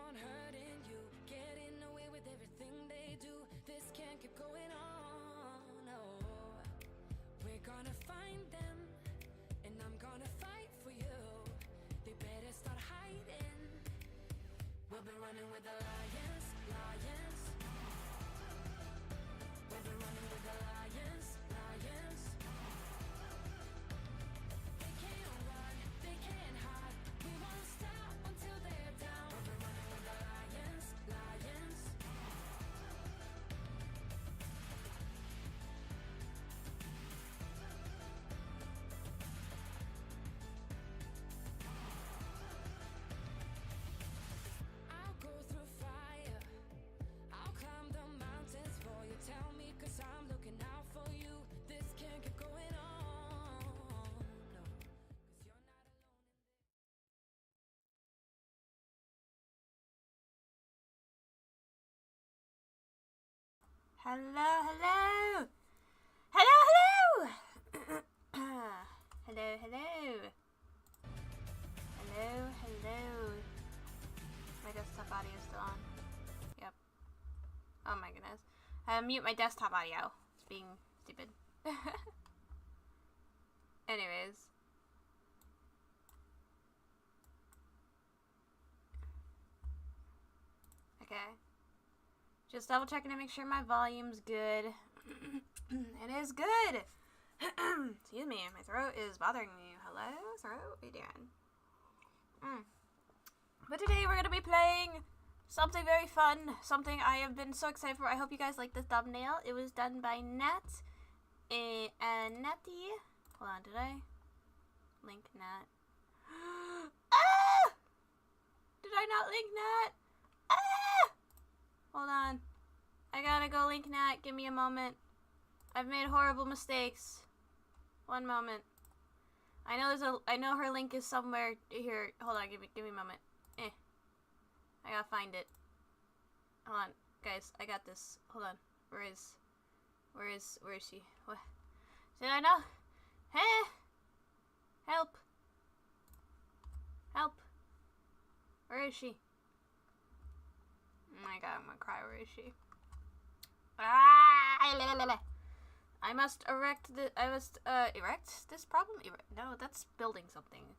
on hurting you, getting away with everything they do. This can't keep going on, no. We're gonna find them, and I'm gonna fight for you. They better start hiding. We'll be running with the lions, lions. We'll be running with the lions, lions. They can't run, they can't hide. We won't stop until they're down. We'll be running with the lions, lions. I'll go through fire, I'll climb the mountains for you. Tell me, 'cause I'm looking out for you. This can't keep going on, no, 'cause you're not alone in this. Hello, hello! Hello, hello! Hello, hello! Hello, hello! My desktop audio is still on. Yep. Oh my goodness. Mute my desktop audio. It's being stupid. Anyways. Okay. Just double checking to make sure my volume's good. It is good! Excuse me, my throat is bothering me. Hello, throat? What are you doing? But today we're gonna be playing something very fun. Something I have been so excited for. I hope you guys like the thumbnail. It was done by Nattie. Hold on, did I link Nat? Ah! Did I not link Nat? Ah! Hold on. I gotta go link Nat. Give me a moment. I've made horrible mistakes. One moment. I know her link is somewhere here. Hold on, give me a moment. I gotta find it. Hold on, guys. I got this. Hold on. Where is she? What? Did I know? Hey! Help! Help! Where is she? Oh my god, I'm gonna cry. Where is she? Ah! I must erect this problem? No, that's building something.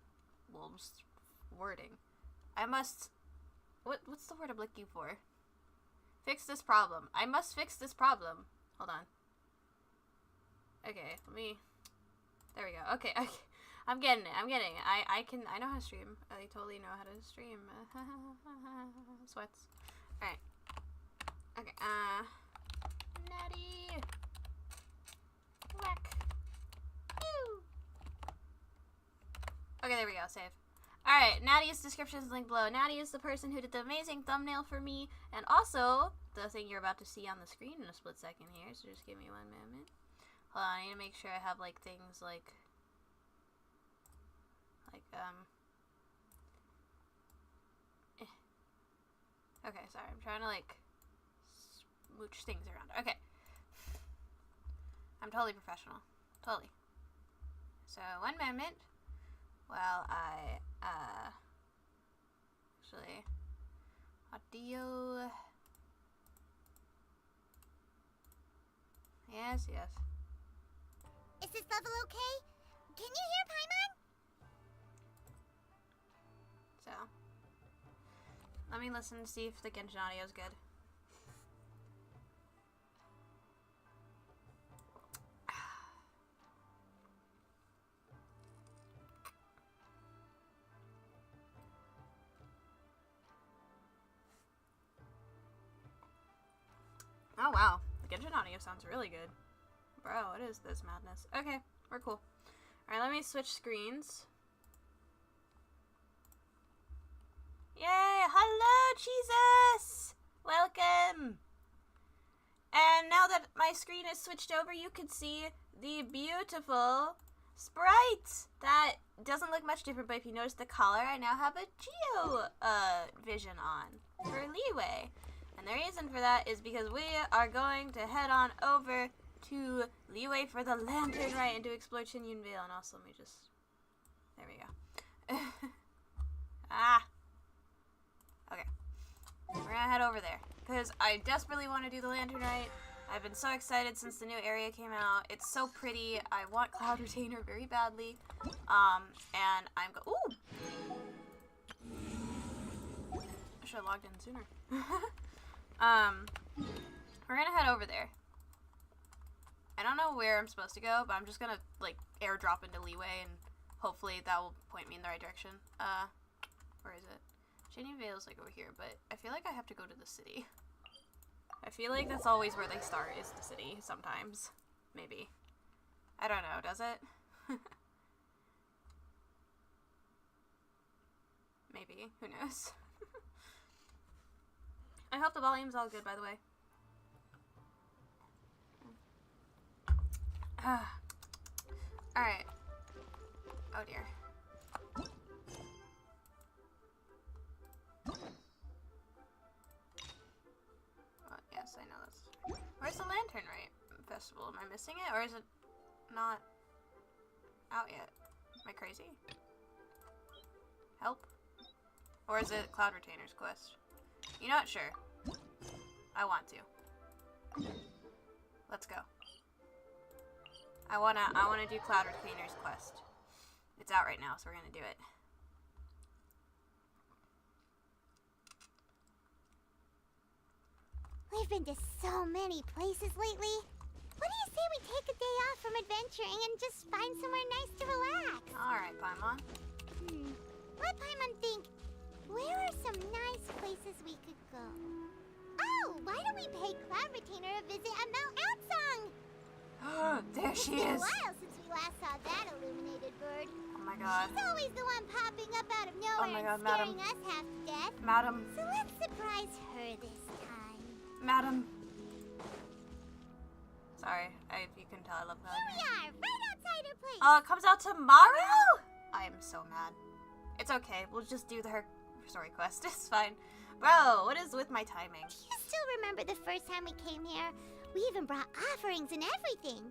Wolves. Wording. I must... What's the word I'm looking for? Fix this problem. I must fix this problem. Hold on. Okay, let me... There we go. Okay. I'm getting it. I know how to stream. I totally know how to stream. Sweats. Alright. Okay, NattieWack. Woo! Okay, there we go. Save. Alright, Nattie's description is linked below. Nattie is the person who did the amazing thumbnail for me, and also the thing you're about to see on the screen in a split second here, so just give me 1 moment. Hold on, I need to make sure I have, like, things like, Okay, sorry, I'm trying to, like, smooch things around. Okay. I'm totally professional. Totally. So, 1 moment while I, actually, audio. Yes. Is this level okay? Can you hear Paimon? So, let me listen to see if the Genshin audio is good. Oh wow, the Genshin audio sounds really good. Bro, what is this madness? Okay, we're cool. Alright, let me switch screens. Yay! Hello, Jesus! Welcome! And now that my screen is switched over, you can see the beautiful sprite! That doesn't look much different, but if you notice the color, I now have a Geo vision on for leeway. And the reason for that is because we are going to head on over to leeway for the lantern right and to explore Xianyun Vale. And also, let me just... There we go. Ah! Okay. We're gonna head over there. Because I desperately want to do the Lantern Rite. I've been so excited since the new area came out. It's so pretty. I want Cloud Retainer very badly. And I'm ooh! I should have logged in sooner. We're gonna head over there. I don't know where I'm supposed to go, but I'm just gonna, like, airdrop into Leeway, and hopefully that will point me in the right direction. Where is it? Xianyun Vale's, like, over here, but I feel like I have to go to the city. I feel like that's always where they start, is the city, sometimes. Maybe. I don't know, does it? Maybe. Who knows? I hope the volume's all good, by the way. Alright. Oh dear. Well, yes, I know that's... Where's the Lantern Rite Festival? Am I missing it? Or is it not out yet? Am I crazy? Help? Or is it Cloud Retainer's quest? You're not sure. I want to. Let's go. I wanna do Cloud Retainer's quest. It's out right now, so we're gonna do it. We've been to so many places lately. What do you say we take a day off from adventuring and just find somewhere nice to relax? Alright, Paimon. Let Paimon think. Where are some nice places we could go? Oh, why don't we pay Cloud Retainer a visit at Mount Outsong? There she It's been is. a while since we last saw that illuminated bird. Oh my god. She's always the one popping up out of nowhere my god, and madam. scaring us half to death. Madam. So let's surprise her this time. Madam. Sorry, you can tell I love that. Here we are, right outside her place. Oh, it comes out tomorrow? I am so mad. It's okay, we'll just do her story quest. It's fine. Bro, what is with my timing? Do you still remember the first time we came here? We even brought offerings and everything.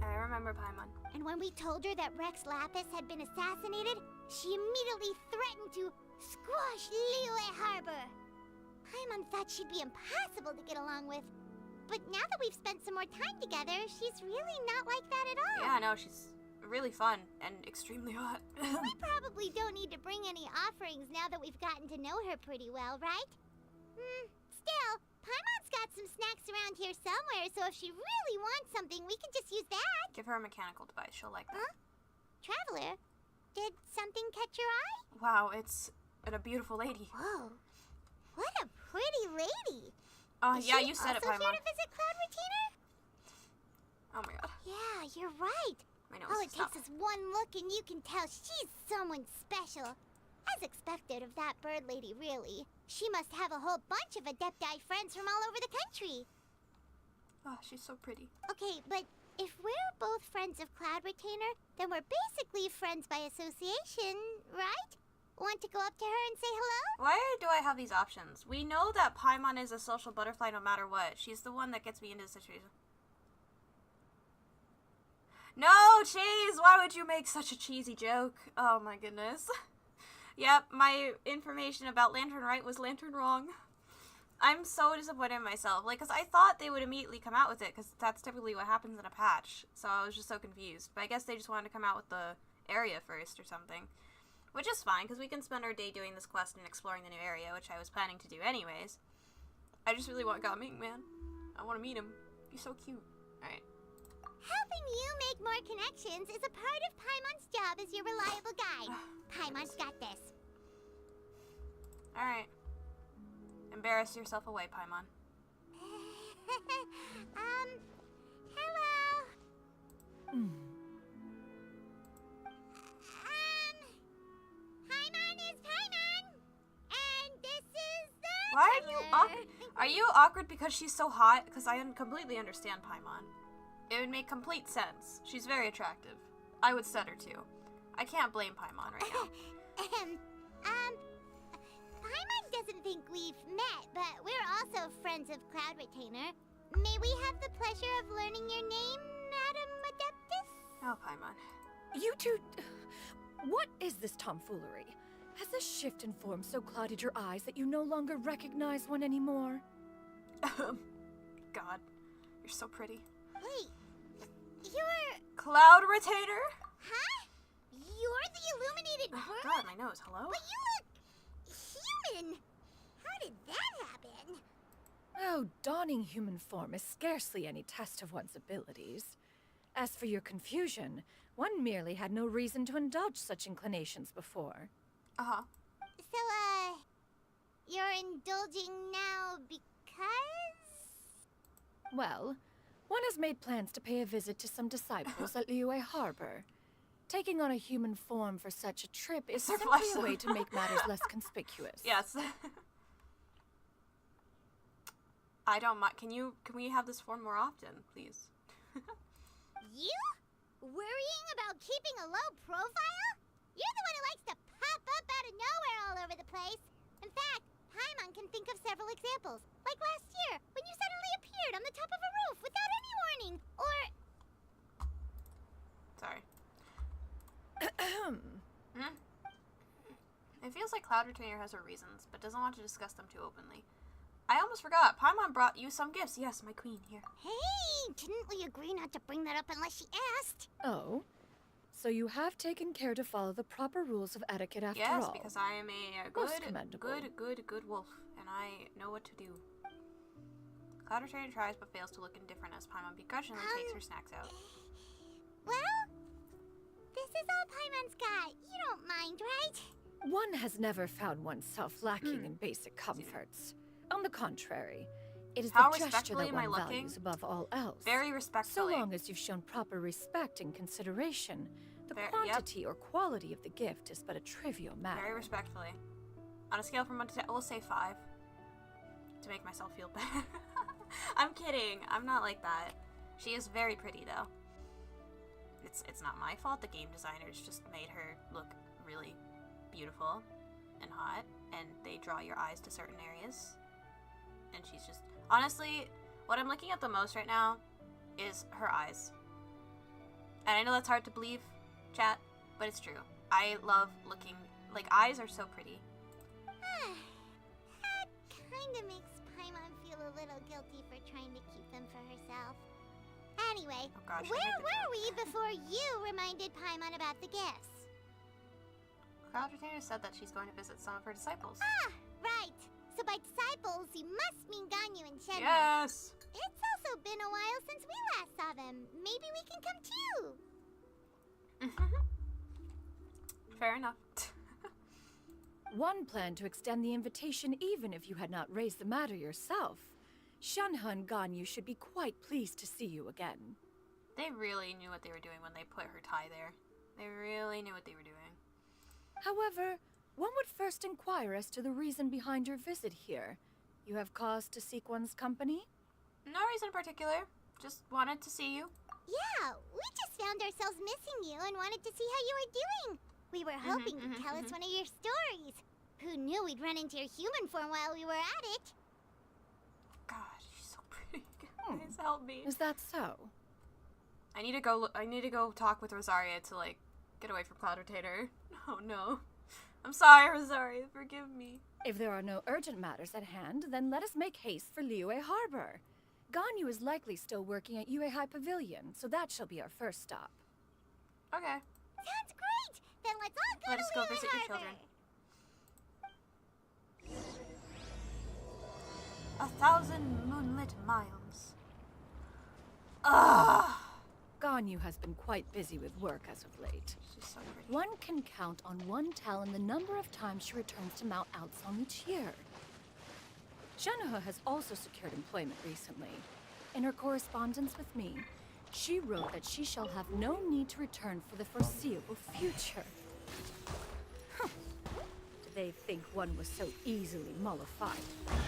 I remember, Paimon. And when we told her that Rex Lapis had been assassinated, she immediately threatened to squash Liyue Harbor. Paimon thought she'd be impossible to get along with. But now that we've spent some more time together, she's really not like that at all. Yeah, no, she's really fun and extremely hot. We probably don't need to bring any offerings now that we've gotten to know her pretty well, right? Still, Paimon's got some snacks around here somewhere, so if she really wants something, we can just use that. Give her a mechanical device, she'll like that. Huh? Traveler, did something catch your eye? Wow, it's a beautiful lady. Whoa, what a pretty lady. Oh, Is yeah, she you said it, also Paimon. here to visit Cloud Retainer? Oh my god. Yeah, you're right. My nose, All it stop. takes is one look and you can tell she's someone special. As expected of that bird lady, really. She must have a whole bunch of Adepti friends from all over the country. Oh, she's so pretty. Okay, but if we're both friends of Cloud Retainer, then we're basically friends by association, right? Want to go up to her and say hello? Why do I have these options? We know that Paimon is a social butterfly no matter what. She's the one that gets me into the situation. No, Cheese! Why would you make such a cheesy joke? Oh my goodness. Yep, my information about Lantern Rite was Lantern wrong. I'm so disappointed in myself. Like, because I thought they would immediately come out with it, because that's typically what happens in a patch. So I was just so confused. But I guess they just wanted to come out with the area first or something. Which is fine, because we can spend our day doing this quest and exploring the new area, which I was planning to do anyways. I just really want Gaming, man. I want to meet him. He's so cute. Alright. Helping you make more connections is a part of Paimon's job as your reliable guide. Paimon's got this. Alright. Embarrass yourself away, Paimon. Hello. Paimon is Paimon. And this is the Why are you awkward? Are you awkward because she's so hot? Because I completely understand Paimon. It would make complete sense. She's very attractive. I would set her too. I can't blame Paimon right now. Paimon doesn't think we've met, but we're also friends of Cloud Retainer. May we have the pleasure of learning your name, Madam Adeptus? Oh, Paimon. You two... What is this tomfoolery? Has a shift in form so clouded your eyes that you no longer recognize one anymore? God, you're so pretty. Wait, you're... Cloud Retainer? Huh? You're the illuminated Oh, bird? God, my nose. Hello? But you look... human! How did that happen? Oh, donning human form is scarcely any test of one's abilities. As for your confusion, one merely had no reason to indulge such inclinations before. Uh-huh. So, you're indulging now because... Well, one has made plans to pay a visit to some disciples at Liyue Harbor. Taking on a human form for such a trip is simply a way to make matters less conspicuous. Yes. I don't mind. Can we have this form more often, please? You? Worrying about keeping a low profile? You're the one who likes to pop up out of nowhere all over the place. In fact, Paimon can think of several examples. Like last year, when you suddenly appeared on the top of a roof without any warning. Or... Sorry. It feels like Cloud Retainer has her reasons, but doesn't want to discuss them too openly. I almost forgot. Paimon brought you some gifts. Yes, my queen, here. Hey, didn't we agree not to bring that up unless she asked? Oh? So you have taken care to follow the proper rules of etiquette after all. Yes, because I am a Most commendable. good wolf, and I know what to do. Cloud Retainer tries but fails to look indifferent as Paimon begrudgingly takes her snacks out. Well, this is all Paimon's got. You don't mind, right? One has never found oneself lacking in basic comforts. On the contrary, it is How the gesture respectfully that am I one looking? values above all else. Very So respectfully. long as you've shown proper respect and consideration, the Yep. quantity or quality of the gift is but a trivial matter. Very respectfully. On a scale from 1 to 10, we'll say 5. To make myself feel better. I'm kidding. I'm not like that. She is very pretty, though. It's not my fault. The game designers just made her look really beautiful and hot, and they draw your eyes to certain areas. And she's just... Honestly, what I'm looking at the most right now is her eyes. And I know that's hard to believe, chat, but it's true. I love looking... Like, eyes are so pretty. That kinda makes Paimon feel a little guilty for trying to keep them for herself. Anyway, Oh gosh, I where hate the were we before you reminded Paimon about the gifts? Cloud Retainer said that she's going to visit some of her disciples. Ah, right. So by disciples, you must mean Ganyu and Xianyun. Yes! It's also been a while since we last saw them. Maybe we can come too. Fair enough. One planned to extend the invitation even if you had not raised the matter yourself. Xianyun and Ganyu should be quite pleased to see you again. They really knew what they were doing when they put her tie there. They really knew what they were doing. However, one would first inquire as to the reason behind your visit here. You have cause to seek one's company? No reason in particular. Just wanted to see you. Yeah, we just found ourselves missing you and wanted to see how you were doing. We were hoping you'd tell us one of your stories. Who knew we'd run into your human form while we were at it? God, she's so pretty. Guys, help me. Is that so? I need to go talk with Rosaria to, like, get away from Cloud Retainer. Oh no. I'm sorry, Rosaria. Forgive me. If there are no urgent matters at hand, then let us make haste for Liyue Harbor. Ganyu is likely still working at Yue High Pavilion, so that shall be our first stop. Okay. Sounds great! Then let's all go Let to us go Liyue visit your Harbor. children. 1,000 moonlit miles. Ugh. Ganyu has been quite busy with work as of late. She's so pretty. One can count on one talon the number of times she returns to Mount Outsong each year. Shanaha has also secured employment recently. In her correspondence with me, she wrote that she shall have no need to return for the foreseeable future. Do they think one was so easily mollified?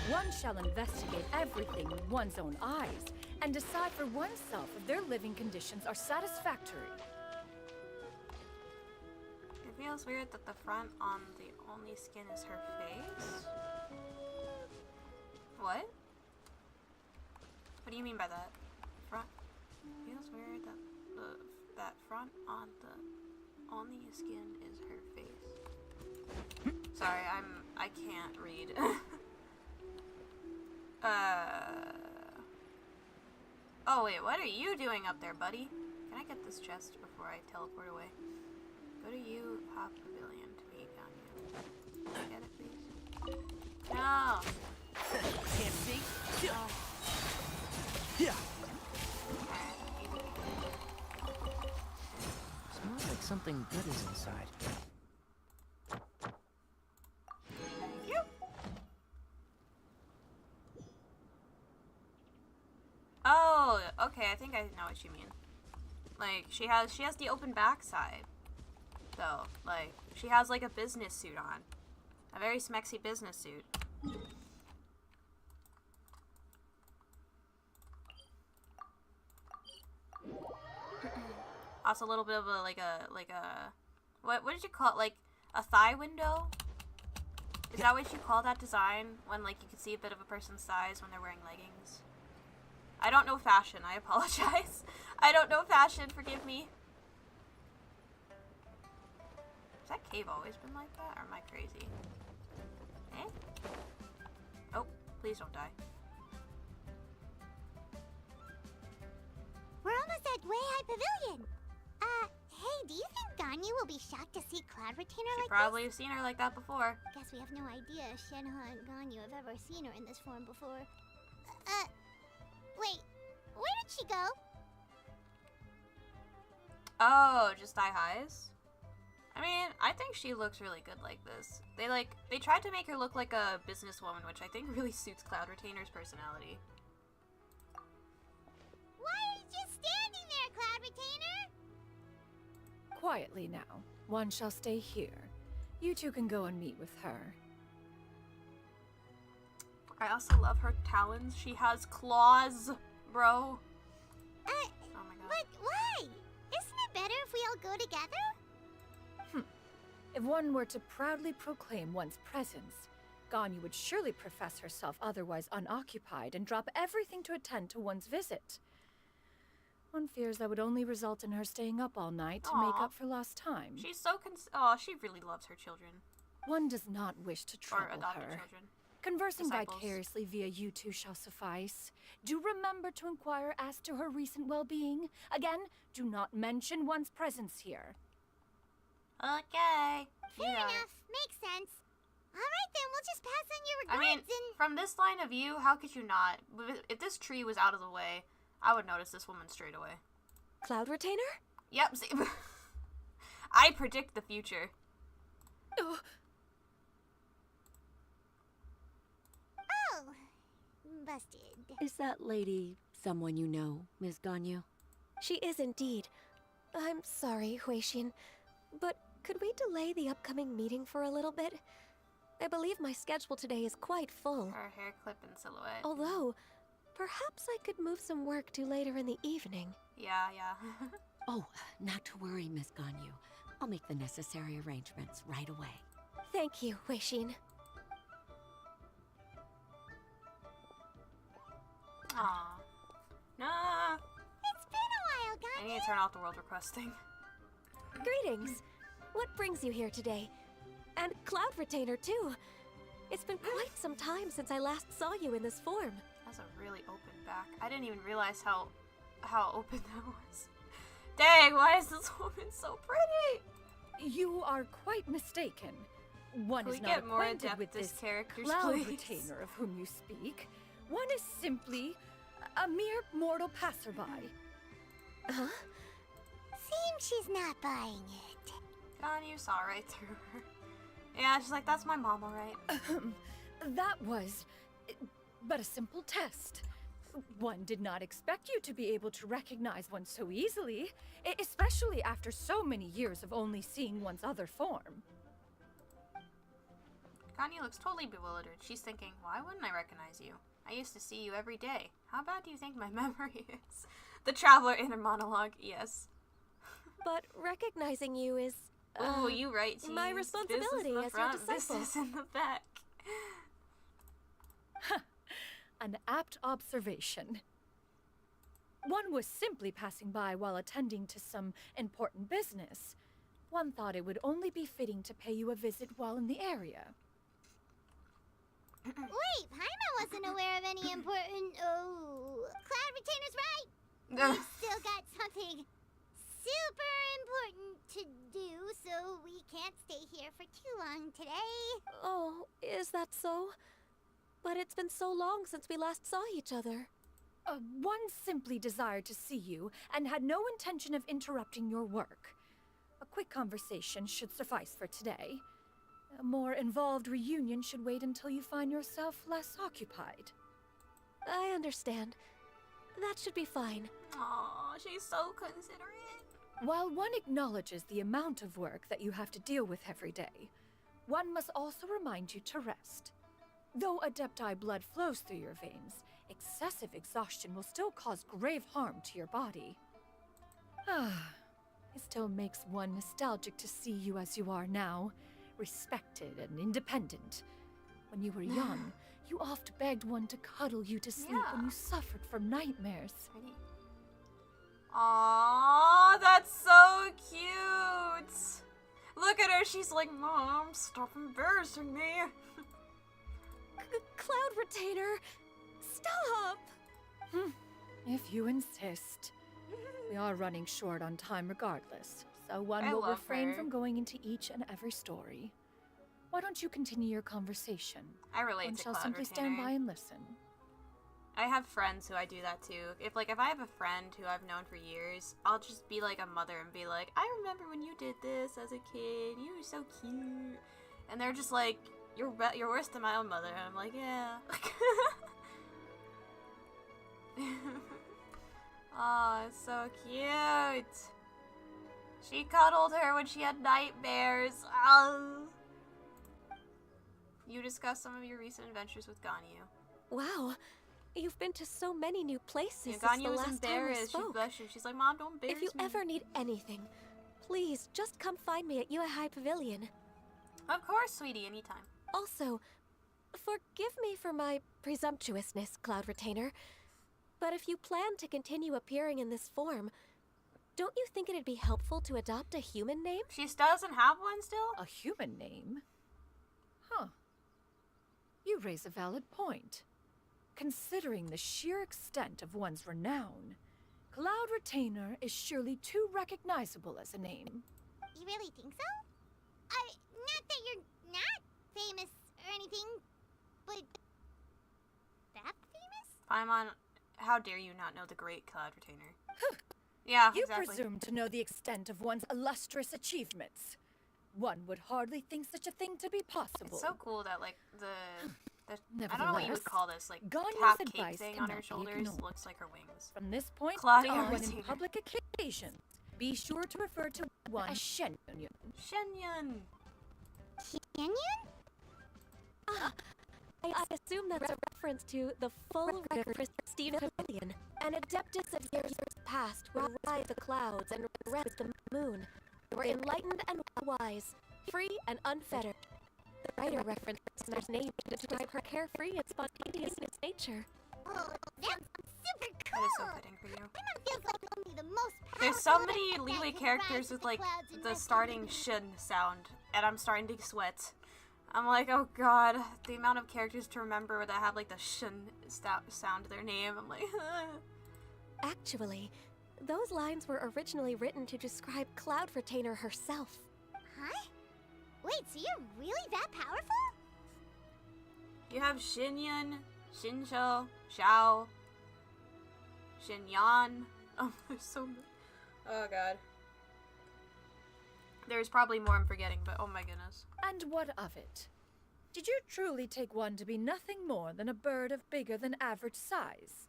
One shall investigate everything with one's own eyes and decide for oneself if their living conditions are satisfactory. It feels weird that the front on the only skin is her face. What? What do you mean by that? Front feels weird that that front on the only skin is her face. Sorry, I can't read. Oh wait, what are you doing up there, buddy? Can I get this chest before I teleport away? Go to you, Hop Pavilion to meet Xianyun. Get it, please? No! Can't see? Oh. Yeah. Alright, Smells like something good is inside. thank you. Oh, okay, I think I know what you mean. Like, she has the open backside. Though, like, she has like a business suit on. A very smexy business suit. Also a little bit of a, like a, what did you call it? Like, a thigh window? Is that what you call that design? When, like, you can see a bit of a person's thighs when they're wearing leggings? I don't know fashion, I apologize. I don't know fashion, forgive me. Has that cave always been like that, or am I crazy? Eh? Oh, please don't die. We're almost at Way High Pavilion. Hey, do you think Ganyu will be shocked to see Cloud Retainer like Probably have seen her like that before. this? Guess we have no idea if Shenhe and Ganyu have ever seen her in this form before. Wait, where did she go? Oh, just thigh highs? I mean, I think she looks really good like this. They tried to make her look like a businesswoman, which I think really suits Cloud Retainer's personality. Why are you just standing there, Cloud Retainer? Quietly now. One shall stay here. You two can go and meet with her. I also love her talons. She has claws, bro. Oh my god. But why? Isn't it better if we all go together? If one were to proudly proclaim one's presence, Ganyu would surely profess herself otherwise unoccupied and drop everything to attend to one's visit. One fears that would only result in her staying up all night to make Aw. up for lost time. She's so oh, she really loves her children. One does not wish to Or trouble adopted her. children. Conversing Disciples. vicariously via you two shall suffice. Do remember to inquire as to her recent well-being. Again, do not mention one's presence here. Okay. Fair You got it. enough. Makes sense. Alright then, we'll just pass on your I mean, regards and... from this line of view, how could you not? If this tree was out of the way, I would notice this woman straight away. Cloud Retainer? Yep, see, I predict the future. Oh, busted. Is that lady someone you know, Ms. Ganyu? She is indeed. I'm sorry, Huixin, but could we delay the upcoming meeting for a little bit? I believe my schedule today is quite full. Her hair clip and silhouette. Although, perhaps I could move some work to later in the evening. Yeah. Oh, not to worry, Miss Ganyu. I'll make the necessary arrangements right away. Thank you, Huixin. Aw. Nah. It's been a while, I Ganyu. need to turn off the world requesting. Greetings. What brings you here today? And Cloud Retainer, too. It's been quite some time since I last saw you in this form. That's a really open back. I didn't even realize how open that was. Dang, why is this woman so pretty? You are quite mistaken. One Can is we not get more acquainted in-depth with this characters, Cloud please? Retainer of whom you speak. One is simply a mere mortal passerby. Huh? Seems she's not buying it. Ganyu saw right through her. Yeah, she's like, that's my mom, alright. That was but a simple test. One did not expect you to be able to recognize one so easily, especially after so many years of only seeing one's other form. Ganyu looks totally bewildered. She's thinking, why wouldn't I recognize you? I used to see you every day. How bad do you think my memory is? The Traveler inner monologue, yes. But recognizing you is... Oh, you right, teens. my responsibility This is the as your front, disciple. This is in the back. An apt observation. One was simply passing by while attending to some important business. one thought it would only be fitting to pay you a visit while in the area. Wait, Paimon wasn't aware of any important... Oh, Cloud Retainer's right. We've still got something super important to do, so we can't stay here for too long today. Oh, is that so? But it's been so long since we last saw each other. One simply desired to see you and had no intention of interrupting your work. A quick conversation should suffice for today. A more involved reunion should wait until you find yourself less occupied. I understand. That should be fine. Aw, she's so considerate. While one acknowledges the amount of work that you have to deal with every day, one must also remind you to rest. Though Adepti blood flows through your veins, excessive exhaustion will still cause grave harm to your body. It still makes one nostalgic to see you as you are now, respected and independent. When you were young, you oft begged one to cuddle you to sleep when you suffered from nightmares. Aww, that's so cute. Look at her, she's like, Mom, stop embarrassing me. Cloud Retainer, stop! If you insist. We are running short on time regardless, so one I will love refrain her. from going into each and every story. Why don't you continue your conversation? I relate One to shall Cloud simply Retainer. stand by and listen. I have friends who I do that too. If I have a friend who I've known for years, I'll just be like a mother and be like, I remember when you did this as a kid. You were so cute. And they're just like, you're worse than my own mother. And I'm like, yeah. Oh, it's so cute. She cuddled her when she had nightmares. Oh. You discussed some of your recent adventures with Ganyu. Wow, you've been to so many new places Yeah, since the Ganyu was last time we embarrassed. She spoke. blushed. She's like, Mom, don't embarrass If you me. ever need anything, please just come find me at High Pavilion. Of course, sweetie, anytime. Also, forgive me for my presumptuousness, Cloud Retainer, but if you plan to continue appearing in this form, don't you think it'd be helpful to adopt a human name? She doesn't have one still? A human name? Huh. You raise a valid point. Considering the sheer extent of one's renown, Cloud Retainer is surely too recognizable as a name. You really think so? Not that you're not famous or anything, but that famous? Paimon, how dare you not know the great Cloud Retainer? Yeah, You exactly. presume to know the extent of one's illustrious achievements. One would hardly think such a thing to be possible. It's so cool that, like, the I don't know what you would Nevertheless, call this, like, Ganyu's half cake advice thing on her cannot be shoulders ignored. looks like her wings. From this point Claudia on, when in Retainer. public occasions, be sure to refer to one as Xianyun. Xianyun! Xianyun? I assume that's a reference to the full Christine Pavilion. An adeptus of years past would ride the clouds and rest the moon. They were enlightened and wise, free and unfettered. The writer referenced her name to describe her carefree and spontaneous nature. Oh, that's super cool! That is so fitting for you. Paimon feels like only the most There's so powerful many adepti Liyue who characters rises with, the like, clouds and the rescue starting the shin sound, and I'm starting to sweat. I'm like, oh god, the amount of characters to remember that have, like, the shin sound to their name. I'm like, Actually, those lines were originally written to describe Cloud Retainer herself. Huh? Wait, so you're really that powerful? You have Xianyun, Xinqiu, Xiao, Xianyan. Oh, there's so many. Oh god. There's probably more I'm forgetting, but oh my goodness. And what of it? Did you truly take one to be nothing more than a bird of bigger than average size?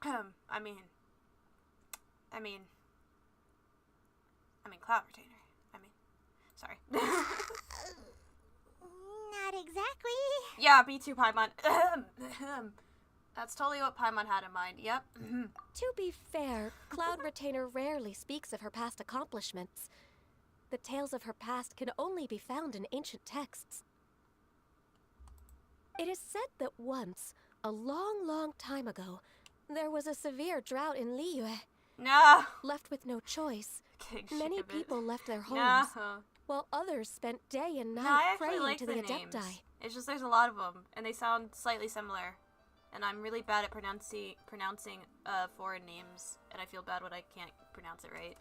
I mean, Cloud Retainer. Sorry. Not exactly. Yeah, me too, Paimon. That's totally what Paimon had in mind. Yep. To be fair, Cloud Retainer rarely speaks of her past accomplishments. The tales of her past can only be found in ancient texts. It is said that once, a long, long time ago, there was a severe drought in Liyue. No. Left with no choice, getting sick Many of it. people left their homes, No. while others spent day and No, I night actually praying like to the the names. Adepti. It's just there's a lot of them, and they sound slightly similar. And I'm really bad at pronouncing foreign names, and I feel bad when I can't pronounce it right.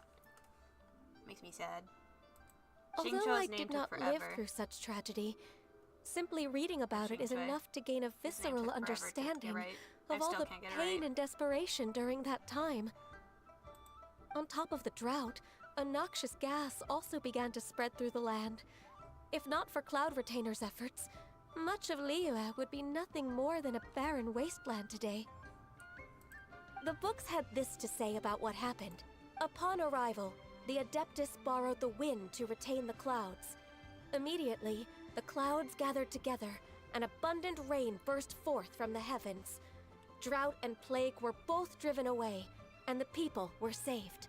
Makes me sad. Although Xingqiu's I name did took not forever. live through such tragedy, simply reading about it is Xingqiu. enough to gain a His name visceral took forever to get understanding right. I of all still the can't get it pain right. and desperation during that time. On top of the drought, a noxious gas also began to spread through the land. If not for Cloud Retainer's efforts, much of Liyue would be nothing more than a barren wasteland today. The books had this to say about what happened. Upon arrival, the Adeptus borrowed the wind to retain the clouds. Immediately, the clouds gathered together, and abundant rain burst forth from the heavens. Drought and plague were both driven away, and the people were saved.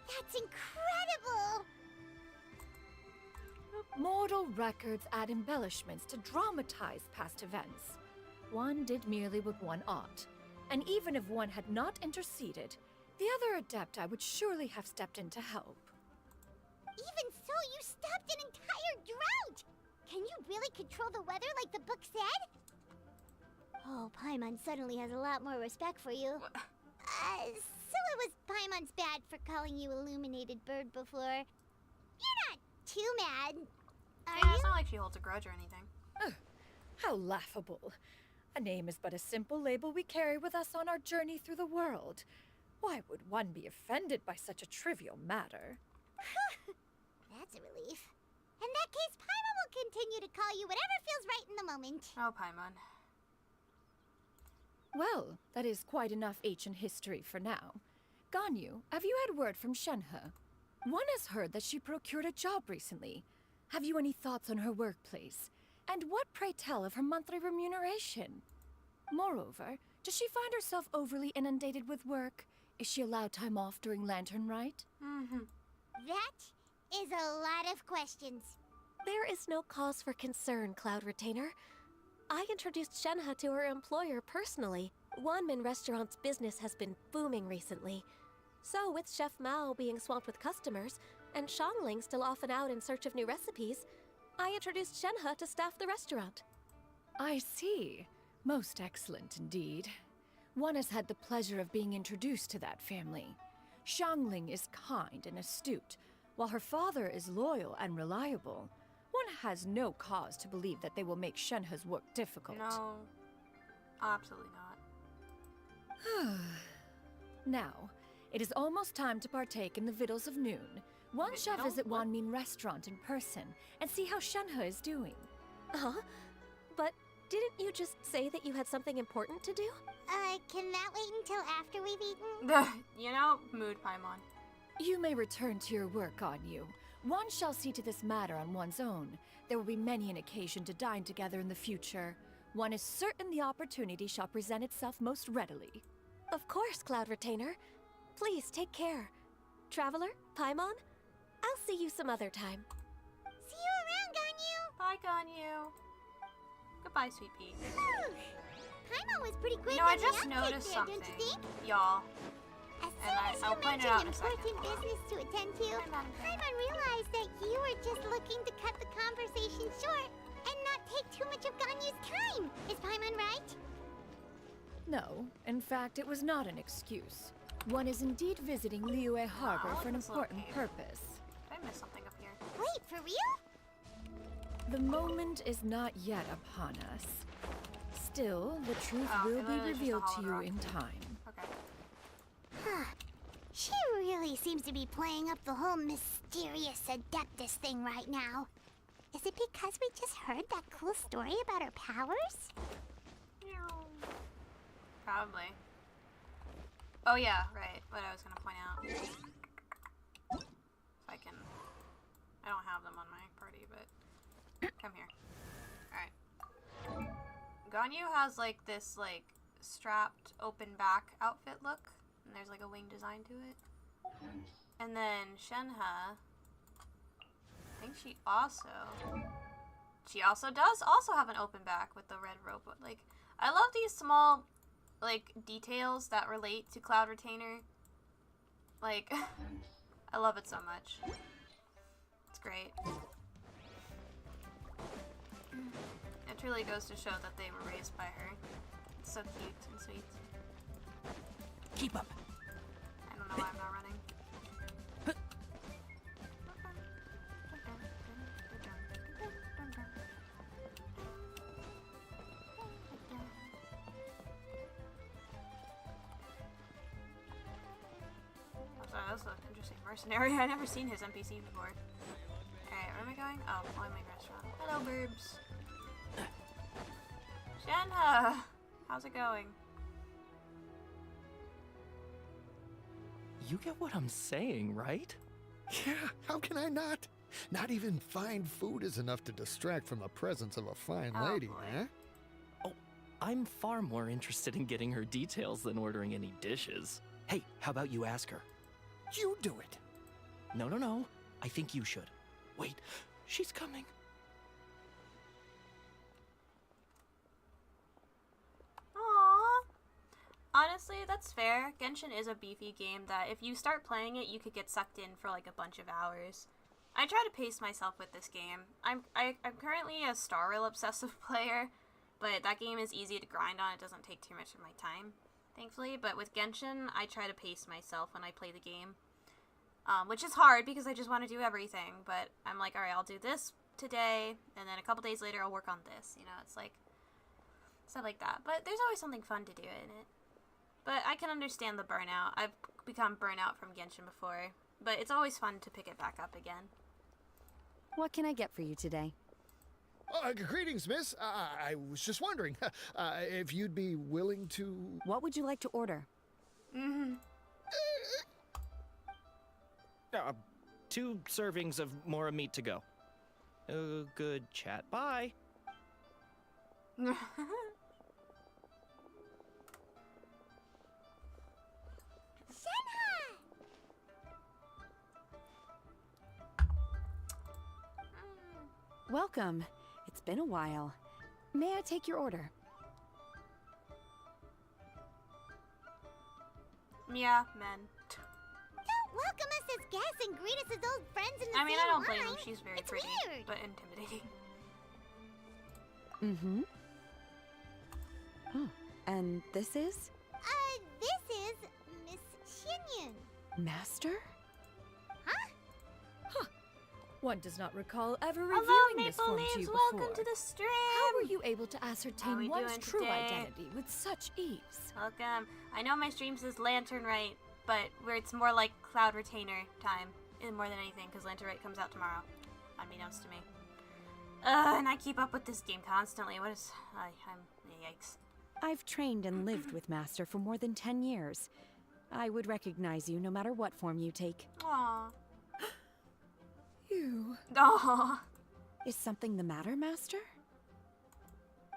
That's incredible! Mortal records add embellishments to dramatize past events. One did merely with one art, and even if one had not interceded, the other Adepti would surely have stepped in to help. Even so, you stopped an entire drought! Can you really control the weather like the book said? Oh, Paimon suddenly has a lot more respect for you. So it was Paimon's bad for calling you Illuminated Bird before. You're not too mad, are Yeah, you? it's not like she holds a grudge or anything. How laughable. A name is but a simple label we carry with us on our journey through the world. Why would one be offended by such a trivial matter? That's a relief. In that case, Paimon will continue to call you whatever feels right in the moment. Oh, Paimon. Well, that is quite enough ancient history for now. Ganyu, have you had word from Shenhe? One has heard that she procured a job recently. Have you any thoughts on her workplace? And what, pray tell, of her monthly remuneration? Moreover, does she find herself overly inundated with work? Is she allowed time off during Lantern Rite? That is a lot of questions. There is no cause for concern, Cloud Retainer. I introduced Shenhe to her employer personally. Wanmin Restaurant's business has been booming recently. So, with Chef Mao being swamped with customers, and Shangling still off and out in search of new recipes, I introduced Shenhe to staff the restaurant. I see. Most excellent indeed. One has had the pleasure of being introduced to that family. Shangling is kind and astute, while her father is loyal and reliable. One has no cause to believe that they will make Shenhe's work difficult. No. Absolutely not. Now, it is almost time to partake in the victuals of noon. One shall Victual? visit What? Wanmin Restaurant in person and see how Shenhe is doing. Huh? But didn't you just say that you had something important to do? Can that wait until after we've eaten? You know, mood Paimon. You may return to your work, Ganyu. One shall see to this matter on one's own. There will be many an occasion to dine together in the future. One is certain the opportunity shall present itself most readily. Of course, Cloud Retainer. Please take care. Traveler, Paimon, I'll see you some other time. See you around, Ganyu! Bye, Ganyu. Goodbye, Sweet Pea. Whew. Paimon was pretty quick You know, I on the just uptake noticed there, something, don't you think? y'all. As And soon as I'll you point it mentioned out in a second. important business to attend to, Paimon realized that you were just looking to cut the conversation short and not take too much of Ganyu's time. Is Paimon right? No, in fact, it was not an excuse. One is indeed visiting Liyue Harbor for an this little important cave. purpose. Did I miss something up here? Wait, for real? The moment is not yet upon us. Still, the truth Oh, will it be literally is just a revealed to hollowed you rock. in time. Okay. Huh. She really seems to be playing up the whole mysterious Adeptus thing right now. Is it because we just heard that cool story about her powers? Probably. Oh yeah, right. What I was gonna point out. If I can... I don't have them on my party, but... Come here. Alright. Ganyu has like this like strapped open back outfit look. And there's like a wing design to it. And then Shenhe... I think she also does also have an open back with the red rope. Like, I love these small like, details that relate to Cloud Retainer. Like, I love it so much. It's great. It truly goes to show that they were raised by her. It's so cute and sweet. Keep up. I don't know why I'm not running. That's an interesting mercenary. I've never seen his NPC before. Alright, where am I going? Oh, Wyoming restaurant. Hello, burbs. Shenhe! How's it going? You get what I'm saying, right? Yeah, how can I not? Not even fine food is enough to distract from the presence of a fine Oh, lady, boy. huh? Oh, I'm far more interested in getting her details than ordering any dishes. Hey, how about you ask her? You do it. No. I think you should. Wait, she's coming. Aww. Honestly, that's fair. Genshin is a beefy game that if you start playing it, you could get sucked in for like a bunch of hours. I try to pace myself with this game. I'm currently a Star Rail obsessive player, but that game is easy to grind on. It doesn't take too much of my time, thankfully. But with Genshin, I try to pace myself when I play the game. Which is hard because I just want to do everything, but I'm like, alright, I'll do this today, and then a couple days later I'll work on this, you know, it's like, stuff like that. But there's always something fun to do in it. But I can understand the burnout. I've become burnout from Genshin before, but it's always fun to pick it back up again. What can I get for you today? Greetings, miss. I was just wondering if you'd be willing to... What would you like to order? Mm-hmm. 2 servings of Mora meat to go. Good chat. Bye. Welcome. It's been a while. May I take your order? Yeah, men. Don't welcome us as guests and greet us as old friends in the I mean, same I don't blame line. him. She's very It's pretty, weird. but intimidating. Mm-hmm. Oh, and this is? This is Miss Xianyun. Master? One does not recall ever Hello, reviewing this Maple form to you Leaves. before. Welcome to the stream. How were you able to How ascertain we one's doing true today? identity with such ease? Welcome. I know my stream says Lantern Right, but where it's more like Cloud Retainer time, more than anything, because Lantern Right comes out tomorrow, unbeknownst to me. And I keep up with this game constantly. What is... I'm... Yikes. I've trained and lived with Master for more than 10 years. I would recognize you no matter what form you take. Aww. You... Aww. Is something the matter, Master?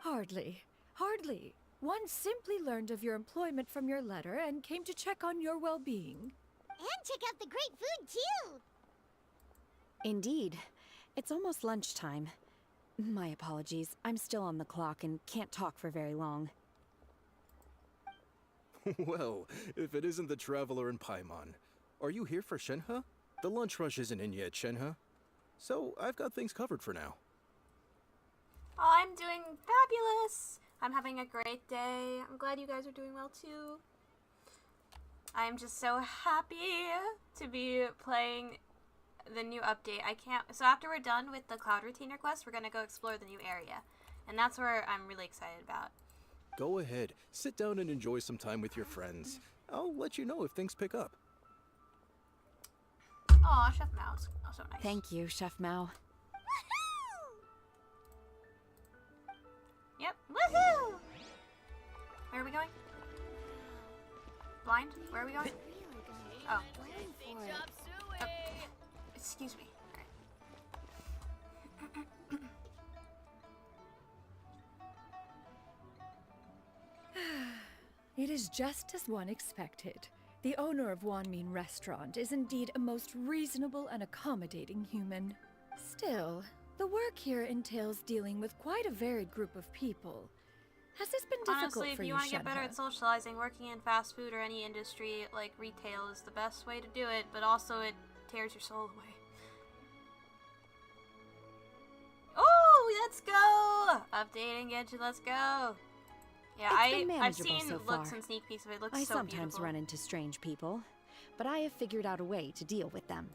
Hardly. Hardly. One simply learned of your employment from your letter and came to check on your well-being. And check out the great food, too. Indeed. It's almost lunchtime. My apologies. I'm still on the clock and can't talk for very long. Well, if it isn't the Traveler in Paimon. Are you here for Shenhe? The lunch rush isn't in yet, Shenhe. So, I've got things covered for now. Oh, I'm doing fabulous. I'm having a great day. I'm glad you guys are doing well, too. I'm just so happy to be playing the new update. I can't... So after we're done with the Cloud Retainer quest, we're going to go explore the new area. And that's where I'm really excited about. Go ahead, sit down and enjoy some time with your friends. I'll let you know if things pick up. Aw, Chef Mao's so nice. Thank you, Chef Mao. Yep. Woohoo! Where are we going? Blind? Where are we going? Oh. Oh. Excuse me. Alright. It is just as one expected. The owner of Wanmin Restaurant is indeed a most reasonable and accommodating human. Still, the work here entails dealing with quite a varied group of people. Has this been difficult Honestly, for if you you, want to get better Shenhe? at socializing, working in fast food or any industry like retail is the best way to do it, but also it tears your soul away. Oh, let's go! Updating Genshin, let's go! Yeah, It's been I've manageable seen so looks far. and sneak peeks of it. It looks I so sometimes beautiful. run into strange people, but I have figured out a way to deal with them.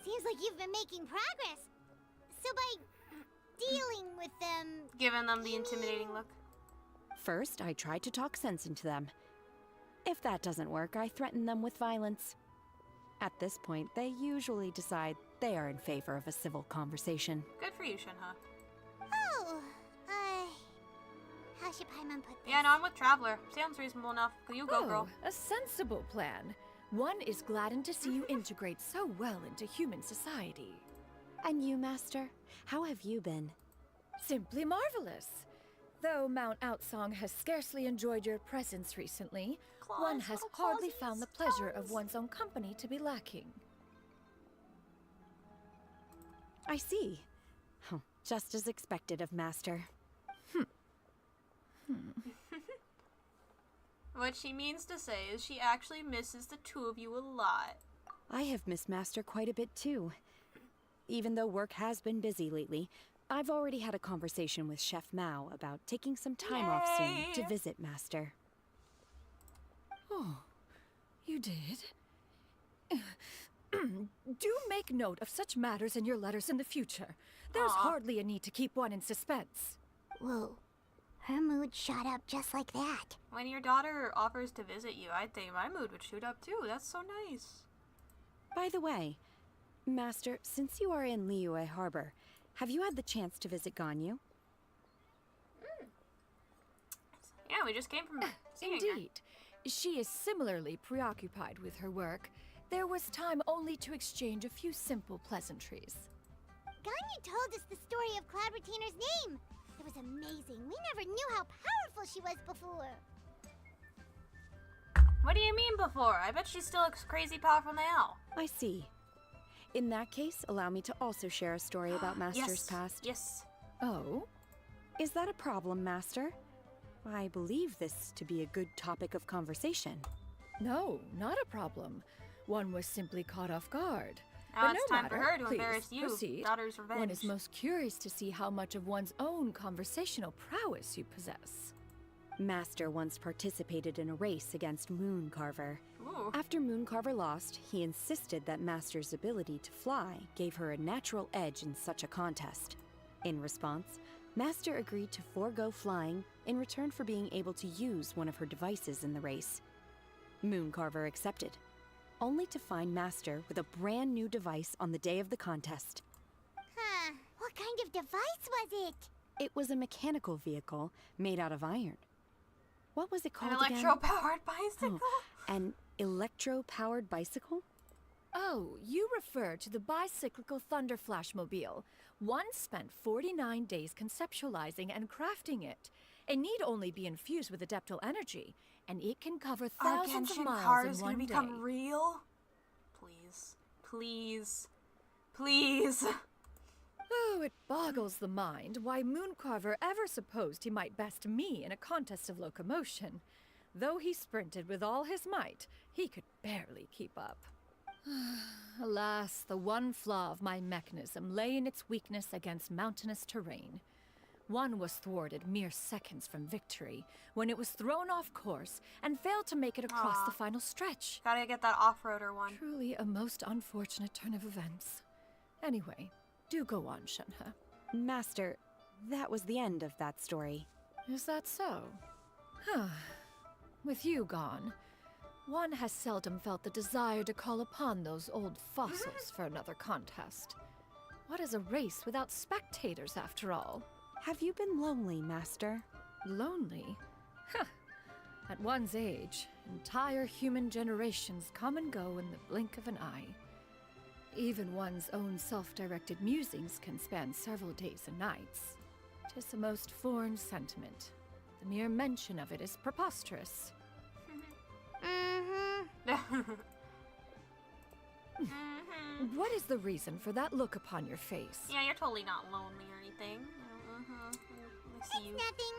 Seems like you've been making progress. So by dealing with them... Giving them the intimidating look. First, I try to talk sense into them. If that doesn't work, I threaten them with violence. At this point, they usually decide they are in favor of a civil conversation. Good for you, Shenhe. Oh, how should Paimon put this? Yeah, no, I'm with Traveler. Sounds reasonable enough. You go, girl. A sensible plan. One is gladdened to see you integrate so well into human society. And you, Master? How have you been? Simply marvelous. Though Mount Outsong has scarcely enjoyed your presence recently, one has hardly found the pleasure of one's own company to be lacking. I see. Oh, just as expected of Master. What she means to say is she actually misses the two of you a lot. I have missed Master quite a bit too. Even though work has been busy lately, I've already had a conversation with Chef Mao about taking some time off soon to visit Master. Oh, you did? Do make note of such matters in your letters in the future. There's hardly a need to keep one in suspense. Whoa. Her mood shot up just like that. When your daughter offers to visit you, I think my mood would shoot up too. That's so nice. By the way, Master, since you are in Liyue Harbor, have you had the chance to visit Ganyu? Yeah, we just came from seeing her. Indeed. She is similarly preoccupied with her work. There was time only to exchange a few simple pleasantries. Ganyu told us the story of Cloud Retainer's name. It was amazing. We never knew how powerful she was before. What do you mean before? I bet she still looks crazy powerful now. I see. In that case, allow me to also share a story about Master's past. Yes. Oh? Is that a problem, Master? I believe this to be a good topic of conversation. No, not a problem. One was simply caught off guard. Now But it's no time matter. for her to Please, embarrass you. proceed. Daughter's revenge. One is most curious to see how much of one's own conversational prowess you possess. Master once participated in a race against Mooncarver. Ooh. After Mooncarver lost, he insisted that Master's ability to fly gave her a natural edge in such a contest. In response, Master agreed to forego flying in return for being able to use one of her devices in the race. Mooncarver accepted, only to find Master with a brand new device on the day of the contest. Huh. What kind of device was it? It was a mechanical vehicle made out of iron. What was it called An again? electro-powered bicycle? An electro-powered bicycle? Oh, you refer to the bicyclical Thunder Flashmobile. One spent 49 days conceptualizing and crafting it. It need only be infused with adeptal energy, and it can cover thousands of miles in one day. Become real? Please. Please. Please. Oh, it boggles the mind why Mooncarver ever supposed he might best me in a contest of locomotion. Though he sprinted with all his might, he could barely keep up. Alas, the one flaw of my mechanism lay in its weakness against mountainous terrain. One was thwarted mere seconds from victory, when it was thrown off course and failed to make it across the final stretch. Gotta get that off-roader one. Truly a most unfortunate turn of events. Anyway, do go on, Shenhe. Master, that was the end of that story. Is that so? Huh. With you gone, one has seldom felt the desire to call upon those old fossils for another contest. What is a race without spectators, after all? Have you been lonely, Master? Lonely? Huh. At one's age, entire human generations come and go in the blink of an eye. Even one's own self-directed musings can span several days and nights. 'Tis a most foreign sentiment. The mere mention of it is preposterous. What is the reason for that look upon your face? Yeah, you're totally not lonely or anything. I see you. Nothing.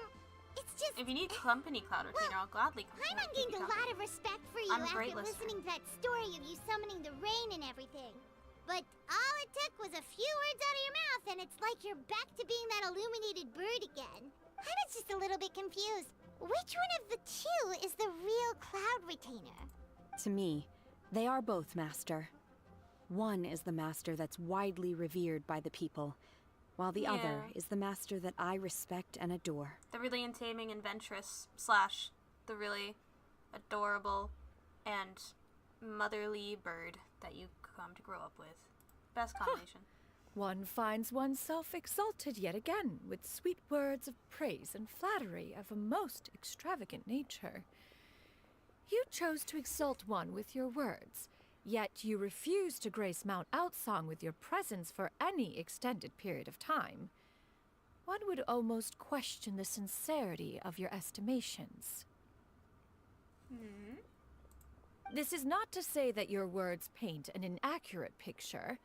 It's just... If you need company, Cloud Retainer, I'll gladly come. Paimon gained a lot of respect for you I'm a after great listener. listening to that story of you summoning the rain and everything. But all it took was a few words out of your mouth, and it's like you're back to being that illuminated bird again. I was just a little bit confused. Which one of the two is the real Cloud Retainer? To me, they are both, Master. One is the master that's widely revered by the people, while the other is the master that I respect and adore. The really entaming and venturous / the really adorable and motherly bird that you come to grow up with. Best combination. One finds oneself exalted yet again with sweet words of praise and flattery of a most extravagant nature. You chose to exalt one with your words, yet you refuse to grace Mount Outsong with your presence for any extended period of time. One would almost question the sincerity of your estimations. This is not to say that your words paint an inaccurate picture.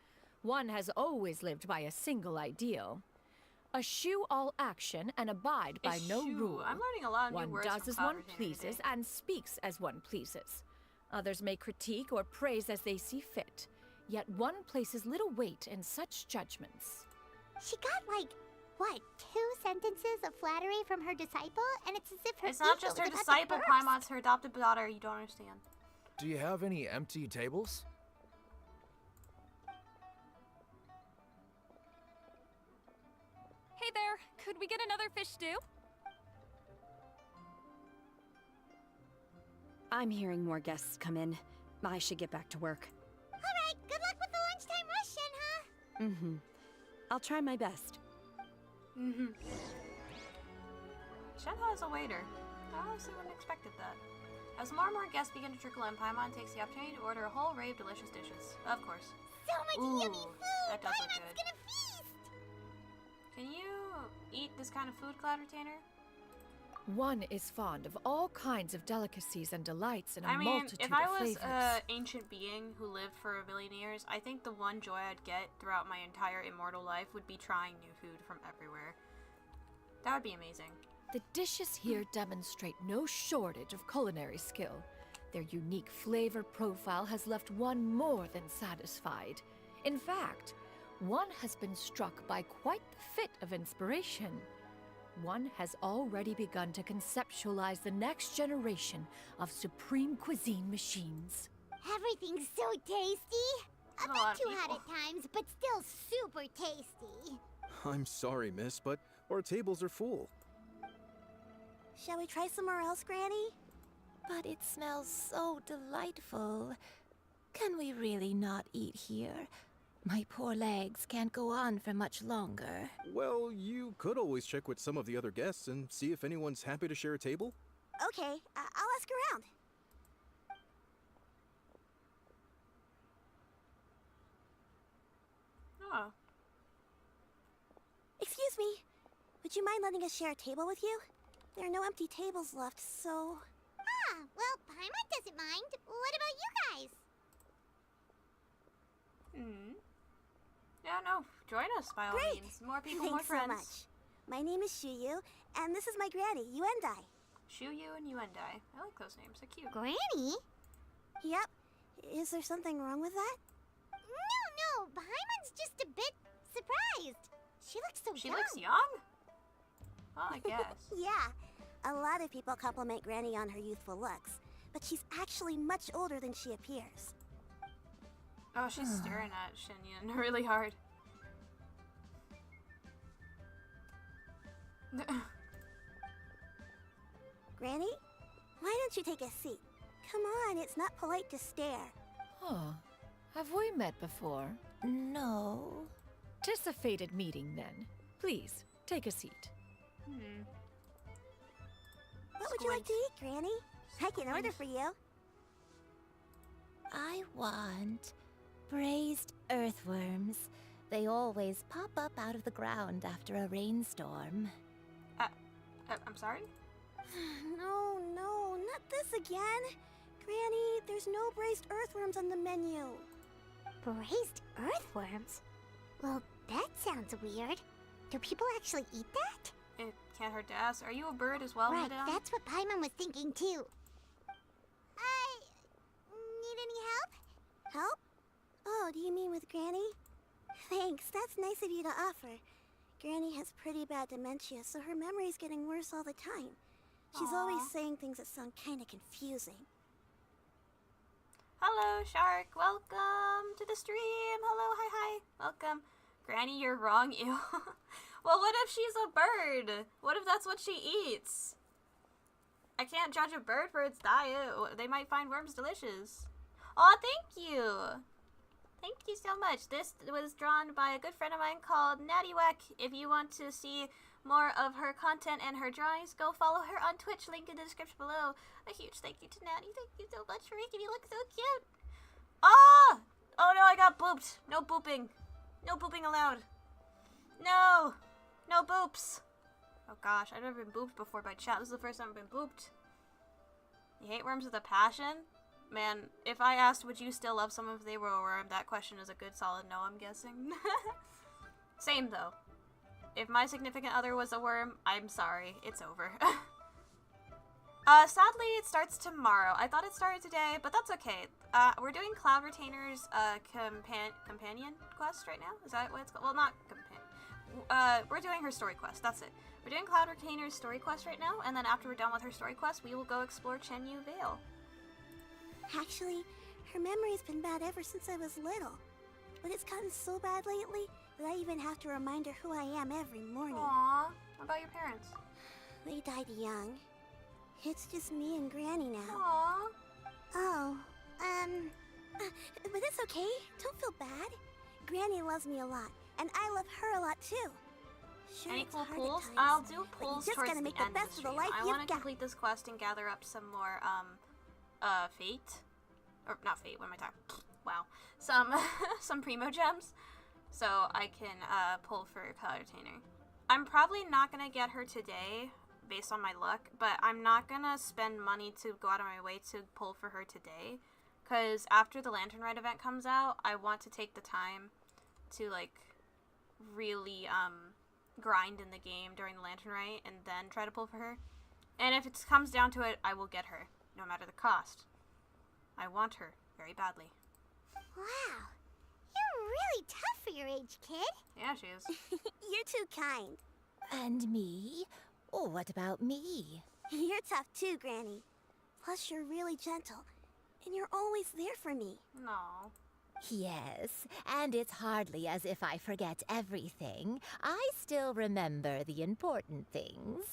One has always lived by a single ideal. Eschew all action and abide by no rule. I'm learning a lot of new One words does from as Cloud one Retainer pleases today. and speaks as one pleases. Others may critique or praise as they see fit. Yet one places little weight in such judgments. She got like, what, 2 sentences of flattery from her disciple? And it's as if her It's not ego just her was about to disciple, burst. Paimon, it's her adopted daughter. You don't understand. Do you have any empty tables? Hey there, could we get another fish stew? I'm hearing more guests come in. I should get back to work. Alright, good luck with the lunchtime rush, Shenhe. Mm-hmm. I'll try my best. Shenhe is a waiter. I honestly wouldn't have expected that. As more and more guests begin to trickle in, Paimon takes the opportunity to order a whole array of delicious dishes. Of course. So much Ooh, yummy food! that does look Paimon's good. gonna feast! Can you eat this kind of food, Cloud Retainer? One is fond of all kinds of delicacies and delights in a I mean, multitude if I of was flavors. an ancient being who lived for a million years, I think the one joy I'd get throughout my entire immortal life would be trying new food from everywhere. That would be amazing. The dishes here demonstrate no shortage of culinary skill. Their unique flavor profile has left one more than satisfied. In fact, one has been struck by quite the fit of inspiration. One has already begun to conceptualize the next generation of supreme cuisine machines. Everything's so tasty! A There's a lot bit of too hot people. at times, but still super tasty. I'm sorry, miss, but our tables are full. Shall we try somewhere else, Granny? But it smells so delightful. Can we really not eat here? My poor legs can't go on for much longer. Well, you could always check with some of the other guests and see if anyone's happy to share a table. Okay, I'll ask around. Oh. Excuse me. Would you mind letting us share a table with you? There are no empty tables left, so... Ah, well, Paimon doesn't mind. What about you guys? Yeah, no. Join us, by all Great! means. More people, Thanks more friends. so much. My name is Xiyu, and this is my granny, Yuendai. Xianyun and Yuendai. I like those names. They're cute. Granny? Yep. Is there something wrong with that? No, Paimon's just a bit surprised. She looks so She young. looks young? Well, I guess. Yeah. A lot of people compliment Granny on her youthful looks, but she's actually much older than she appears. Oh, she's staring at Xianyun really hard. Granny? Why don't you take a seat? Come on, it's not polite to stare. Huh. Have we met before? No. 'Tis a fated meeting, then. Please, take a seat. What would you like to eat, Granny? I can order for you. I want braised earthworms. They always pop up out of the ground after a rainstorm. I'm sorry? No, not this again. Granny, there's no braised earthworms on the menu. Braised earthworms? Well, that sounds weird. Do people actually eat that? it can't hurt to ask. Are you a bird as well, Right, Madame? that's what Paimon was thinking too. Need any help? Help? Oh, do you mean with Granny? Thanks, that's nice of you to offer. Granny has pretty bad dementia, so her memory's getting worse all the time. She's always saying things that sound kinda confusing. Hello, Shark. Welcome to the stream. Hello, hi. Welcome. Granny, you're wrong, ew. Well, what if she's a bird? What if that's what she eats? I can't judge a bird for its diet. They might find worms delicious. Aw, thank you. Thank you so much. This was drawn by a good friend of mine called NattieWack. If you want to see more of her content and her drawings, go follow her on Twitch. Link in the description below. A huge thank you to Nattie. Thank you so much for making me look so cute. Ah! Oh no, I got booped. No booping. No booping allowed. No! No boops. Oh gosh, I've never been booped before by chat. This is the first time I've been booped. You hate worms with a passion? Man, if I asked would you still love someone if they were a worm, that question is a good solid no, I'm guessing. Same though. If my significant other was a worm, I'm sorry. It's over. Sadly, it starts tomorrow. I thought it started today, but that's okay. We're doing Cloud Retainer's companion quest right now. Is that what it's called? Well, not companion. We're doing her story quest. That's it. We're doing Cloud Retainer's story quest right now, and then after we're done with her story quest, we will go explore Xianyun Vale. Actually, her memory's been bad ever since I was little. But it's gotten so bad lately that I even have to remind her who I am every morning. Aww. What about your parents? They died young. It's just me and Granny now. Aww. Oh, but it's okay. Don't feel bad. Granny loves me a lot, and I love her a lot too. Sure, any it's cool hard at pools? times, I'll do but you pools just towards gotta the make end the best of of the life I you've want to got. complete this quest and gather up some more, fate. Or, not fate, what am I talking? Wow. Some primo gems. So I can, pull for Cloud Retainer. I'm probably not gonna get her today, based on my luck, but I'm not gonna spend money to go out of my way to pull for her today. Because after the Lantern Rite event comes out, I want to take the time to, like, really, grind in the game during the Lantern Rite and then try to pull for her. And if it comes down to it, I will get her, no matter the cost. I want her very badly. Wow. You're really tough for your age, kid. Yeah, she is. You're too kind. And me? Oh, what about me? You're tough too, Granny. Plus, you're really gentle, and you're always there for me. No. Yes, and it's hardly as if I forget everything. I still remember the important things.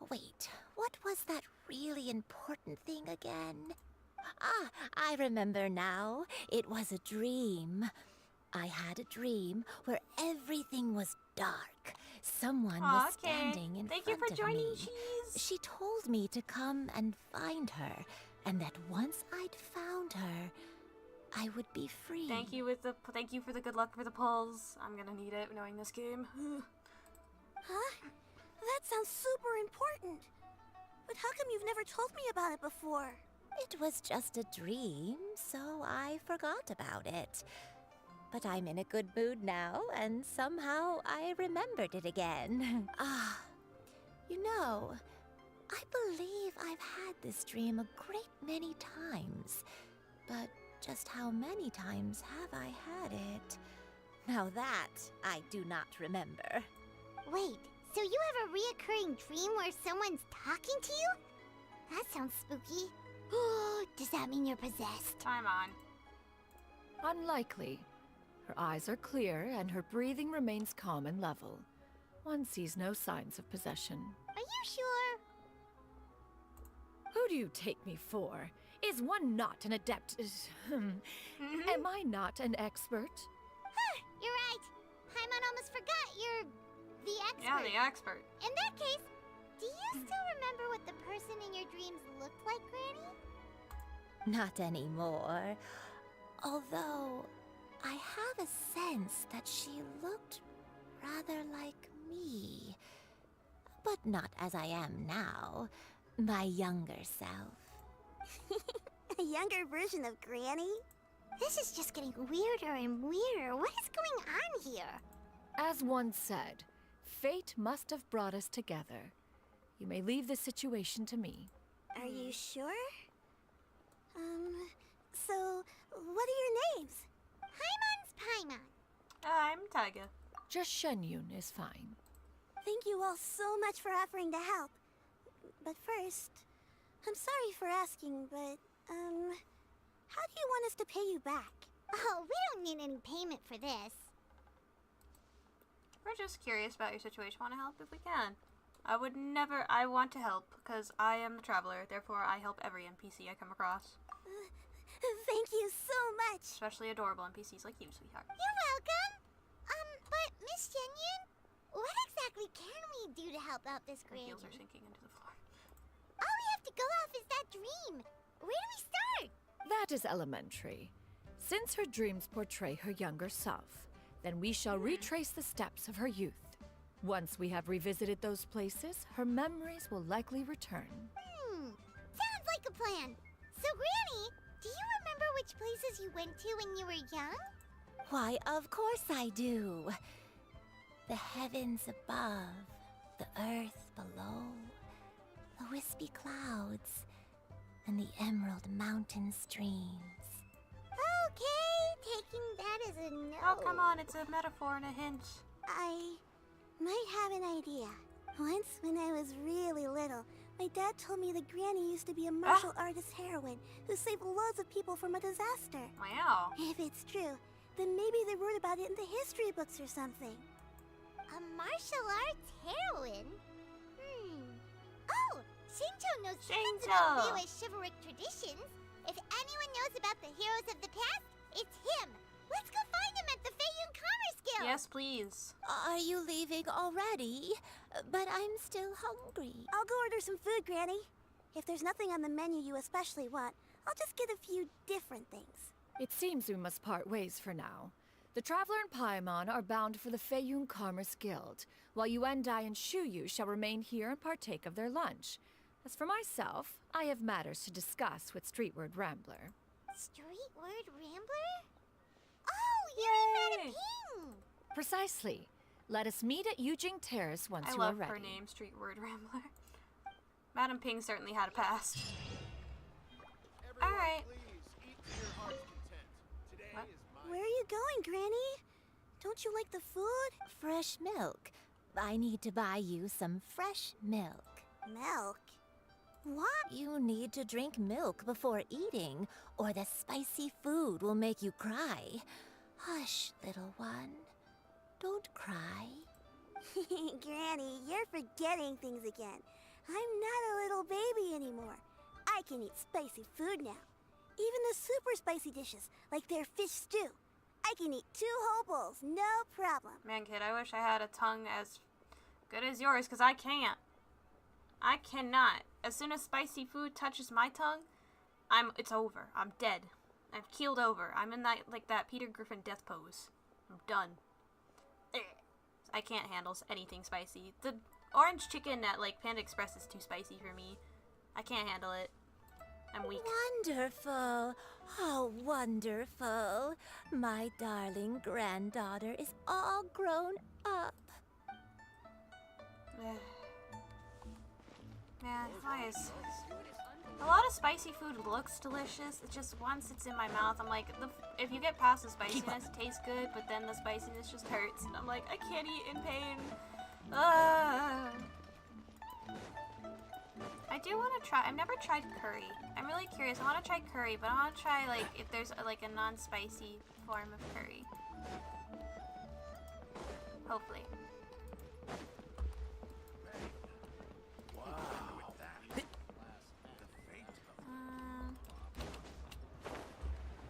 Wait, what was that really important thing again? Ah, I remember now. It was a dream. I had a dream where everything was dark. Someone was standing in Thank you front for of joining, me. Cheese. She told me to come and find her, and that once I'd found her, I would be free. Thank you for the good luck for the pulls. I'm gonna need it knowing this game. Huh? That sounds super important. But how come you've never told me about it before? It was just a dream, so I forgot about it. But I'm in a good mood now, and somehow I remembered it again. You know, I believe I've had this dream a great many times. But just how many times have I had it? Now that I do not remember. Wait, so you have a reoccurring dream where someone's talking to you? That sounds spooky. Does that mean you're possessed? Time on. Unlikely. Her eyes are clear and her breathing remains calm and level. One sees no signs of possession. Are you sure? Who do you take me for? Is one not an adept? Am I not an expert? You're right. Paimon almost forgot you're the expert. Yeah, the expert. In that case, do you still remember what the person in your dreams looked like, Granny? Not anymore. Although, I have a sense that she looked rather like me. But not as I am now. My younger self. A younger version of Granny? This is just getting weirder and weirder. What is going on here? As one said, fate must have brought us together. You may leave the situation to me. Are you sure? So, what are your names? Paimon's Paimon. I'm Taiga. Just Xianyun is fine. Thank you all so much for offering to help. But first, I'm sorry for asking, but, how do you want us to pay you back? Oh, we don't need any payment for this. We're just curious about your situation. Want to help if we can. I want to help, because I am the traveler, therefore I help every NPC I come across. Thank you so much. Especially adorable NPCs like you, sweetheart. You're welcome. But Miss Xianyun, what exactly can we do to help out this Her granny? heels are sinking into the floor. All we have to go off is that dream. Where do we start? That is elementary. Since her dreams portray her younger self, then we shall retrace the steps of her youth. Once we have revisited those places, her memories will likely return. Sounds like a plan. So, Granny, do you remember which places you went to when you were young? Why, of course I do. The heavens above, the earth below, the wispy clouds, and the emerald mountain streams. Okay, taking that as a no. Oh, come on, it's a metaphor and a hint. I might have an idea. Once, when I was really little, my dad told me that Granny used to be a martial artist heroine who saved loads of people from a disaster. Wow. If it's true, then maybe they wrote about it in the history books or something. A martial arts heroine? Oh, Shinto knows tons about Liyue chivalric traditions. If anyone knows about the heroes of the past, it's him. Let's go find him at the Feiyun Commerce Guild. Yes, please. Are you leaving already? But I'm still hungry. I'll go order some food, Granny. If there's nothing on the menu you especially want, I'll just get a few different things. It seems we must part ways for now. The Traveler and Paimon are bound for the Feiyun Commerce Guild, while Yuendai and Shuyu shall remain here and partake of their lunch. As for myself, I have matters to discuss with Streetward Rambler. Streetward Rambler? Oh, you mean Madam Ping! Precisely. Let us meet at Yujing Terrace once I you are love ready. her name, Streetward Rambler. Madam Ping certainly had a past. Alright. Where are you going, Granny? Don't you like the food? Fresh milk. I need to buy you some fresh milk. Milk? What? You need to drink milk before eating, or the spicy food will make you cry. Hush, little one. Don't cry. Granny, you're forgetting things again. I'm not a little baby anymore. I can eat spicy food now. Even the super spicy dishes, like their fish stew. I can eat 2 whole bowls, no problem. Man, kid, I wish I had a tongue as good as yours, because I can't. I cannot. As soon as spicy food touches my tongue, it's over. I'm dead. I've keeled over. I'm in that Peter Griffin death pose. I'm done. I can't handle anything spicy. The orange chicken at Panda Express is too spicy for me. I can't handle it. I'm weak. Wonderful. Oh, wonderful. My darling granddaughter is all grown up. Man, why is... A lot of spicy food looks delicious. It's just once it's in my mouth, I'm like, if you get past the spiciness, it tastes good, but then the spiciness just hurts. And I'm like, I can't eat in pain. I do want to try. I've never tried curry. I'm really curious. I want to try curry, but I want to try if there's a non-spicy form of curry. Hopefully.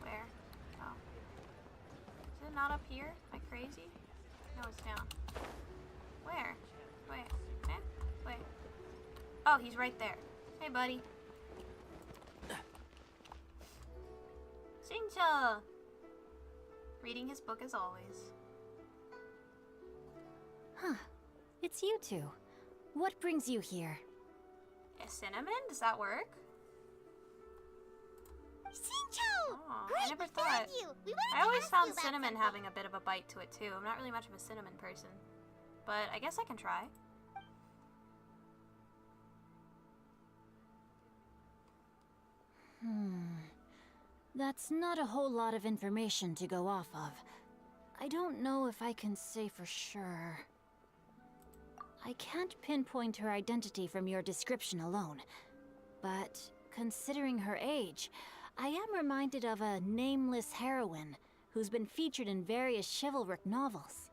Where? Oh. Is it not up here? Am I crazy? No, it's down. Where? Wait. Eh? Wait. Oh, he's right there. Hey, buddy. Shincha! Reading his book as always. Huh. It's you two. What brings you here? A cinnamon? Does that work? Shincho! Oh, Great, I never we thought. found you. We wanted I to always ask found you about cinnamon something. having a bit of a bite to it too. I'm not really much of a cinnamon person. but I guess I can try. That's not a whole lot of information to go off of. I don't know if I can say for sure. I can't pinpoint her identity from your description alone, but considering her age, I am reminded of a nameless heroine who's been featured in various chivalric novels.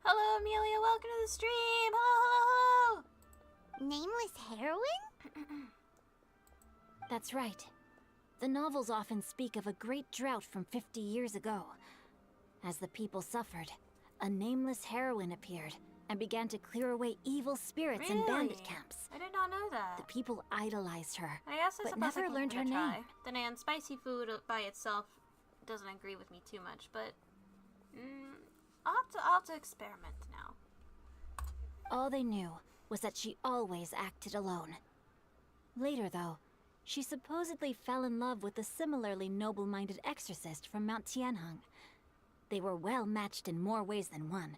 Hello, Amelia. Welcome to the stream. Hello, hello, hello. Nameless heroine? That's right. The novels often speak of a great drought from 50 years ago. As the people suffered, a nameless heroine appeared and began to clear away evil spirits in bandit camps. I did not know that. The people idolized her, I guess I but never learned her name. Then again, spicy food by itself doesn't agree with me too much, but I'll have to experiment now. All they knew was that she always acted alone. Later, though, she supposedly fell in love with a similarly noble-minded exorcist from Mount Tianheng. They were well matched in more ways than one,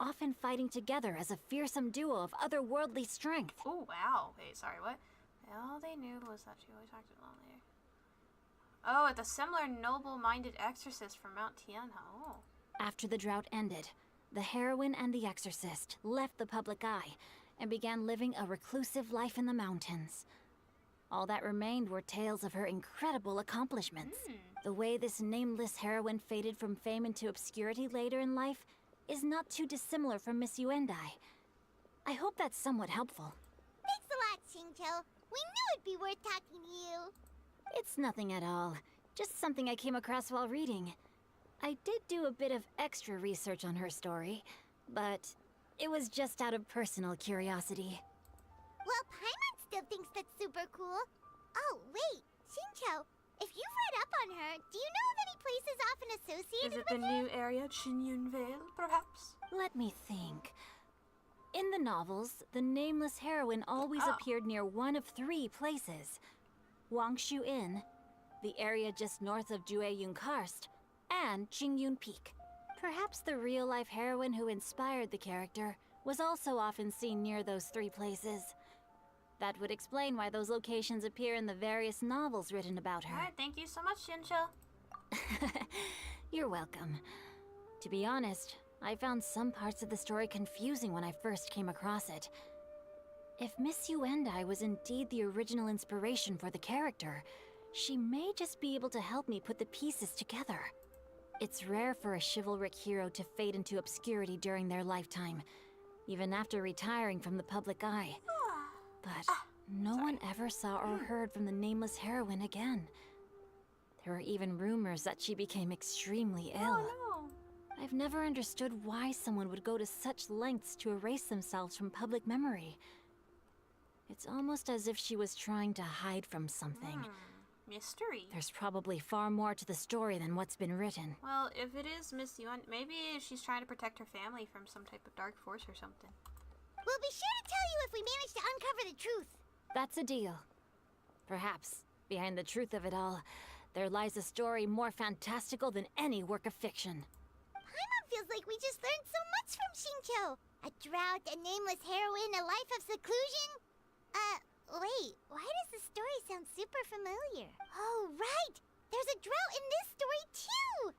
often fighting together as a fearsome duo of otherworldly strength. Oh, wow. Wait, sorry, what? All they knew was that she always acted alone later. Oh, it's a similar noble-minded exorcist from Mount Tianheng. Oh. After the drought ended, the heroine and the exorcist left the public eye and began living a reclusive life in the mountains. All that remained were tales of her incredible accomplishments. The way this nameless heroine faded from fame into obscurity later in life is not too dissimilar from Miss Yuendai. I hope that's somewhat helpful. Thanks a lot, Xingqiu. We knew it'd be worth talking to you. It's nothing at all. Just something I came across while reading. I did do a bit of extra research on her story, but it was just out of personal curiosity. Well, Paimon still thinks that's super cool. Oh, wait, Xingqiu, if you've read up on her, do you know of any places often associated with her? Is it the new area, Xianyun Vale, perhaps? Let me think. In the novels, the nameless heroine always appeared near one of 3 places. Wangshu Inn, the area just north of Jueyun Karst, and Jingyun Peak. Perhaps the real-life heroine who inspired the character was also often seen near those 3 places. That would explain why those locations appear in the various novels written about her. Alright, thank you so much, Xingqiu. You're welcome. To be honest, I found some parts of the story confusing when I first came across it. If Miss Yuendai was indeed the original inspiration for the character, she may just be able to help me put the pieces together. It's rare for a chivalric hero to fade into obscurity during their lifetime, even after retiring from the public eye. But no one ever saw or heard from the nameless heroine again. There were even rumors that she became extremely ill. Oh, no. I've never understood why someone would go to such lengths to erase themselves from public memory. It's almost as if she was trying to hide from something. Mystery. There's probably far more to the story than what's been written. Well, if it is Miss Yuan, maybe she's trying to protect her family from some type of dark force or something. We'll be sure to tell you if we manage to uncover the truth. That's a deal. Perhaps, behind the truth of it all, there lies a story more fantastical than any work of fiction. Paimon feels like we just learned so much from Xingqiu. A drought, a nameless heroine, a life of seclusion. Wait, why does the story sound super familiar? Oh, right! There's a drought in this story, too!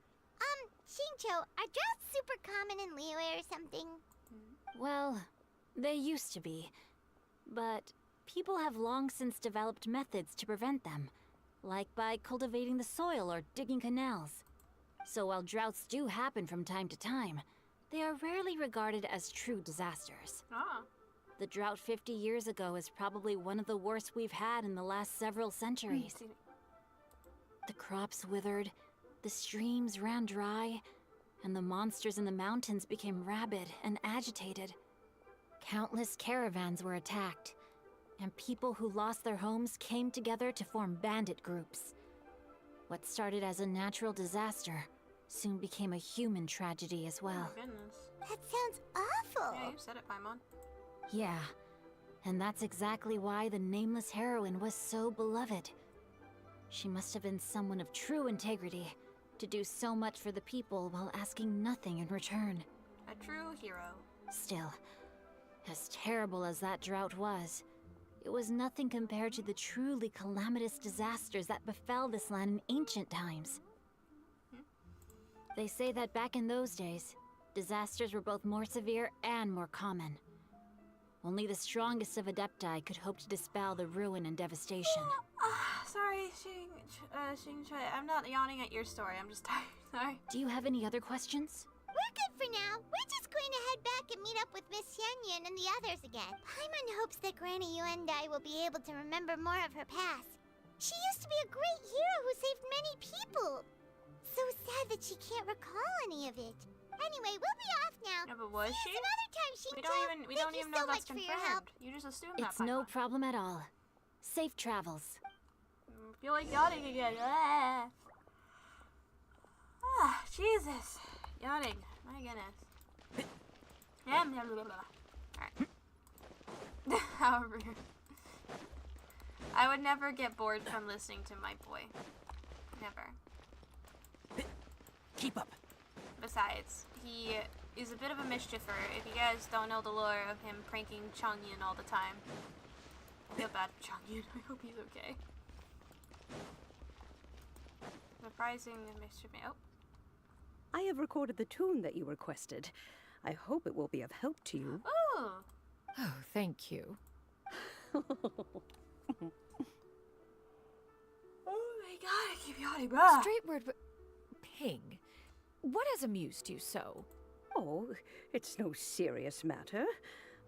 Xingqiu, are droughts super common in Liyue or something? Well, they used to be. But people have long since developed methods to prevent them, like by cultivating the soil or digging canals. So while droughts do happen from time to time, they are rarely regarded as true disasters. The drought 50 years ago is probably one of the worst we've had in the last several centuries. The crops withered, the streams ran dry, and the monsters in the mountains became rabid and agitated. Countless caravans were attacked, and people who lost their homes came together to form bandit groups. What started as a natural disaster soon became a human tragedy as well. Oh, goodness. That sounds awful. Yeah, you said it, Paimon. Yeah, and that's exactly why the nameless heroine was so beloved. She must have been someone of true integrity, to do so much for the people while asking nothing in return. A true hero. Still, as terrible as that drought was, it was nothing compared to the truly calamitous disasters that befell this land in ancient times. They say that back in those days, disasters were both more severe and more common. Only the strongest of Adepti could hope to dispel the ruin and devastation. Sorry, Xing Chui, I'm not yawning at your story, I'm just tired, sorry. Do you have any other questions? We're good for now. We're just going to head back and meet up with Miss Xianyun and the others again. Paimon hopes that Granny Yuendai will be able to remember more of her past. She used to be a great hero who saved many people. So sad that she can't recall any of it. Anyway, we'll be off now. Yeah, but was she? Some other time, Xing We don't even know that's confirmed. You just assume that. It's no problem at all. Safe travels. I feel like yawning again. Jesus. Yawning. My goodness. Alright. However, I would never get bored from listening to my boy. Never. Keep up. Besides, he is a bit of a mischiever. If you guys don't know the lore of him pranking Xianyun all the time. I feel bad for Xianyun. I hope he's okay. Surprising and mischief. Oh. I have recorded the tune that you requested. I hope it will be of help to you. Oh! Oh, thank you. Oh my god, I keep yawning. Bah. Straight word, Ping. What has amused you so? Oh, it's no serious matter.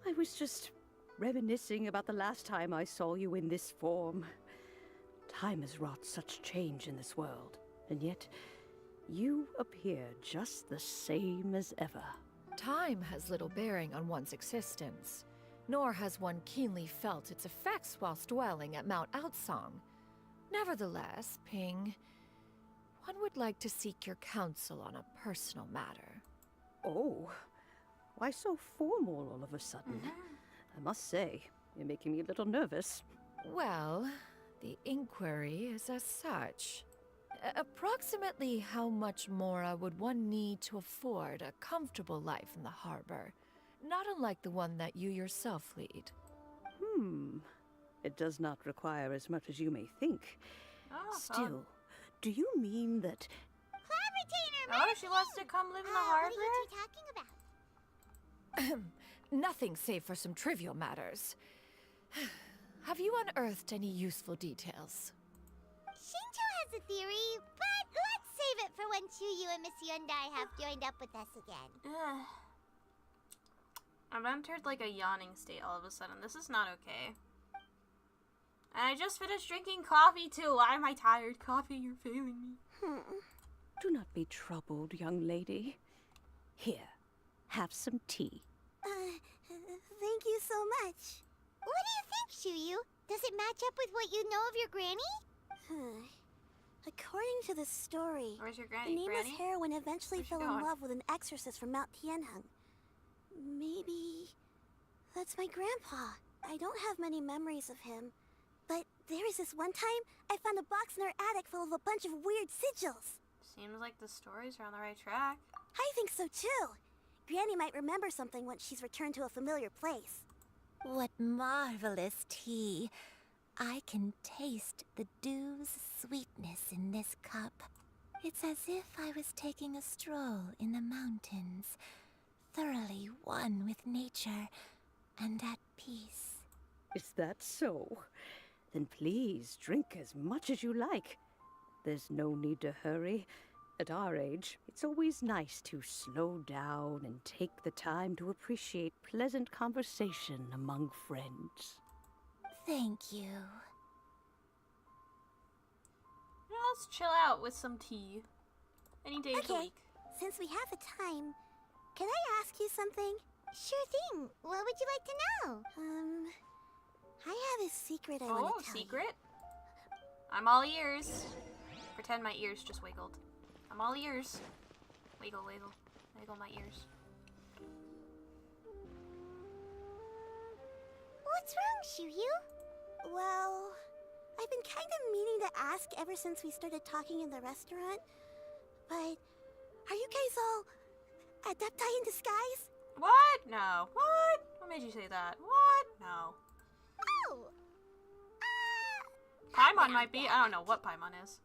I was just reminiscing about the last time I saw you in this form. Time has wrought such change in this world, and yet you appear just the same as ever. Time has little bearing on one's existence, nor has one keenly felt its effects whilst dwelling at Mount Outsong. Nevertheless, Ping, one would like to seek your counsel on a personal matter. Oh, why so formal all of a sudden? I must say, you're making me a little nervous. Well, the inquiry is as such. Approximately how much more would one need to afford a comfortable life in the harbor, not unlike the one that you yourself lead? It does not require as much as you may think. Oh, Still, do you mean that... CLOUD RETIANER, oh, she wants to come live in the harbor? What are you two talking about? Nothing save for some trivial matters. Have you unearthed any useful details? Shinto has a theory, but let's save it for when Chuyu and Miss Yuendai have joined up with us again. I've entered like a yawning state all of a sudden. This is not okay. And I just finished drinking coffee too. Why am I tired? Coffee, you're failing me. Do not be troubled, young lady. Here, have some tea. Thank you so much. What do you think, Chuyu? Does it match up with what you know of your granny? According to the story, where's your granny? the nameless heroine eventually fell in going? love with an exorcist from Mount Tianheng. Maybe that's my grandpa. I don't have many memories of him, but there was this one time I found a box in our attic full of a bunch of weird sigils. Seems like the stories are on the right track. I think so too. Granny might remember something once she's returned to a familiar place. What marvelous tea. I can taste the dew's sweetness in this cup. It's as if I was taking a stroll in the mountains, thoroughly one with nature and at peace. Is that so? Then please drink as much as you like. There's no need to hurry. At our age, it's always nice to slow down and take the time to appreciate pleasant conversation among friends. Thank you. Yeah, let's chill out with some tea. Any day of the week. Since we have the time, can I ask you something? Sure thing. What would you like to know? I have a secret I want to tell secret? you. I'm all ears. Pretend my ears just wiggled. I'm all ears. Wiggle, wiggle. Wiggle my ears. What's wrong, Chuyu? Well, I've been kind of meaning to ask ever since we started talking in the restaurant, but are you guys all Adepti in disguise? What? No. What? What made you say that? What? No. Oh! Paimon might be. I don't know what Paimon is.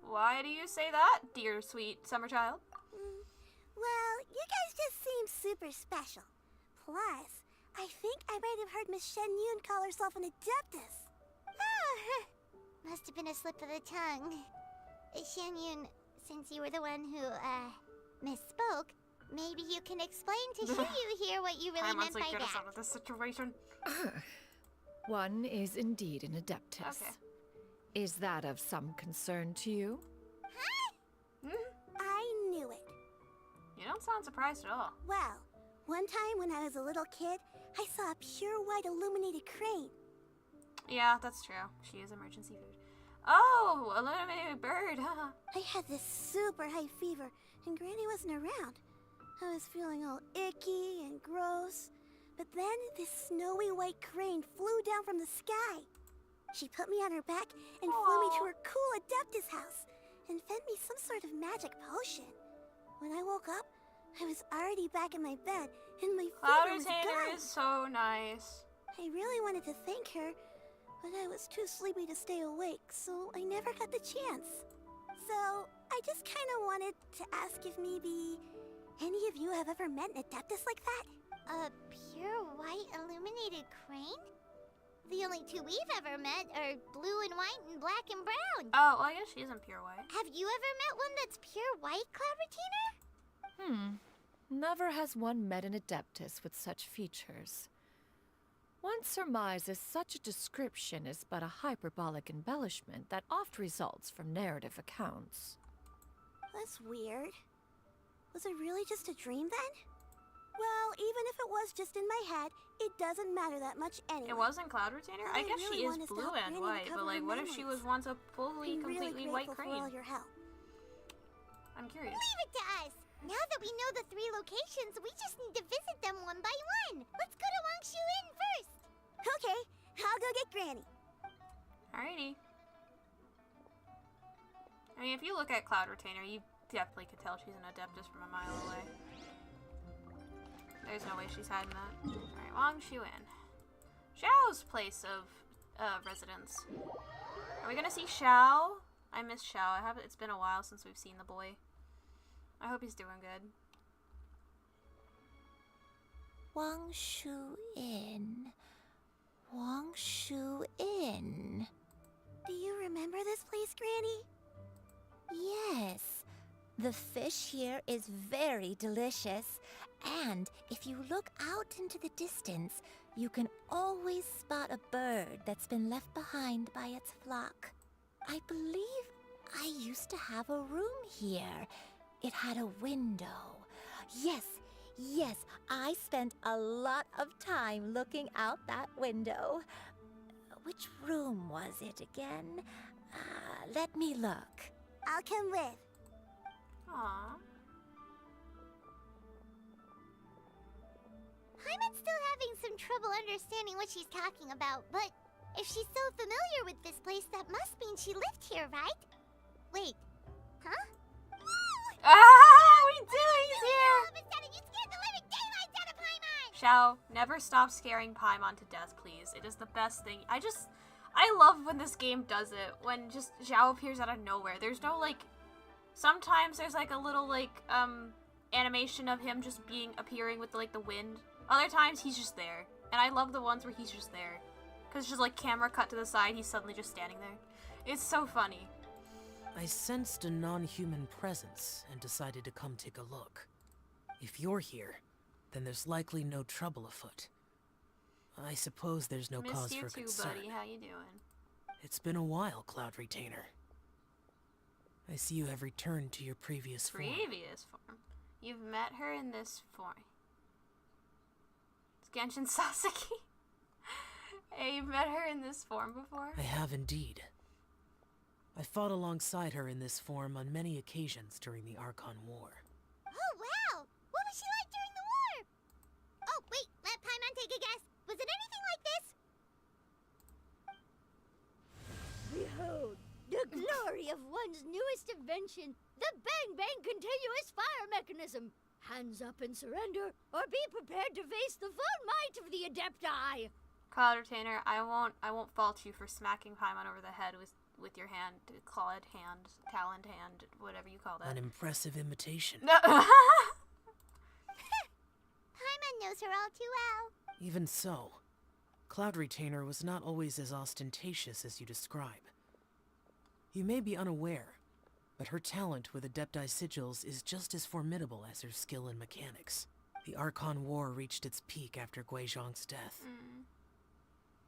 Why do you say that, dear sweet summer child? Well, you guys just seem super special. Plus, I think I might have heard Miss Xianyun call herself an Adeptus. Oh, must have been a slip of the tongue. Xianyun, since you were the one who, misspoke, maybe you can explain to Xiyu here what you really meant by get us that. out of this situation. One is indeed an Adeptus. Okay. Is that of some concern to you? Huh? I knew it. You don't sound surprised at all. Well, one time when I was a little kid, I saw a pure white illuminated crane. Yeah, that's true. She is emergency food. Oh, illuminated bird, haha. I had this super high fever, and Granny wasn't around. I was feeling all icky and gross. But then this snowy white crane flew down from the sky. She put me on her back and flew me to her cool Adeptus house and fed me some sort of magic potion. When I woke up, I was already back in my bed and my CLOUD fever was RETIANER gone. is so nice. I really wanted to thank her, but I was too sleepy to stay awake, so I never got the chance. So I just kind of wanted to ask if maybe any of you have ever met an Adeptus like that? A pure white illuminated crane? The only two we've ever met are blue and white and black and brown. Oh, well, I guess she isn't pure white. Have you ever met one that's pure white, Cloud Retainer? Never has one met an Adeptus with such features. One surmises such a description is but a hyperbolic embellishment that oft results from narrative accounts. That's weird. Was it really just a dream then? Well, even if it was just in my head, it doesn't matter that much anyway. It wasn't CLOUD RETIANER? I guess really she want is us to blue help and Granny white, but recover like, her what if she was memories. once a fully, I'm really completely white grateful crane? for all your help. I'm curious. Leave it to us! Now that we know the 3 locations, we just need to visit them one by one. Let's go to Wangshu Inn first. Okay, I'll go get Granny. Alrighty. I mean, if you look at CLOUD RETIANER, you definitely could tell she's an Adeptus from a mile away. There's no way she's hiding that. Alright, Wangshu Inn. Xiao's place of residence. Are we gonna see Xiao? I miss Xiao. It's been a while since we've seen the boy. I hope he's doing good. Wangshu Inn. Wangshu Inn. Do you remember this place, Granny? Yes. The fish here is very delicious. And if you look out into the distance, you can always spot a bird that's been left behind by its flock. I believe I used to have a room here. It had a window. Yes, I spent a lot of time looking out that window. Which room was it again? Let me look. I'll come with. Aww. Paimon's still having some trouble understanding what she's talking about, but if she's so familiar with this place, that must mean she lived here, right? Wait, huh? We do! He's here! You scared the living daylights out of Paimon! Xiao, never stop scaring Paimon to death, please. It is the best thing. I love when this game does it. When just Xiao appears out of nowhere. There's no, like... Sometimes there's, like, a little, like, animation of him just appearing with, like, the wind. Other times, he's just there. And I love the ones where he's just there. Because it's just, like, camera cut to the side, he's suddenly just standing there. It's so funny. I sensed a non-human presence and decided to come take a look. If you're here, then there's likely no trouble afoot. I suppose there's no cause for concern. Missed you too, buddy. How you doing? It's been a while, CLOUD RETIANER. I see you have returned to your previous form. Previous form? You've met her in this form. It's Genshin Sasaki? Hey, you've met her in this form before? I have indeed. I fought alongside her in this form on many occasions during the Archon War. Oh, wow! What was she like during the war? Oh, wait, let Paimon take a guess. Was it anything like this? Behold, the glory of one's newest invention, the Bang Bang Continuous Fire Mechanism. Hands up and surrender, or be prepared to face the full might of the Adepti! Cloud Retainer, I won't fault you for smacking Paimon over the head with your hand, clawed hand, taloned hand, whatever you call that. An impressive imitation. No. Paimon knows her all too well. Even so, Cloud Retainer was not always as ostentatious as you describe. You may be unaware, but her talent with Adepti sigils is just as formidable as her skill in mechanics. The Archon War reached its peak after Guizhong's death.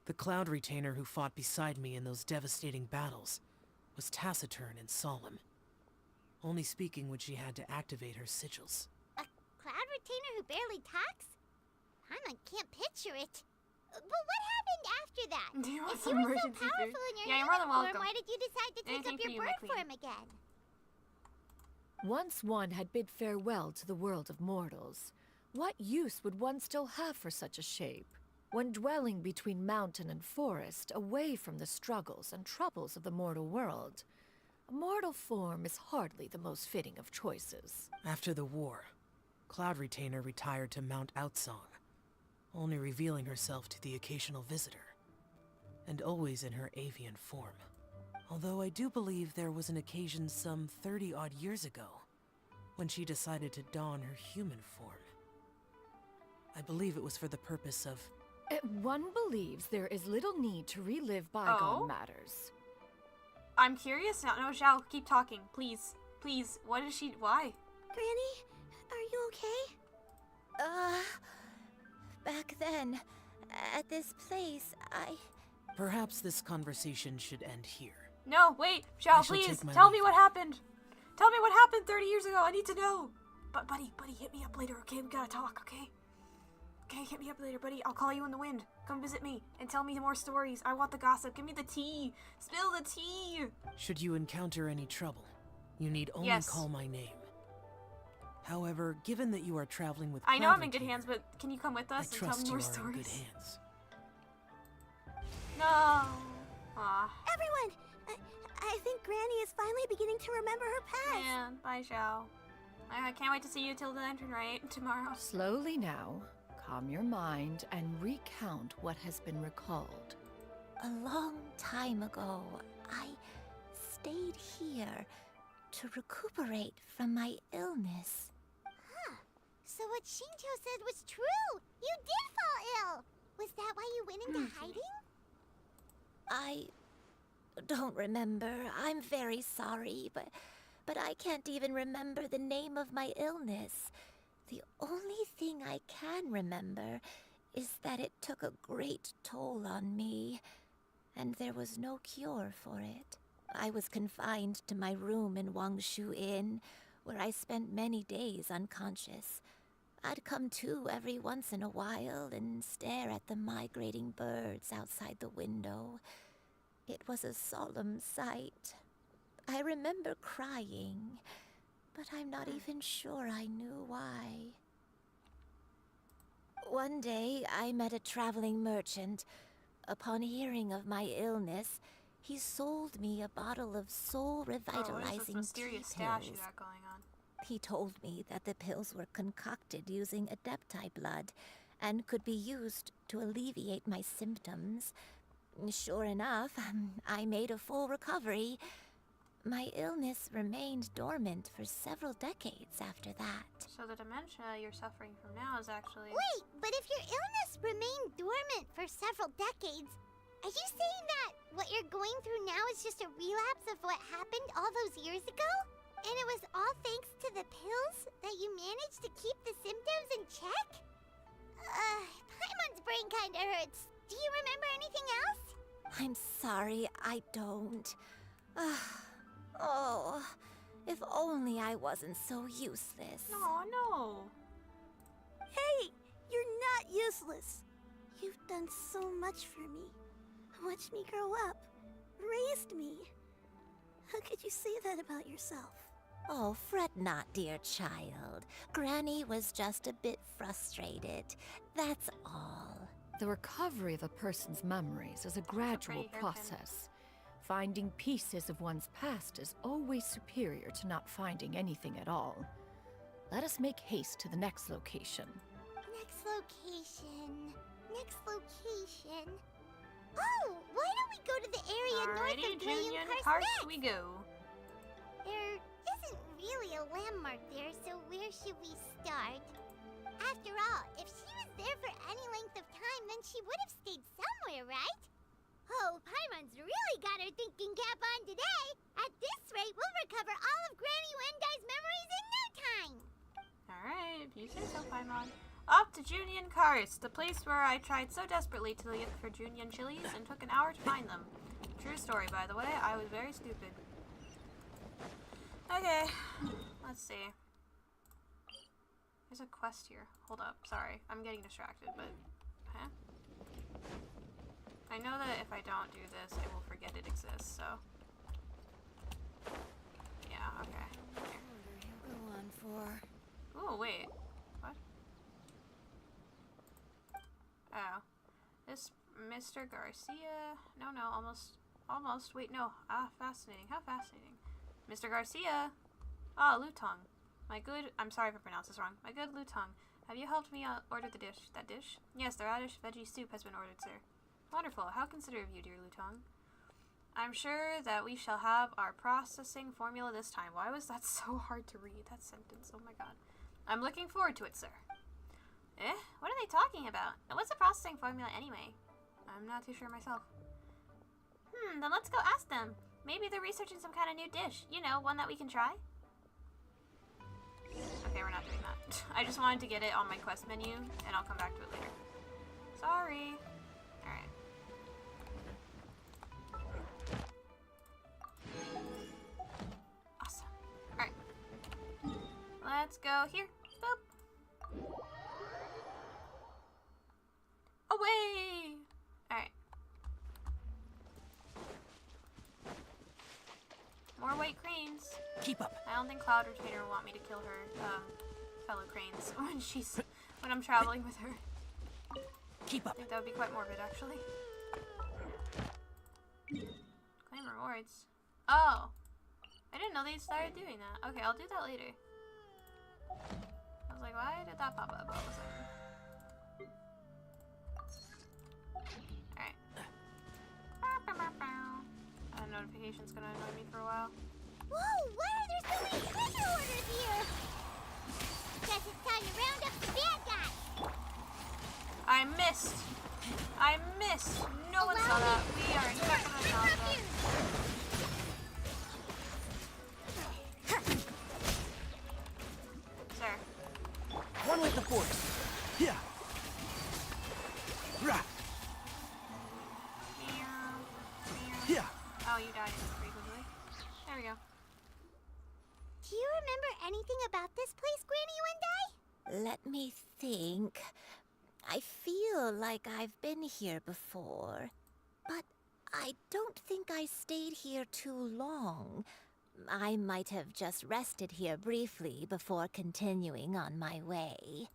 The Cloud Retainer who fought beside me in those devastating battles was taciturn and solemn, only speaking when she had to activate her sigils. A Cloud Retainer who barely talks? Paimon can't picture it. But what happened after that? Do you want If some you were so emergency food? powerful in your Yeah, you're more than uniform, welcome. why did you decide to take Anything up for your you, bird my queen. form again? Once one had bid farewell to the world of mortals, what use would one still have for such a shape? When dwelling between mountain and forest, away from the struggles and troubles of the mortal world, a mortal form is hardly the most fitting of choices. After the war, Cloud Retainer retired to Mount Outsong, only revealing herself to the occasional visitor, and always in her avian form. Although I do believe there was an occasion some 30-odd years ago when she decided to don her human form. I believe it was for the purpose of... One believes there is little need to relive bygone matters. I'm curious now. No, Xiao, keep talking. Please. Please. What is she... Why? Granny, are you okay? Back then, at this place, Perhaps this conversation should end here. No, wait. I Xiao, shall please. take my Tell leave. me what happened. Tell me what happened 30 years ago. I need to know. But, buddy, hit me up later, okay? We gotta talk, okay? Okay, hit me up later, buddy. I'll call you in the wind. Come visit me and tell me more stories. I want the gossip. Give me the tea. Spill the tea. Should you encounter any trouble, you need only call my name. However, given that you are traveling with I know Cloud I'm in good hands, but can you come with us and tell trust me you more are in stories? good hands. No. Aw. Everyone, I think Granny is finally beginning to remember her past. Man, bye, Xiao. I can't wait to see you till the lantern rite tomorrow. Slowly now, calm your mind and recount what has been recalled. a long time ago, I stayed here to recuperate from my illness. Huh. So what Shinjo said was true! You did fall ill! Was that why you went into hiding? I don't remember. I'm very sorry, but I can't even remember the name of my illness. The only thing I can remember is that it took a great toll on me, and there was no cure for it. I was confined to my room in Wangshu Inn, where I spent many days unconscious. I'd come to every once in a while and stare at the migrating birds outside the window. It was a solemn sight. I remember crying, but I'm not even sure I knew why. One day, I met a traveling merchant. Upon hearing of my illness, he sold me a bottle of soul-revitalizing mysterious tea stash you pills. got going on? He told me that the pills were concocted using Adepti blood and could be used to alleviate my symptoms. Sure enough, I made a full recovery. My illness remained dormant for several decades after that. So the dementia you're suffering from now is actually... Wait, but if your illness remained dormant for several decades, are you saying that what you're going through now is just a relapse of what happened all those years ago? And it was all thanks to the pills that you managed to keep the symptoms in check? Paimon's brain kinda hurts. Do you remember anything else? I'm sorry, I don't. Oh, if only I wasn't so useless. No. Hey, you're not useless. You've done so much for me. Watched me grow up. Raised me. How could you say that about yourself? Oh, fret not, dear child. Granny was just a bit frustrated. That's all. The recovery of a person's memories is a gradual process. Finding pieces of one's past is always superior to not finding anything at all. Let us make haste to the next location. Next location. Next location. Oh, why don't we go to the area north of Xianyun Karst we go. There isn't really a landmark there, so where should we start? After all, if she was there for any length of time, then she would have stayed somewhere, right? Oh, Paimon's really got her thinking cap on today. At this rate, we'll recover all of Granny Wendai's memories in no time. Alright, if you say so, Paimon. Off to Xianyun Karst, the place where I tried so desperately to look for Xianyun chilies and took an hour to find them. True story, by the way. I was very stupid. Okay, let's see. There's a quest here. Hold up, sorry. I'm getting distracted, but... Huh? I know that if I don't do this, I will forget it exists, so... Yeah, okay. Here. Go on for... Oh, wait. What? Oh. This Mr. Garcia... No, almost. Wait, no. Ah, fascinating. How fascinating. Mr. Garcia! Ah, Lutong. My good... I'm sorry if I pronounced this wrong. My good Lutong. Have you helped me order the dish? That dish? Yes, the radish veggie soup has been ordered, sir. Wonderful. How considerate of you, dear Lutong. I'm sure that we shall have our processing formula this time. Why was that so hard to read, that sentence? Oh my god. I'm looking forward to it, sir. Eh? What are they talking about? And what's the processing formula anyway? I'm not too sure myself. Then let's go ask them. Maybe they're researching some kind of new dish. You know, one that we can try? Okay, we're not doing that. I just wanted to get it on my quest menu, and I'll come back to it later. Sorry. Alright. Awesome. Alright. Let's go here. Boop. Away! Alright. More white cranes. Keep up. I don't think CLOUD RETIANER will want me to kill her fellow cranes when I'm traveling with her. Keep up. I think that would be quite morbid, actually. Claim rewards. Oh. I didn't know they started doing that. Okay, I'll do that later. I was like, why did that pop up all of a sudden? Alright. That notification's gonna annoy me for a while. Whoa, why are there so many treasure orders here? Guess it's time to round up the bad guys. I missed. No one saw that. We are not gonna know that. Sir. One with the force. Yeah. Rah. Yeah. Oh, you died frequently. There we go. Do you remember anything about this place, Granny Wendai? Let me think. I feel like I've been here before, but I don't think I stayed here too long. I might have just rested here briefly before continuing on my way.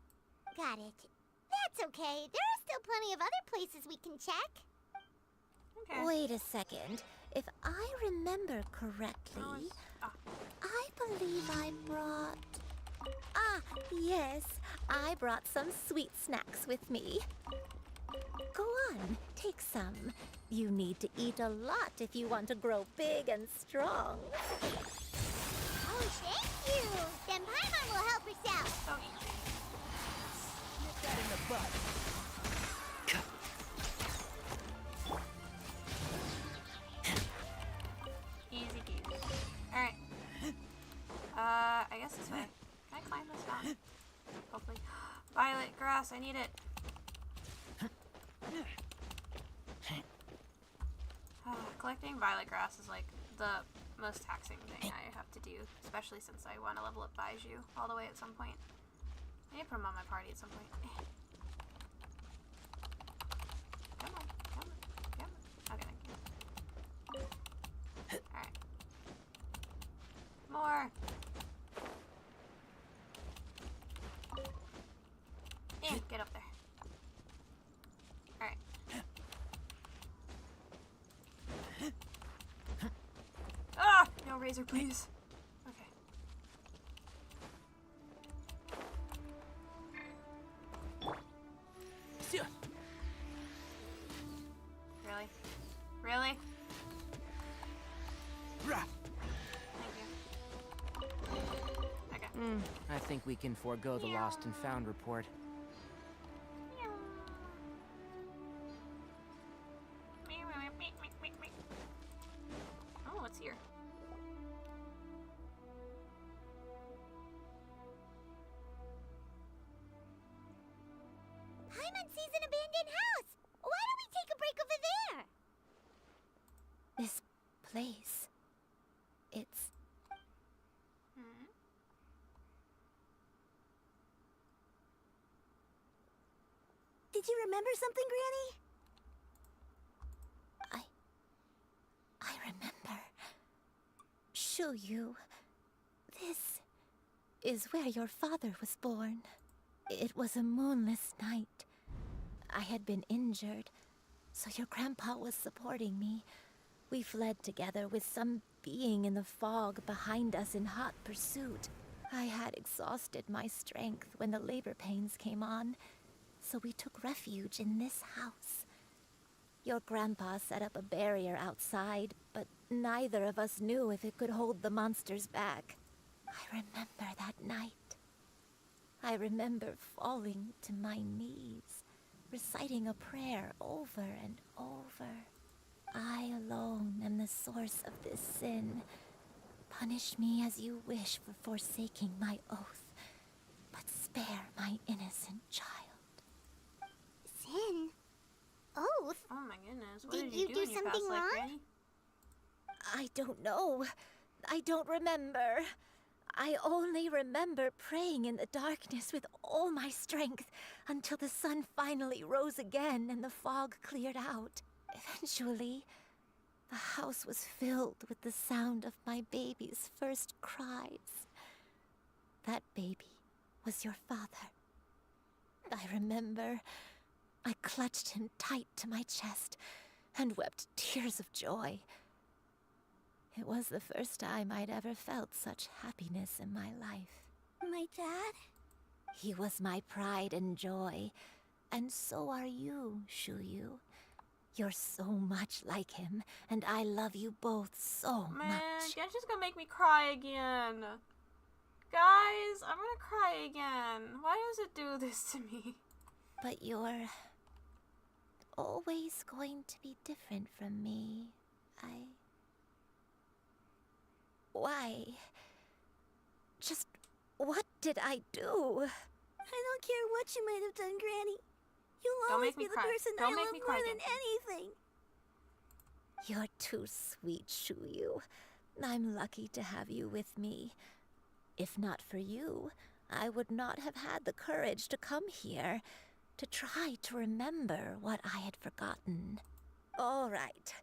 Got it. That's okay. There are still plenty of other places we can check. Okay. Wait a second. If I remember correctly, I believe I brought... Ah, yes. I brought some sweet snacks with me. Go on, take some. You need to eat a lot if you want to grow big and strong. Oh, thank you. Then Paimon will help herself. So easy. Nip that in the butt. Easy peasy. Alright. I guess this way. Can I climb this down? Hopefully. Violet grass, I need it. Collecting violet grass is like the most taxing thing I have to do, especially since I want to level up Baiju all the way at some point. I need to put him on my party at some point. Come on, come on, come on. Okay, thank you. Alright. More! And get up there. Alright. Ah! No razor, please. Okay. think we can forego the lost and found report. Oh, what's here? Paimon sees an abandoned house! Why don't we take a break over there? This place. It's... Did you remember something, Granny? I remember. Xianyun. This is where your father was born. It was a moonless night. I had been injured, so your grandpa was supporting me. We fled together with some being in the fog behind us in hot pursuit. I had exhausted my strength when the labor pains came on, so we took refuge in this house. Your grandpa set up a barrier outside, but neither of us knew if it could hold the monsters back. I remember that night. I remember falling to my knees, reciting a prayer over and over. I alone am the source of this sin. Punish me as you wish for forsaking my oath, but spare my innocent child. Sin? Oath? Oh my goodness. What Did did you do in your something past life, wrong? Granny? I don't know. I don't remember. I only remember praying in the darkness with all my strength until the sun finally rose again and the fog cleared out. Eventually, the house was filled with the sound of my baby's first cries. That baby was your father. I remember I clutched him tight to my chest and wept tears of joy. It was the first time I'd ever felt such happiness in my life. My dad? He was my pride and joy, and so are you, Xianyun. You're so much like him, and I love you both so Man, much. Genshin's gonna make me cry again. Guys, I'm gonna cry again. Why does it do this to me? But you're always going to be different from me. Why? Just what did I do? I don't care what you might have done, Granny. You'll Don't always make me be the cry. person Don't I make love me more cry, than Genshin. anything. You're too sweet, Xianyun. I'm lucky to have you with me. If not for you, I would not have had the courage to come here, to try to remember what I had forgotten. All right,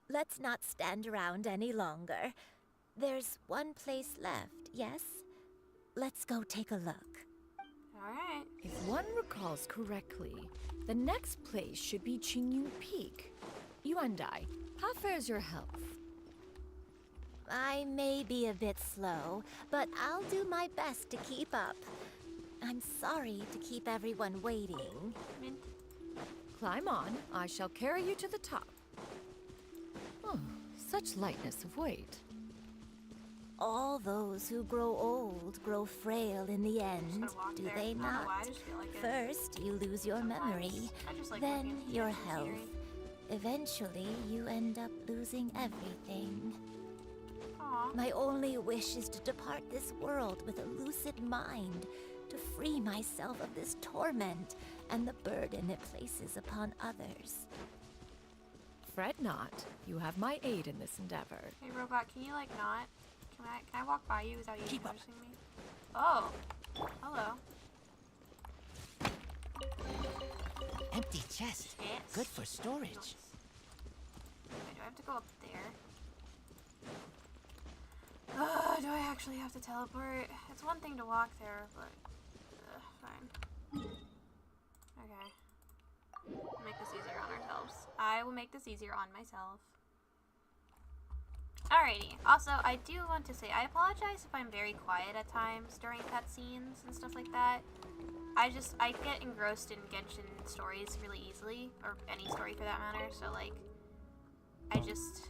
let's not stand around any longer. There's one place left, yes? Let's go take a look. Alright. If one recalls correctly, the next place should be Xianyun Peak. Yuandai, how fares your health? I may be a bit slow, but I'll do my best to keep up. I'm sorry to keep everyone waiting. Climb on. I shall carry you to the top. Oh, such lightness of weight. All those who grow old grow frail in the end, do they not? I just feel like it. First, you lose your memory, I just like then looking at your Genshin's health. hearing. Eventually, you end up losing everything. Aw. My only wish is to depart this world with a lucid mind, to free myself of this torment and the burden it places upon others. Fret not. You have my aid in this endeavor. Hey, robot, can you, like, not? Can I walk by you without you noticing me? Oh. Hello. Empty chest. Yes. Good for storage. Nice. Okay, do I have to go up there? Do I actually have to teleport? It's one thing to walk there, but... fine. Okay. Make this easier on ourselves. I will make this easier on myself. Alrighty. Also, I do want to say, I apologize if I'm very quiet at times during cutscenes and stuff like that. I get engrossed in Genshin stories really easily, or any story for that matter, so like, I just...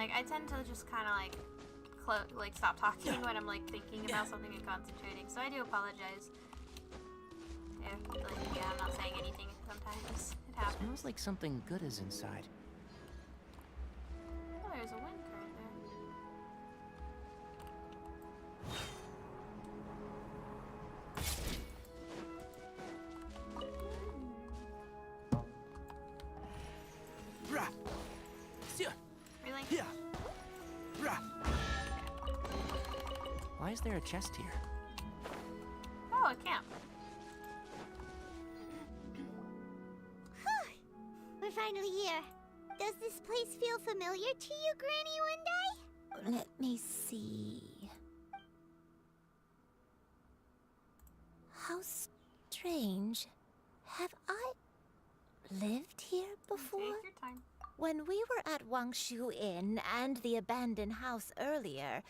Like, I tend to just kind of like stop talking when I'm like thinking about something and concentrating. So I do apologize. If, like, yeah, I'm not saying anything sometimes. It happens. Smells like something good is inside. Oh, there's a wind current there. Really? Yeah. Why is there a chest here? Oh, a camp. We're finally here. Does this place feel familiar to you, Granny One Day? Let me see. How strange. Have I lived here before? Take your time. When we were at Wangshu Inn and the abandoned house earlier,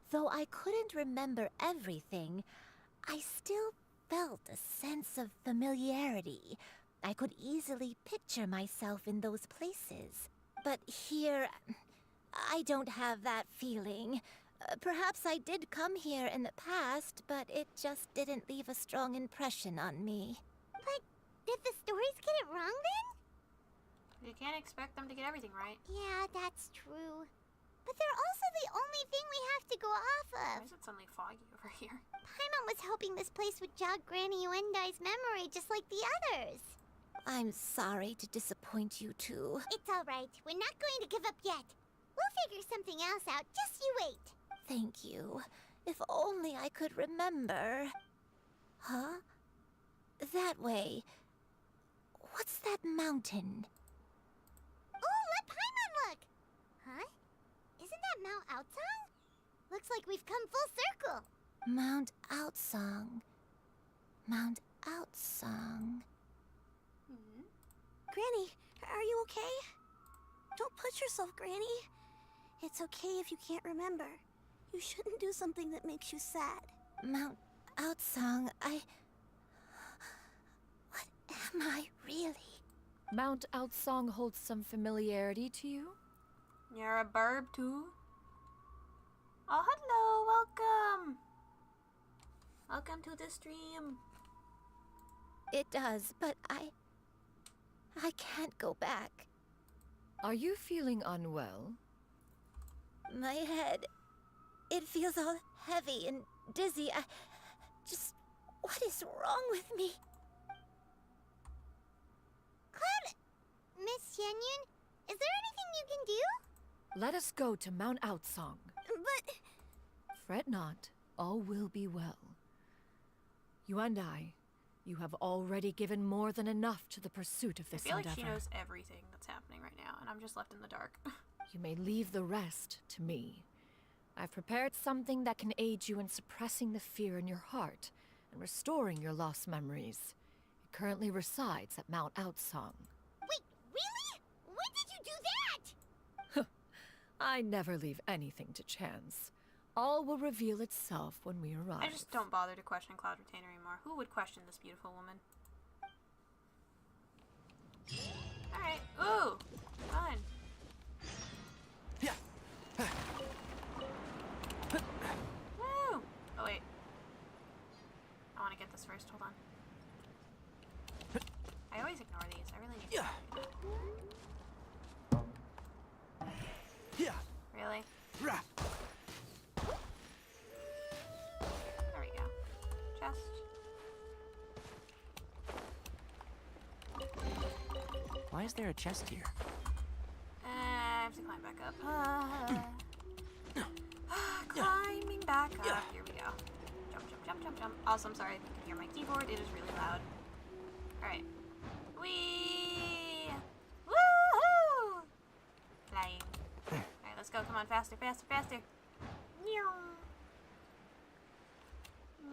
though I couldn't remember everything, I still felt a sense of familiarity. I could easily picture myself in those places. But here, I don't have that feeling. Perhaps I did come here in the past, but it just didn't leave a strong impression on me. But did the stories get it wrong then? You can't expect them to get everything right. Yeah, that's true. But they're also the only thing we have to go off of. Why is it suddenly foggy over here? Paimon was hoping this place would jog Granny Uendai's memory just like the others. I'm sorry to disappoint you too. It's alright. We're not going to give up yet. We'll figure something else out. Just you wait. Thank you. If only I could remember. Huh? That way. What's that mountain? Oh, let Paimon look! Huh? Isn't that Mount Outsong? Looks like we've come full circle. Mount Outsong. Mount Outsong. Granny, are you okay? Don't push yourself, Granny. It's okay if you can't remember. You shouldn't do something that makes you sad. Mount Outsong, What am I really? Mount Outsong holds some familiarity to you? You're a burb too? Oh, hello, welcome! Welcome to the stream. It does, but I can't go back. Are you feeling unwell? My head, it feels all heavy and dizzy. What is wrong with me? Cloud, Miss Xianyun, is there anything you can do? Let us go to Mount Outsong. But... Fret not, all will be well. You and I, you have already given more than enough to the pursuit of this I feel endeavor. like she knows everything that's happening right now, and I'm just left in the dark. You may leave the rest to me. I've prepared something that can aid you in suppressing the fear in your heart and restoring your lost memories. It currently resides at Mount Outsong. Wait, really? When did you do that? I never leave anything to chance. All will reveal itself when we arrive. I just don't bother to question CLOUD RETIANER anymore. Who would question this beautiful woman? Alright. Ooh! Fun. Yeah. Woo! Oh, wait. I want to get this first. Hold on. I always ignore these. I really need to. Yeah. Really? Rah. There we go. Chest. Why is there a chest here? I have to climb back up. Climbing back up. Here we go. Jump, jump, jump, jump, jump. Also, I'm sorry if you can hear my keyboard. It is really loud. Alright. Whee! Woohoo! Flying. Alright, let's go. Come on. Faster, faster, faster. Meow.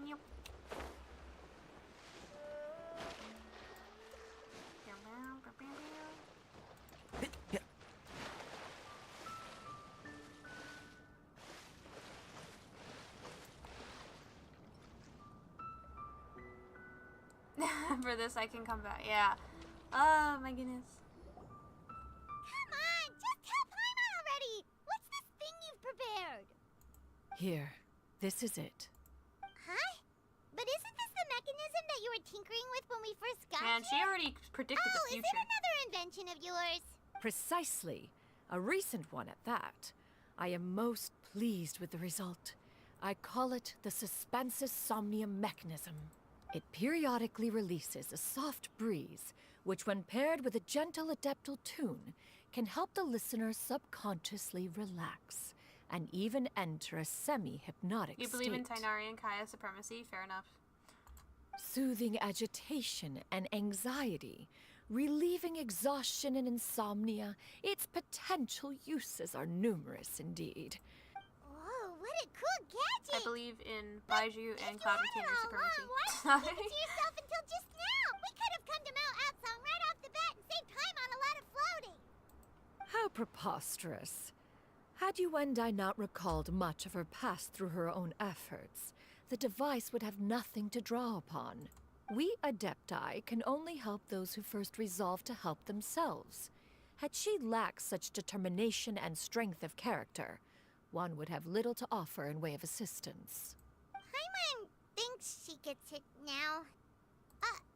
Meow. For this, I can come back. Yeah. Oh my goodness. Come on, just tell Paimon already. What's prepared. Here, this is it. Huh? But isn't this the mechanism that you were tinkering with when we first got Man, she here? already predicted the Oh, future. is it another invention of yours? Precisely. A recent one at that. I am most pleased with the result. I call it the Suspensus Somnium mechanism. It periodically releases a soft breeze, which when paired with a gentle adeptal tune, can help the listener subconsciously relax and even enter a semi-hypnotic state. You believe in Tainari and Kaya supremacy? Fair enough. Soothing agitation and anxiety, relieving exhaustion and insomnia, its potential uses are numerous indeed. Whoa, what a cool gadget! I believe in Baiju and Cloud Retainer supremacy. Why did you keep it to yourself until just now? We could have come to Mount Outsong right off the bat and saved time on a lot of floating. How preposterous. Had Yuendai not recalled much of her past through her own efforts, the device would have nothing to draw upon. We Adepti can only help those who first resolve to help themselves. Had she lacked such determination and strength of character, one would have little to offer in way of assistance. Paimon thinks she gets it now.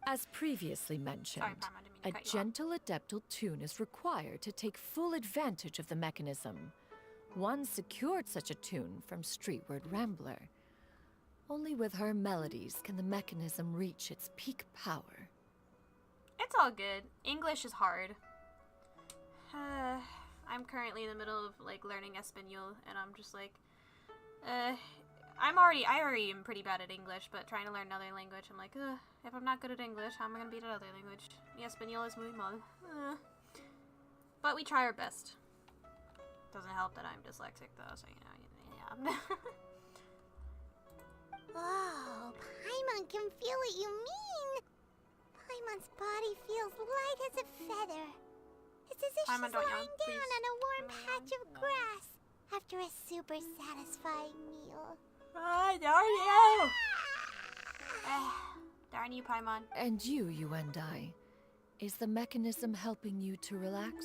As previously mentioned, Sorry, Paimon, didn't mean to a cut you gentle adeptal tune is required to take full advantage of the mechanism. One secured such a tune from Streetward Rambler. Only with her melodies can the mechanism reach its peak power. It's all good. English is hard. I'm currently in the middle of like learning Espanol, and I'm just like, I already am pretty bad at English, but trying to learn another language, I'm like, if I'm not good at English, how am I gonna be at another language? Mi Espanol es muy mal. But we try our best. Doesn't help that I'm dyslexic though, so you know, yeah. Whoa, Paimon can feel what you mean. Paimon's body feels light as a feather. It's as if Paimon, she's don't lying yawn, down on a warm patch of grass after a super satisfying meal. Darn you, Paimon. And you Yuendai, is the mechanism helping you to relax?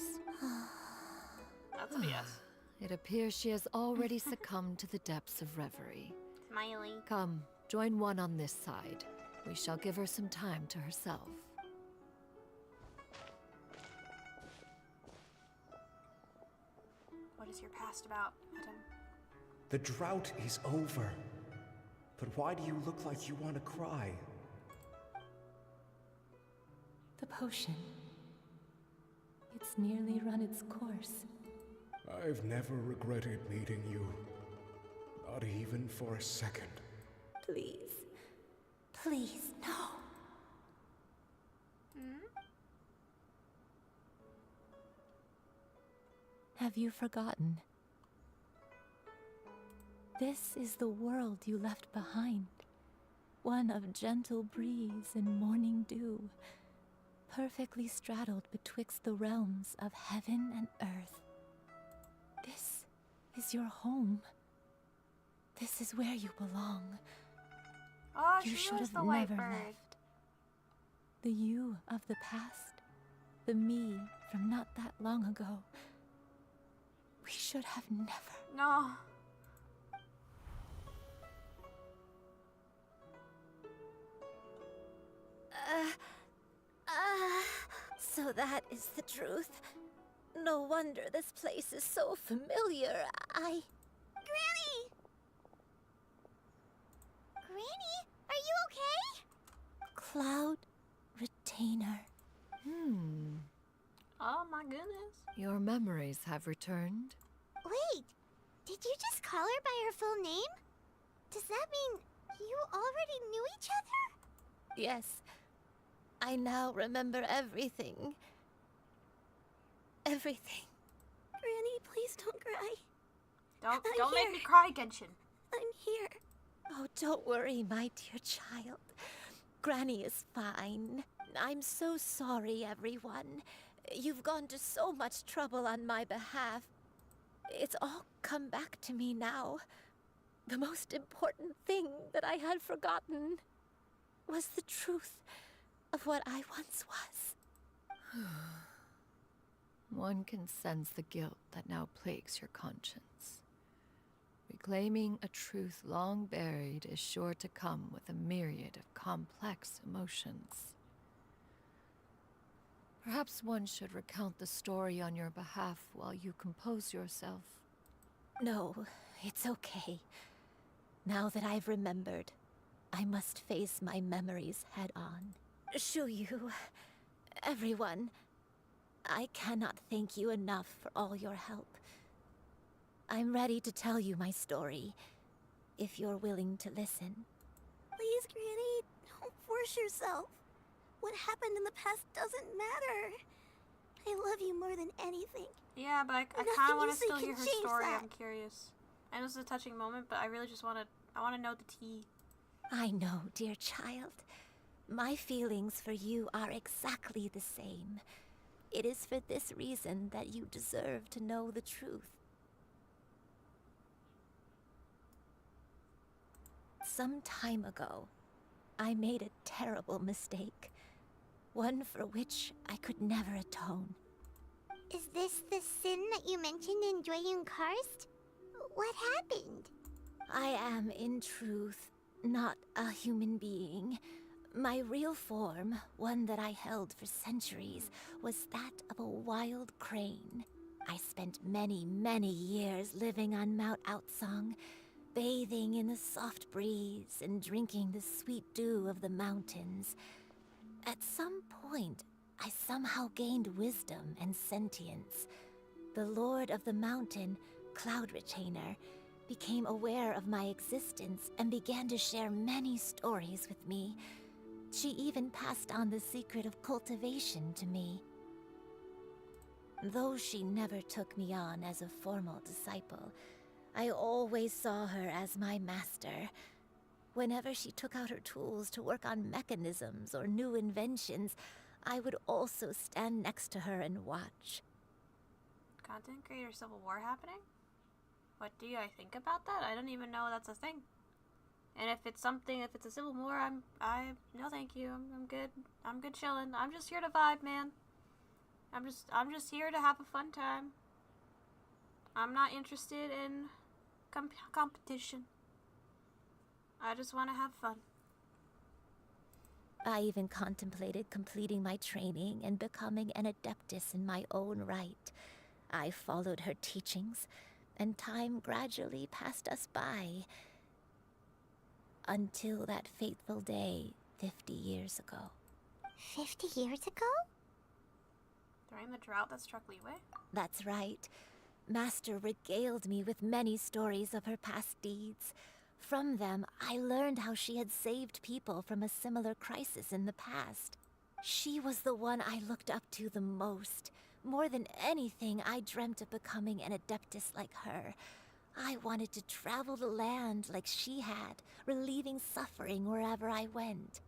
That's a BS. It appears she has already succumbed to the depths of reverie. Smiley. Come, join one on this side. We shall give her some time to herself. What is your past about, Adam? The drought is over. But why do you look like you want to cry? The potion. It's nearly run its course. I've never regretted meeting you. Not even for a second. Please. Please, no. Have you forgotten? This is the world you left behind. One of gentle breeze and morning dew, perfectly straddled betwixt the realms of heaven and earth. This is your home. This is where you belong. Oh, You she should was have the white never bird. left. The you of the past, the me from not that long ago. We should have never. No. So that is the truth. No wonder this place is so familiar. Granny! Granny, are you okay? Cloud Retainer. Oh my goodness. Your memories have returned. Wait, did you just call her by her full name? Does that mean you already knew each other? Yes. I now remember everything. Everything. Granny, please don't cry. Don't make me cry, Genshin. I'm here. Oh, don't worry, my dear child. Granny is fine. I'm so sorry, everyone. You've gone to so much trouble on my behalf. It's all come back to me now. The most important thing that I had forgotten was the truth of what I once was. One can sense the guilt that now plagues your conscience. Reclaiming a truth long buried is sure to come with a myriad of complex emotions. Perhaps one should recount the story on your behalf while you compose yourself. No, it's okay. Now that I've remembered, I must face my memories head on. Xianyun, everyone, I cannot thank you enough for all your help. I'm ready to tell you my story, if you're willing to listen. Please, Granny, don't force yourself. What happened in the past doesn't matter. I love you more than anything. Yeah, but I kind of want to still hear her story. I'm curious. I know this is a touching moment, but I really just want to. I want to know the tea. I know, dear child. My feelings for you are exactly the same. It is for this reason that you deserve to know the truth. Some time ago, I made a terrible mistake. One for which I could never atone. Is this the sin that you mentioned in Xianyun Karst? What happened? I am, in truth, not a human being. My real form, one that I held for centuries, was that of a wild crane. I spent many, many years living on Mount Outsong, bathing in the soft breeze and drinking the sweet dew of the mountains. At some point, I somehow gained wisdom and sentience. The Lord of the Mountain, CLOUD RETIANER, became aware of my existence and began to share many stories with me. She even passed on the secret of cultivation to me. Though she never took me on as a formal disciple, I always saw her as my master. Whenever she took out her tools to work on mechanisms or new inventions, I would also stand next to her and watch. Content creator civil war happening? What do I think about that? I don't even know that's a thing. And if it's a civil war, no thank you. I'm good. I'm good chilling. I'm just here to vibe, man. I'm just here to have a fun time. I'm not interested in competition. I just want to have fun. I even contemplated completing my training and becoming an adeptus in my own right. I followed her teachings, and time gradually passed us by. Until that fateful day 50 years ago. 50 years ago? During the drought that struck Liyue? That's right. Master regaled me with many stories of her past deeds. From them, I learned how she had saved people from a similar crisis in the past. She was the one I looked up to the most. More than anything, I dreamt of becoming an adeptus like her. I wanted to travel the land like she had, relieving suffering wherever I went.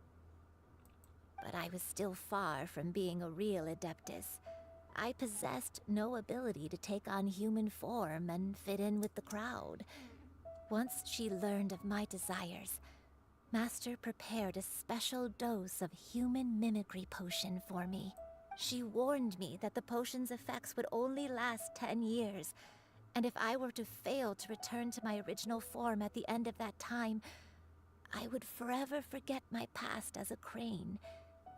But I was still far from being a real adeptus. I possessed no ability to take on human form and fit in with the crowd. Once she learned of my desires, Master prepared a special dose of human mimicry potion for me. She warned me that the potion's effects would only last 10 years, and if I were to fail to return to my original form at the end of that time, I would forever forget my past as a crane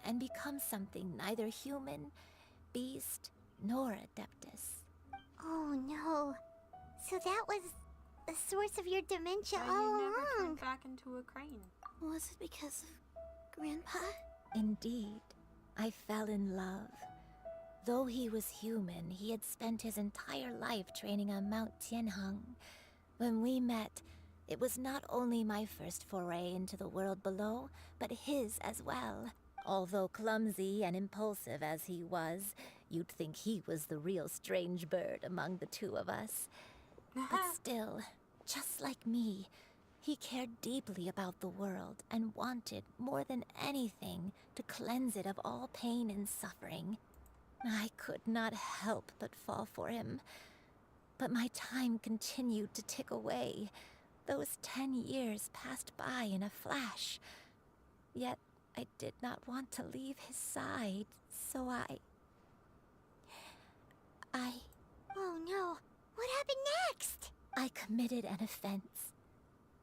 and become something neither human, beast, nor adeptus. Oh no. So that was the source of your dementia all you never along. turned back into a crane. Was it because of Grandpa? Indeed. I fell in love. Though he was human, he had spent his entire life training on Mount Tianheng. When we met, it was not only my first foray into the world below, but his as well. Although clumsy and impulsive as he was, you'd think he was the real strange bird among the two of us. But still, just like me, he cared deeply about the world and wanted, more than anything, to cleanse it of all pain and suffering. I could not help but fall for him. But my time continued to tick away. Those 10 years passed by in a flash. Yet I did not want to leave his side, so I... Oh no. What happened next? I committed an offense.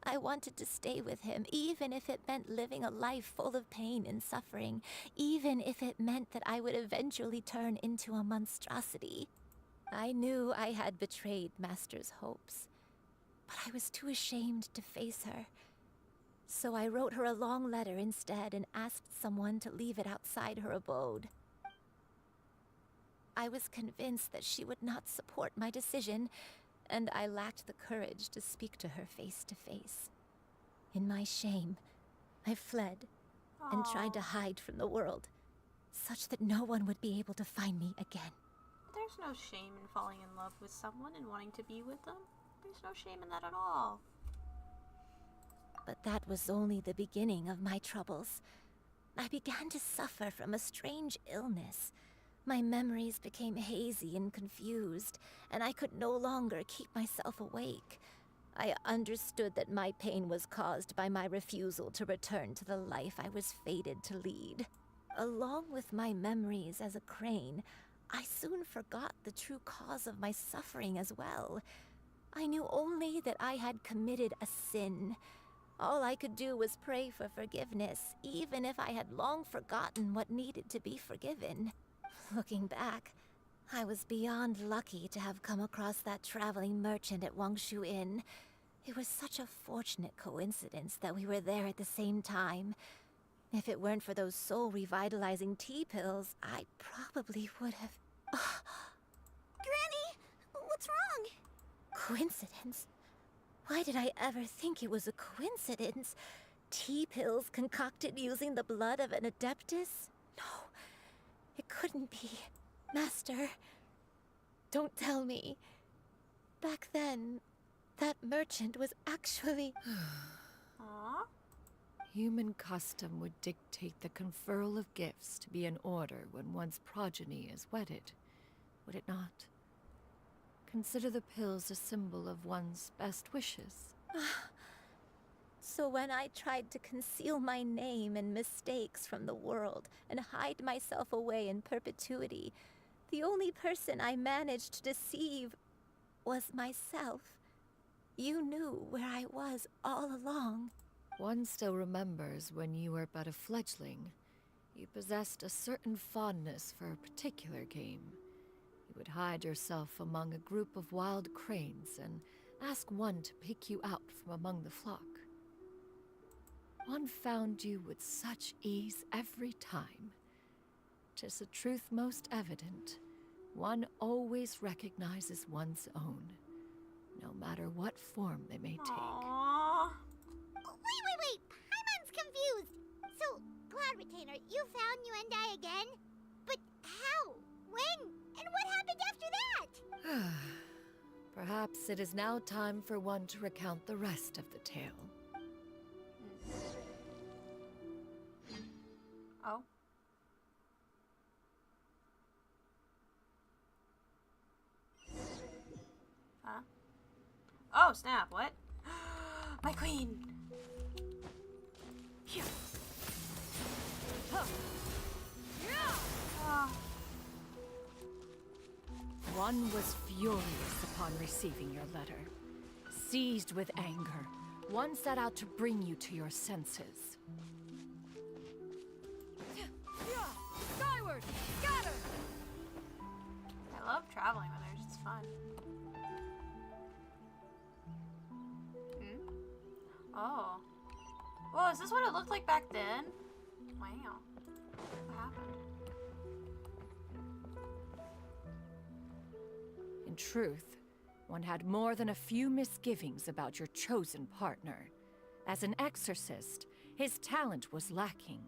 I wanted to stay with him, even if it meant living a life full of pain and suffering, even if it meant that I would eventually turn into a monstrosity. I knew I had betrayed Master's hopes, but I was too ashamed to face her. So I wrote her a long letter instead and asked someone to leave it outside her abode. I was convinced that she would not support my decision, and I lacked the courage to speak to her face to face. In my shame, I fled and tried to hide from the world, such that no one would be able to find me again. There's no shame in falling in love with someone and wanting to be with them. There's no shame in that at all. But that was only the beginning of my troubles. I began to suffer from a strange illness. My memories became hazy and confused, and I could no longer keep myself awake. I understood that my pain was caused by my refusal to return to the life I was fated to lead. Along with my memories as a crane, I soon forgot the true cause of my suffering as well. I knew only that I had committed a sin. All I could do was pray for forgiveness, even if I had long forgotten what needed to be forgiven. Looking back, I was beyond lucky to have come across that traveling merchant at Wangshu Inn. It was such a fortunate coincidence that we were there at the same time. If it weren't for those soul-revitalizing tea pills, I probably would have... Granny! What's wrong? Coincidence? Why did I ever think it was a coincidence? Tea pills concocted using the blood of an adeptus? No, it couldn't be. Master, don't tell me. Back then, that merchant was actually... Aww. Human custom would dictate the conferral of gifts to be in order when one's progeny is wedded, would it not? Consider the pills a symbol of one's best wishes. So when I tried to conceal my name and mistakes from the world and hide myself away in perpetuity, the only person I managed to deceive was myself. You knew where I was all along. One still remembers when you were but a fledgling. You possessed a certain fondness for a particular game. You would hide yourself among a group of wild cranes and ask one to pick you out from among the flock. One found you with such ease every time. 'Tis a truth most evident. One always recognizes one's own, no matter what form they may take. Aww. Wait! Paimon's confused! So, Cloud Retainer, you found Yuendai again? But how? When? And what happened after that? Perhaps it is now time for one to recount the rest of the tale. Oh. Huh? Oh, snap, what? My queen! Phew. Oh. One was furious upon receiving your letter. Seized with anger, one set out to bring you to your senses. Skyward! Scatter! I love traveling with her, it's fun. Oh. Whoa, is this what it looked like back then? Wow. What happened? In truth, one had more than a few misgivings about your chosen partner. As an exorcist, his talent was lacking.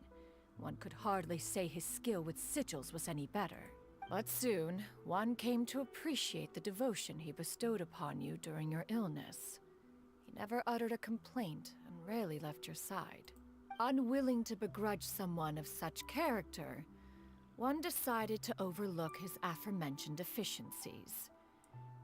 One could hardly say his skill with sigils was any better. But soon, one came to appreciate the devotion he bestowed upon you during your illness. He never uttered a complaint and rarely left your side. Unwilling to begrudge someone of such character, one decided to overlook his aforementioned deficiencies.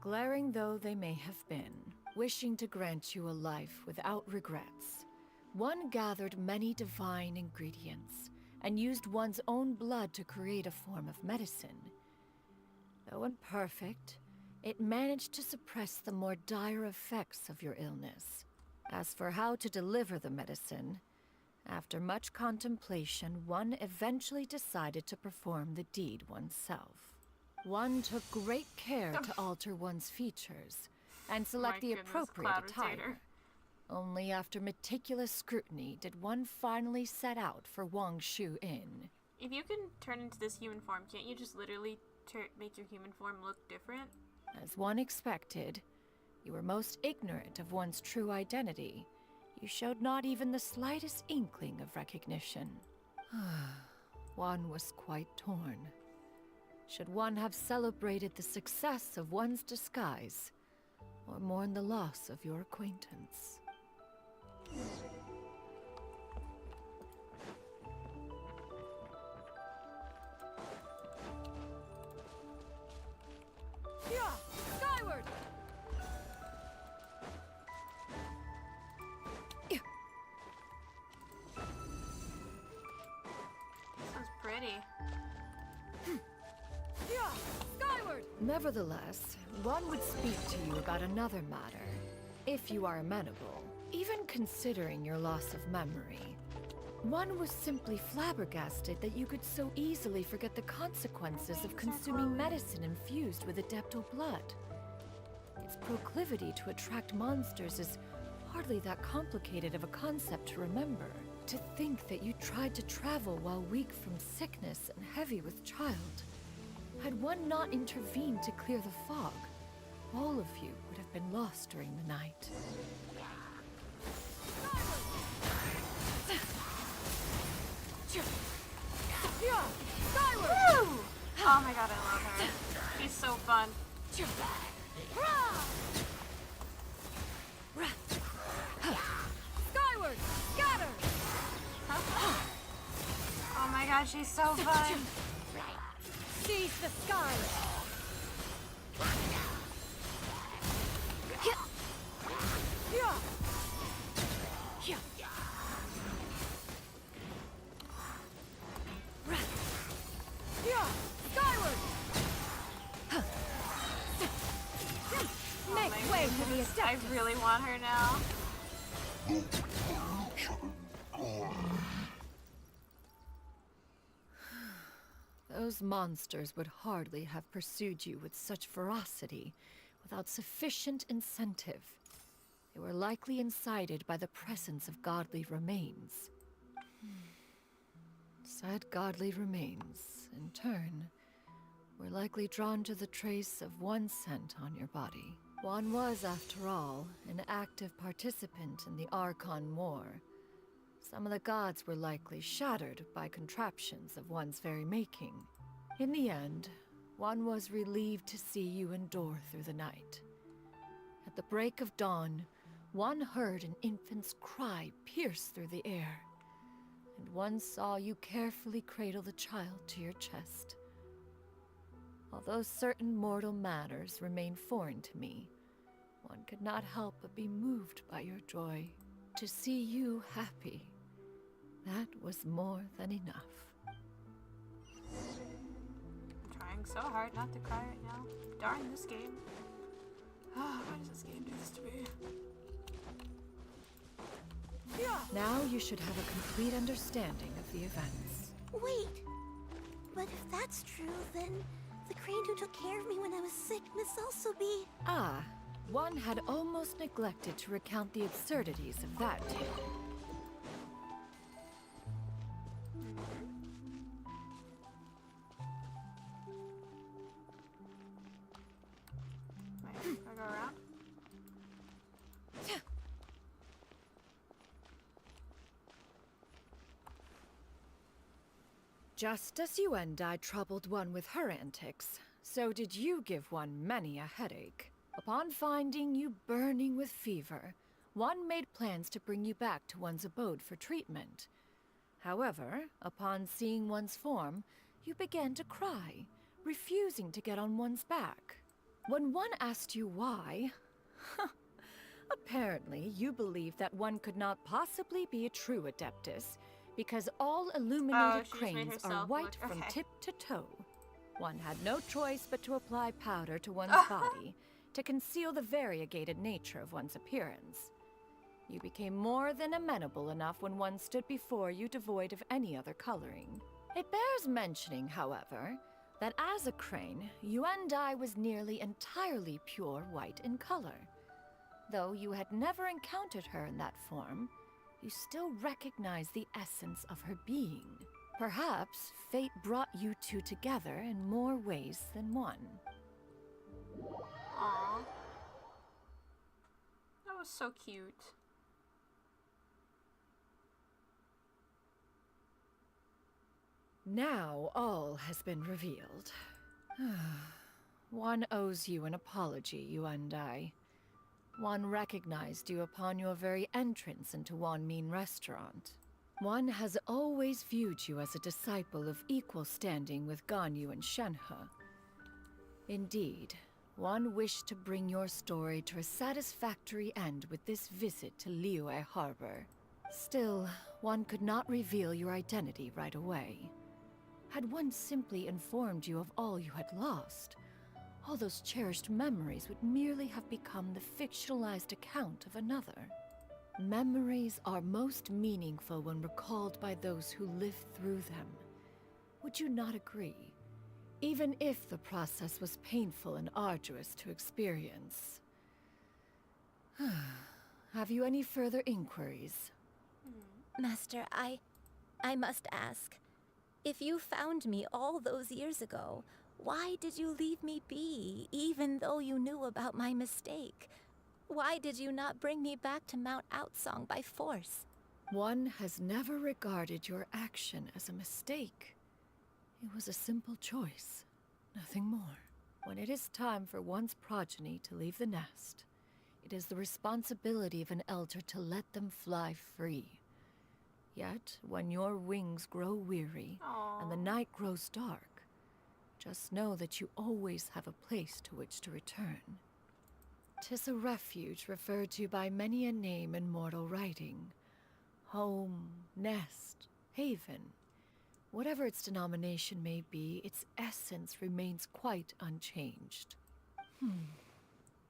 Glaring though they may have been, wishing to grant you a life without regrets, one gathered many divine ingredients and used one's own blood to create a form of medicine. Though imperfect, it managed to suppress the more dire effects of your illness. As for how to deliver the medicine, after much contemplation, one eventually decided to perform the deed oneself. One took great care to alter one's features and select the appropriate attire. Only after meticulous scrutiny did one finally set out for Wangshu Inn. If you can turn into this human form, can't you just literally make your human form look different? As one expected, you were most ignorant of one's true identity. You showed not even the slightest inkling of recognition. One was quite torn. Should one have celebrated the success of one's disguise, or mourn the loss of your acquaintance? Yeah! Skyward! Sounds pretty. Yeah! Skyward! Nevertheless, one would speak to you about another matter, if you are amenable. Even considering your loss of memory, one was simply flabbergasted that you could so easily forget the consequences of consuming medicine infused with adeptal blood. Its proclivity to attract monsters is hardly that complicated of a concept to remember. To think that you tried to travel while weak from sickness and heavy with child. Had one not intervened to clear the fog, all of you would have been lost during the night. Skyward! Woo! Oh my god, I love her. She's so fun. Skyward! Scatter! Oh my god, she's so fun. Seize the sky! Skyward! Make way for the Adeptus. I really want her now. Those monsters would hardly have pursued you with such ferocity without sufficient incentive. They were likely incited by the presence of godly remains. Said godly remains, in turn, were likely drawn to the trace of one scent on your body. One was, after all, an active participant in the Archon War. Some of the gods were likely shattered by contraptions of one's very making. In the end, one was relieved to see you endure through the night. At the break of dawn, one heard an infant's cry pierce through the air, and one saw you carefully cradle the child to your chest. Although certain mortal matters remain foreign to me, one could not help but be moved by your joy. To see you happy, that was more than enough. I'm trying so hard not to cry right now. Darn this game. Why does this game do this to me? Now you should have a complete understanding of the events. Wait! But if that's true, then the crane who took care of me when I was sick must also be... Ah, one had almost neglected to recount the absurdities of that tale. Wait, can I go around? Just as you and I troubled one with her antics, so did you give one many a headache. Upon finding you burning with fever, one made plans to bring you back to one's abode for treatment. However, upon seeing one's form, you began to cry, refusing to get on one's back. When one asked you why, apparently you believed that one could not possibly be a true Adeptus, because all illuminated cranes are white from tip to toe. One had no choice but to apply powder to one's body to conceal the variegated nature of one's appearance. You became more than amenable enough when one stood before you devoid of any other coloring. It bears mentioning, however, that as a crane, Yuandai was nearly entirely pure white in color. Though you had never encountered her in that form, you still recognized the essence of her being. Perhaps fate brought you two together in more ways than one. Aww. That was so cute. Now all has been revealed. One owes you an apology, Yuandai. One recognized you upon your very entrance into Wanmin Restaurant. One has always viewed you as a disciple of equal standing with Ganyu and Shenhe. Indeed, one wished to bring your story to a satisfactory end with this visit to Liyue Harbor. Still, one could not reveal your identity right away. Had one simply informed you of all you had lost, all those cherished memories would merely have become the fictionalized account of another. Memories are most meaningful when recalled by those who lived through them. Would you not agree? Even if the process was painful and arduous to experience. Have you any further inquiries? Master, I must ask. If you found me all those years ago, why did you leave me be, even though you knew about my mistake? Why did you not bring me back to Mount Outsong by force? One has never regarded your action as a mistake. It was a simple choice, nothing more. When it is time for one's progeny to leave the nest, it is the responsibility of an elder to let them fly free. Yet, when your wings grow weary and the night grows dark, just know that you always have a place to which to return. 'Tis a refuge referred to by many a name in mortal writing. Home, nest, haven. Whatever its denomination may be, its essence remains quite unchanged.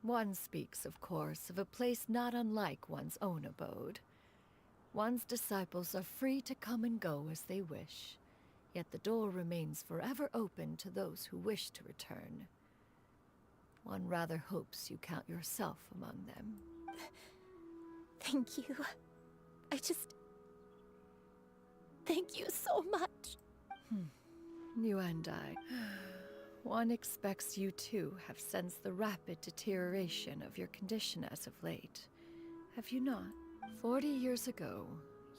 One speaks, of course, of a place not unlike one's own abode. One's disciples are free to come and go as they wish, yet the door remains forever open to those who wish to return. One rather hopes you count yourself among them. Thank you. Thank you so much. You and I. One expects you too have sensed the rapid deterioration of your condition as of late. Have you not? 40 years ago,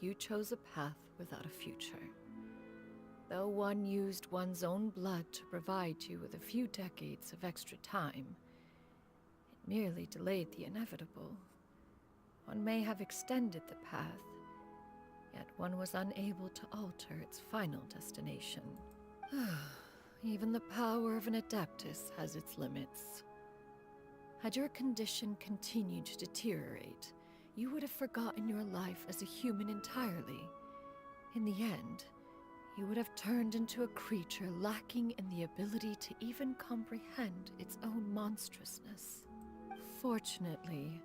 you chose a path without a future. Though one used one's own blood to provide you with a few decades of extra time, it merely delayed the inevitable. One may have extended the path, yet one was unable to alter its final destination. Even the power of an Adeptus has its limits. Had your condition continued to deteriorate, you would have forgotten your life as a human entirely. In the end, you would have turned into a creature lacking in the ability to even comprehend its own monstrousness. Fortunately,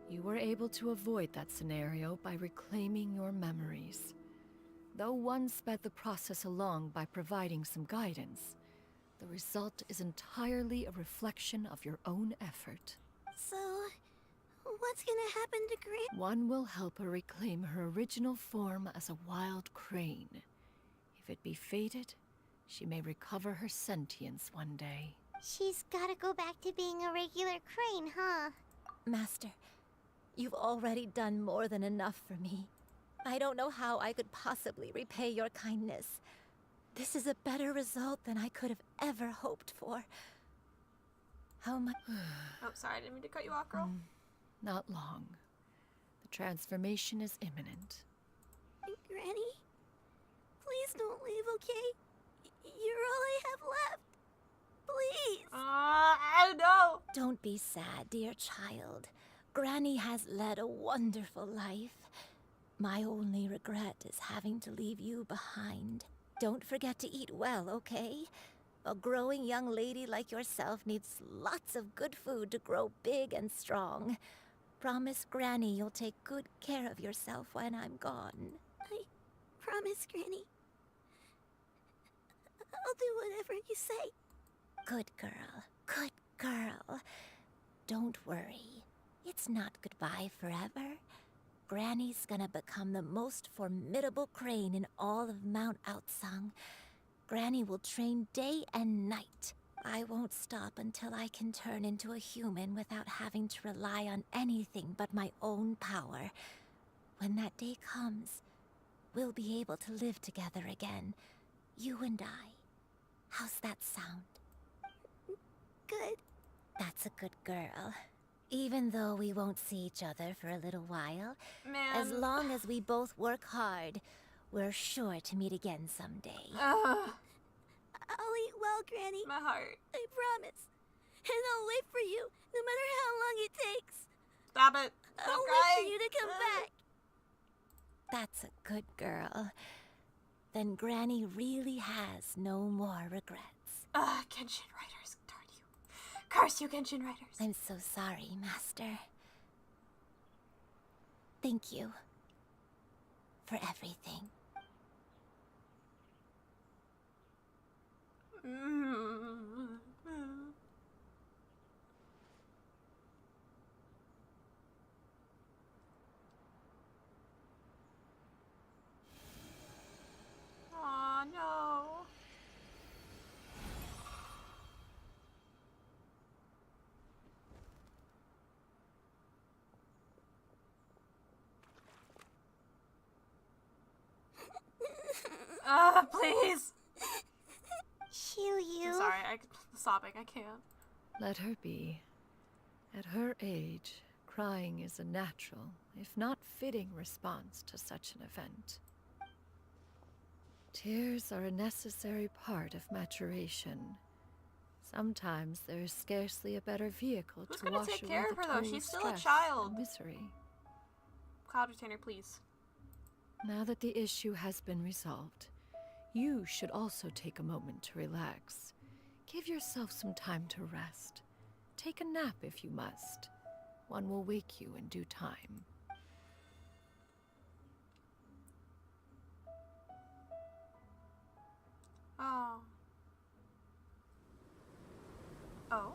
you were able to avoid that scenario by reclaiming your memories. Though one sped the process along by providing some guidance, the result is entirely a reflection of your own effort. So, what's gonna happen to Gran? One will help her reclaim her original form as a wild crane. If it be fated, she may recover her sentience one day. She's gotta go back to being a regular crane, huh? Master, you've already done more than enough for me. I don't know how I could possibly repay your kindness. This is a better result than I could have ever hoped for. How much? Oh, sorry, I didn't mean to cut you off, girl. Not long. The transformation is imminent. Granny? Please don't leave, okay? You're all I have left. Please. I know. Don't be sad, dear child. Granny has led a wonderful life. My only regret is having to leave you behind. Don't forget to eat well, okay? A growing young lady like yourself needs lots of good food to grow big and strong. Promise Granny you'll take good care of yourself when I'm gone. I promise, Granny. I'll do whatever you say. Good girl. Good girl. Don't worry. It's not goodbye forever. Granny's gonna become the most formidable crane in all of Mount Outsung. Granny will train day and night. I won't stop until I can turn into a human without having to rely on anything but my own power. When that day comes, we'll be able to live together again. You and I. How's that sound? Good. That's a good girl. Even though we won't see each other for a little while, as long as we both work hard, we're sure to meet again someday. I'll eat well, Granny. My heart. I promise. And I'll wait for you, no matter how long it takes. Stop it. Stop I'll crying. wait for you to come back. That's a good girl. Then Granny really has no more regrets. Genshin Riders, darn you. Curse you, Genshin Riders. I'm so sorry, Master. Thank you for everything. Aw, no. Please. Xianyun. I'm sorry, I'm sobbing. I can't. Let her be. At her age, crying is a natural, if not fitting, response to such an event. Tears are a necessary part of maturation. Sometimes there is scarcely a better vehicle Who's to gonna wash take away care the of her, though? toll She's of still a stress child. and misery. Cloud Retainer, please. Now that the issue has been resolved, you should also take a moment to relax. Give yourself some time to rest. Take a nap if you must. One will wake you in due time. Oh. Oh.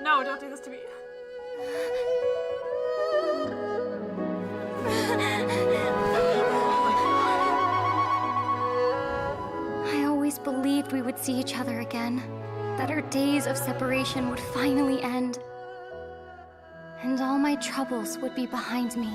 No, don't do this to me. I always believed we would see each other again, that our days of separation would finally end, and all my troubles would be behind me.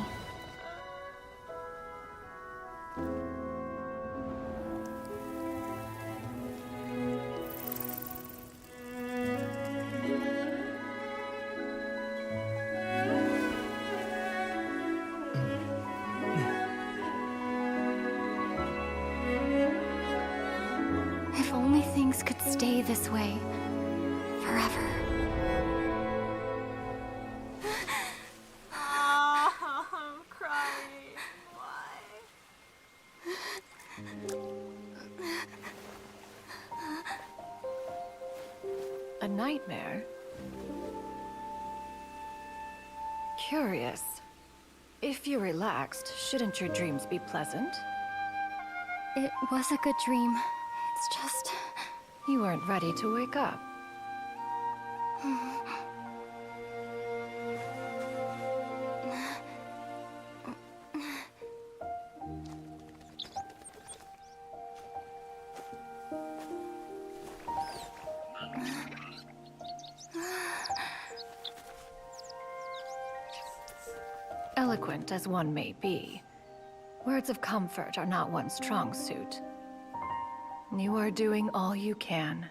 If only things could stay this way forever. I'm crying. A nightmare? Curious. If you're relaxed, shouldn't your dreams be pleasant? It was a good dream. You weren't ready to wake up. Eloquent as one may be, words of comfort are not one's strong suit. You are doing all you can.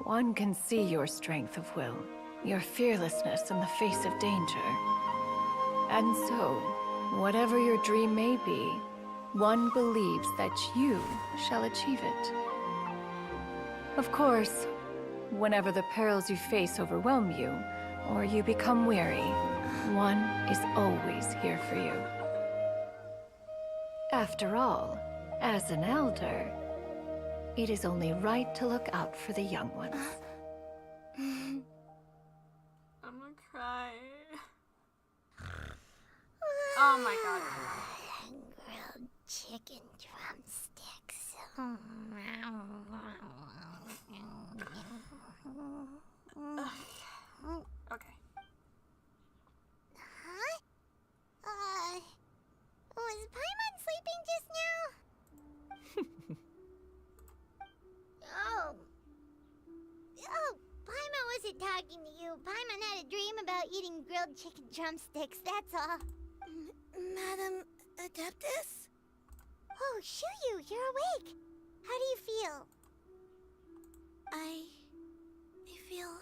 One can see your strength of will, your fearlessness in the face of danger. And so, whatever your dream may be, one believes that you shall achieve it. Of course, whenever the perils you face overwhelm you, or you become weary, one is always here for you. After all, as an elder, it is only right to look out for the young ones. I'm gonna cry. Oh my god. Grilled chicken drumsticks. Okay. Huh? Was Paimon sleeping just now? Oh, Paimon wasn't talking to you. Paimon had a dream about eating grilled chicken drumsticks, that's all. Madam Adeptus? Oh, Xianyun, you're awake. How do you feel? I feel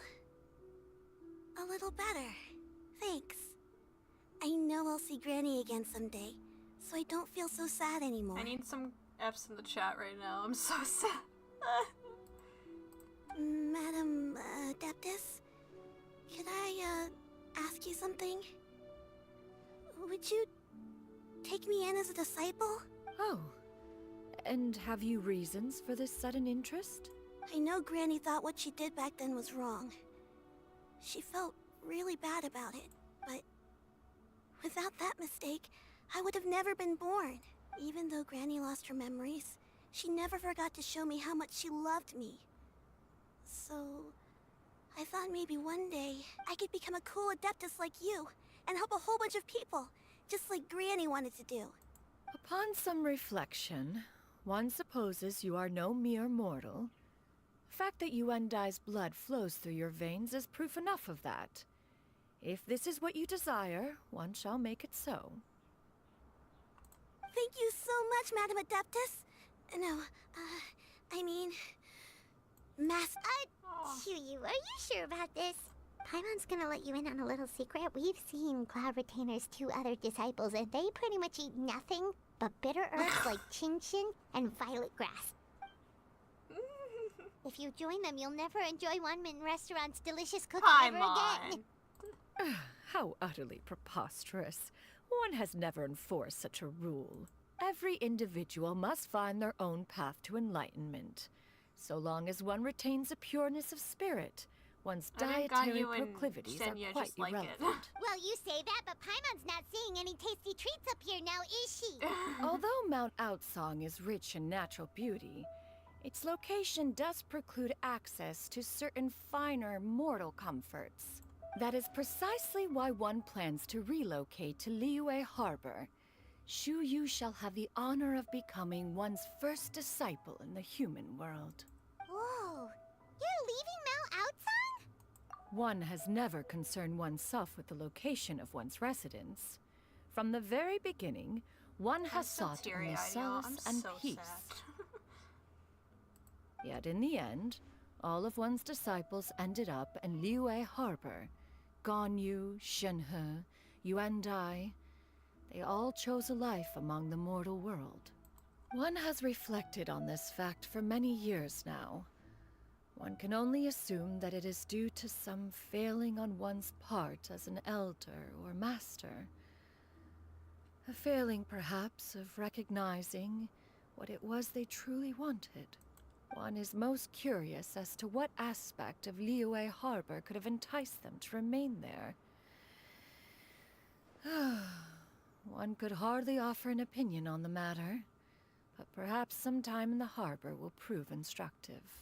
a little better. Thanks. I know I'll see Granny again someday, so I don't feel so sad anymore. I need some F's in the chat right now. I'm so sad. Madam Adeptus, could I ask you something? Would you take me in as a disciple? Oh, and have you reasons for this sudden interest? I know Granny thought what she did back then was wrong. She felt really bad about it, but without that mistake, I would have never been born. Even though Granny lost her memories, she never forgot to show me how much she loved me. So, I thought maybe one day I could become a cool Adeptus like you and help a whole bunch of people, just like Granny wanted to do. Upon some reflection, one supposes you are no mere mortal. The fact that Yuendai's blood flows through your veins is proof enough of that. If this is what you desire, one shall make it so. Thank you so much, Madam Adeptus. No, I mean... Master... Xianyun, are you sure about this? Paimon's gonna let you in on a little secret. We've seen Cloud Retainer's 2 other disciples, and they pretty much eat nothing but bitter herbs like chin-chin and violet grass. If you join them, you'll never enjoy One-Min Restaurant's delicious cooking ever again. How utterly preposterous. One has never enforced such a rule. Every individual must find their own path to enlightenment. So long as one retains a pureness of spirit, one's dietary proclivities are quite irrelevant. Well, you say that, but Paimon's not seeing any tasty treats up here now, is she? Although Mount Outsong is rich in natural beauty, its location does preclude access to certain finer mortal comforts. That is precisely why one plans to relocate to Liyue Harbor. Xianyun shall have the honor of becoming one's first disciple in the human world. Whoa, you're leaving Mount Outsong? One has never concerned oneself with the location of one's residence. From the very beginning, one has sought only solace and peace. Yet in the end, all of one's disciples ended up in Liyue Harbor. Ganyu, Shenhe, Yuendai, they all chose a life among the mortal world. One has reflected on this fact for many years now. One can only assume that it is due to some failing on one's part as an elder or master. A failing, perhaps, of recognizing what it was they truly wanted. One is most curious as to what aspect of Liyue Harbor could have enticed them to remain there. One could hardly offer an opinion on the matter, but perhaps some time in the harbor will prove instructive.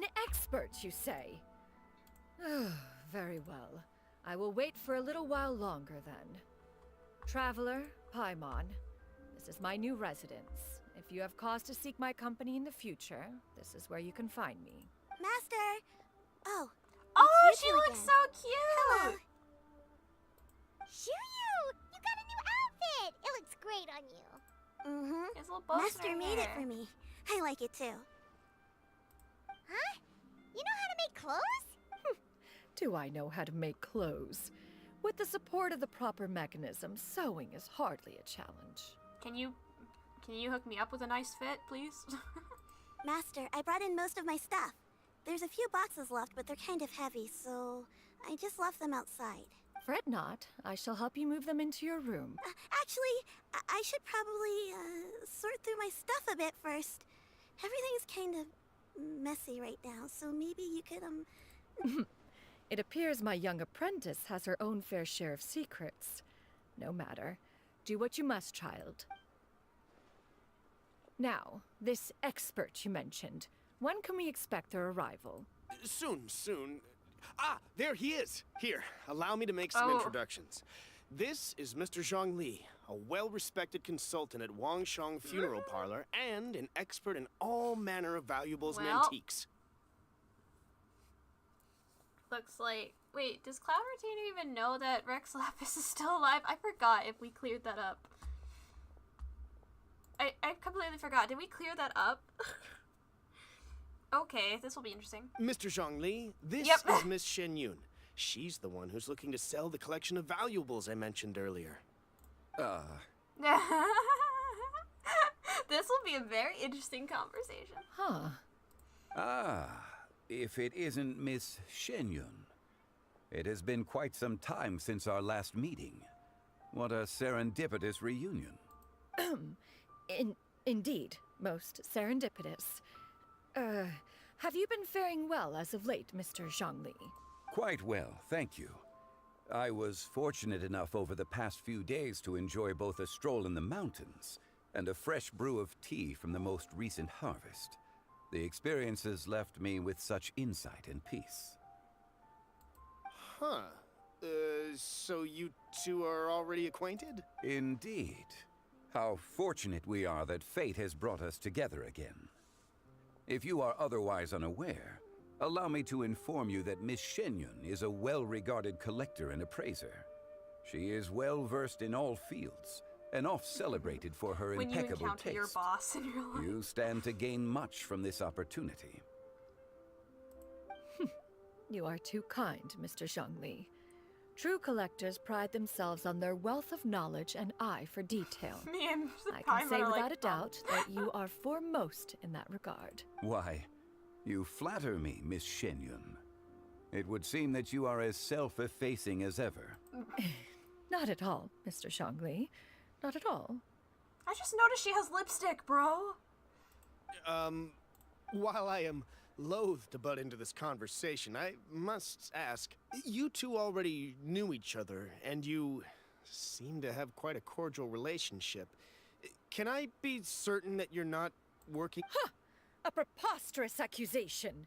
An expert, you say? Very well. I will wait for a little while longer then. Traveler, Paimon, this is my new residence. If you have cause to seek my company in the future, this is where you can find me. Master! Oh. Oh, it's she you looks again. so cute! Hello. Xianyun! You got a new outfit! It looks great on you. Mm-hmm. His little bows in Master her made it hair. for me. I like it too. Huh? You know how to make clothes? Do I know how to make clothes? With the support of the proper mechanism, sewing is hardly a challenge. Can you hook me up with a nice fit, please? Master, I brought in most of my stuff. There's a few boxes left, but they're kind of heavy, so I just left them outside. Fret not. I shall help you move them into your room. Actually, I should probably sort through my stuff a bit first. Everything's kind of messy right now, so maybe you could, It appears my young apprentice has her own fair share of secrets. No matter. Do what you must, child. Now, this expert you mentioned. When can we expect their arrival? Soon. Ah, there he is. Here, allow me to make some introductions. This is Mr. Zhongli, a well-respected consultant at Wangshang Funeral Parlor and an expert in all manner of valuables and antiques. Looks like... Wait, does Cloud Retainer even know that Rex Lapis is still alive? I forgot if we cleared that up. I completely forgot. Did we clear that up? Okay, this will be interesting. Mr. Zhongli, this is Miss Xianyun. She's the one who's looking to sell the collection of valuables I mentioned earlier. This will be a very interesting conversation. If it isn't Miss Xianyun. It has been quite some time since our last meeting. What a serendipitous reunion. Indeed, most serendipitous. Have you been faring well as of late, Mr. Zhongli? Quite well, thank you. I was fortunate enough over the past few days to enjoy both a stroll in the mountains and a fresh brew of tea from the most recent harvest. The experiences left me with such insight and peace. Huh. So you two are already acquainted? Indeed. How fortunate we are that fate has brought us together again. If you are otherwise unaware, allow me to inform you that Miss Xianyun is a well-regarded collector and appraiser. She is well-versed in all fields, and oft-celebrated for her impeccable taste. When you encounter your boss in your life. You stand to gain much from this opportunity. You are too kind, Mr. Zhongli. True collectors pride themselves on their wealth of knowledge and eye for detail. I can say without a doubt that you are foremost in that regard. Why, you flatter me, Miss Xianyun. It would seem that you are as self-effacing as ever. Not at all, Mr. Zhongli. Not at all. I just noticed she has lipstick, bro. While I am loath to butt into this conversation, I must ask, you two already knew each other, and you seem to have quite a cordial relationship. Can I be certain that you're not working— A preposterous accusation!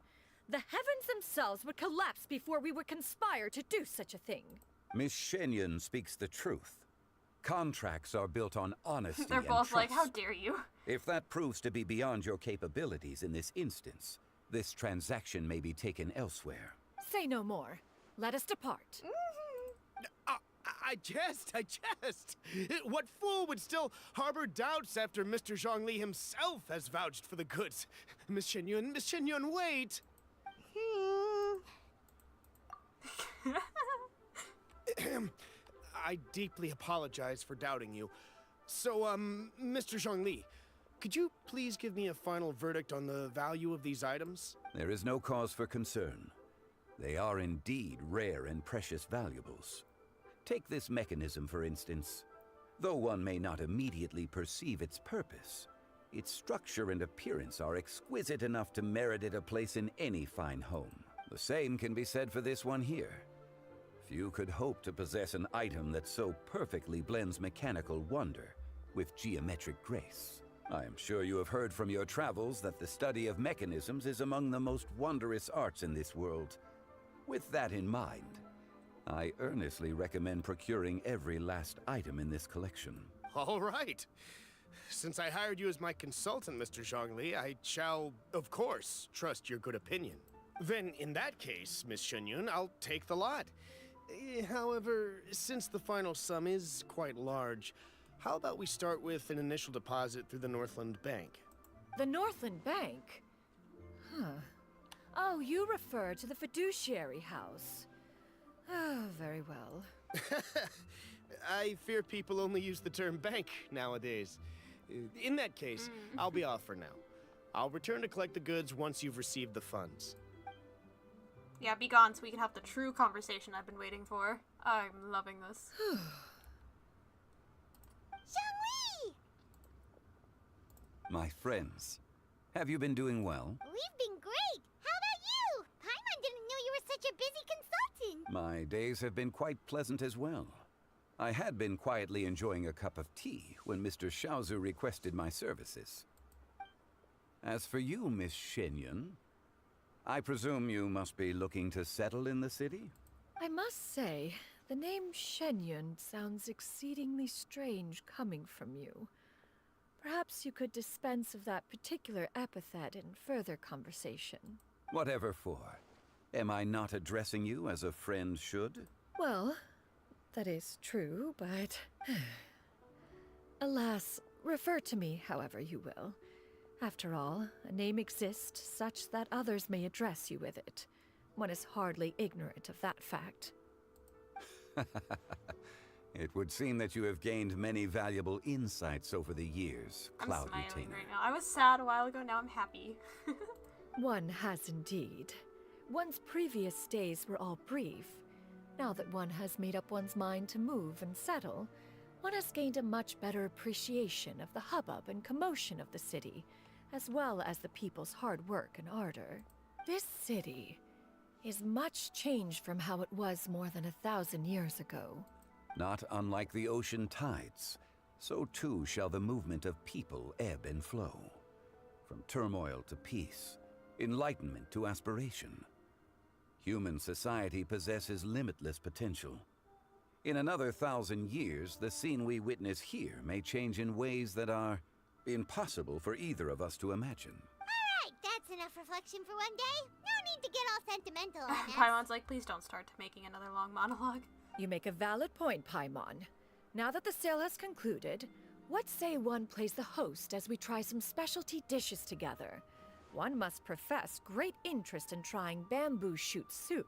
The heavens themselves would collapse before we would conspire to do such a thing. Miss Xianyun speaks the truth. Contracts are built on honesty They're and both trust. like, how dare you? If that proves to be beyond your capabilities in this instance, this transaction may be taken elsewhere. Say no more. Let us depart. I jest. What fool would still harbor doubts after Mr. Zhongli himself has vouched for the goods? Miss Xianyun, wait! I deeply apologize for doubting you. So, Mr. Zhongli, could you please give me a final verdict on the value of these items? There is no cause for concern. They are indeed rare and precious valuables. Take this mechanism, for instance. Though one may not immediately perceive its purpose, its structure and appearance are exquisite enough to merit it a place in any fine home. The same can be said for this one here. Few could hope to possess an item that so perfectly blends mechanical wonder with geometric grace. I am sure you have heard from your travels that the study of mechanisms is among the most wondrous arts in this world. With that in mind, I earnestly recommend procuring every last item in this collection. All right. Since I hired you as my consultant, Mr. Zhongli, I shall, of course, trust your good opinion. Then, in that case, Miss Xianyun, I'll take the lot. However, since the final sum is quite large, how about we start with an initial deposit through the Northland Bank? The Northland Bank? Huh. Oh, you refer to the fiduciary house. Oh, very well. I fear people only use the term bank nowadays. In that case, I'll be off for now. I'll return to collect the goods once you've received the funds. Yeah, be gone so we can have the true conversation I've been waiting for. I'm loving this. Zhongli! My friends, have you been doing well? We've been great! How about you? Paimon didn't know you were such a busy consultant! My days have been quite pleasant as well. I had been quietly enjoying a cup of tea when Mr. Xiaozu requested my services. As for you, Miss Xianyun, I presume you must be looking to settle in the city? I must say, the name Xianyun sounds exceedingly strange coming from you. Perhaps you could dispense of that particular epithet in further conversation. Whatever for. Am I not addressing you as a friend should? Well, that is true, but... Alas, refer to me however you will. After all, a name exists such that others may address you with it. One is hardly ignorant of that fact. It would seem that you have gained many valuable insights over the years, Cloud I'm smiling Retainer. right now. I was sad a while ago, now I'm happy. One has indeed. One's previous days were all brief. Now that one has made up one's mind to move and settle, one has gained a much better appreciation of the hubbub and commotion of the city, as well as the people's hard work and ardor. This city is much changed from how it was more than 1,000 years ago. Not unlike the ocean tides, so too shall the movement of people ebb and flow. From turmoil to peace, enlightenment to aspiration. Human society possesses limitless potential. In another 1,000 years, the scene we witness here may change in ways that are impossible for either of us to imagine. Alright, that's enough reflection for one day. No need to get all sentimental on us. Paimon's like, please don't start making another long monologue. You make a valid point, Paimon. Now that the sale has concluded, what say one plays the host as we try some specialty dishes together? One must profess great interest in trying bamboo shoot soup.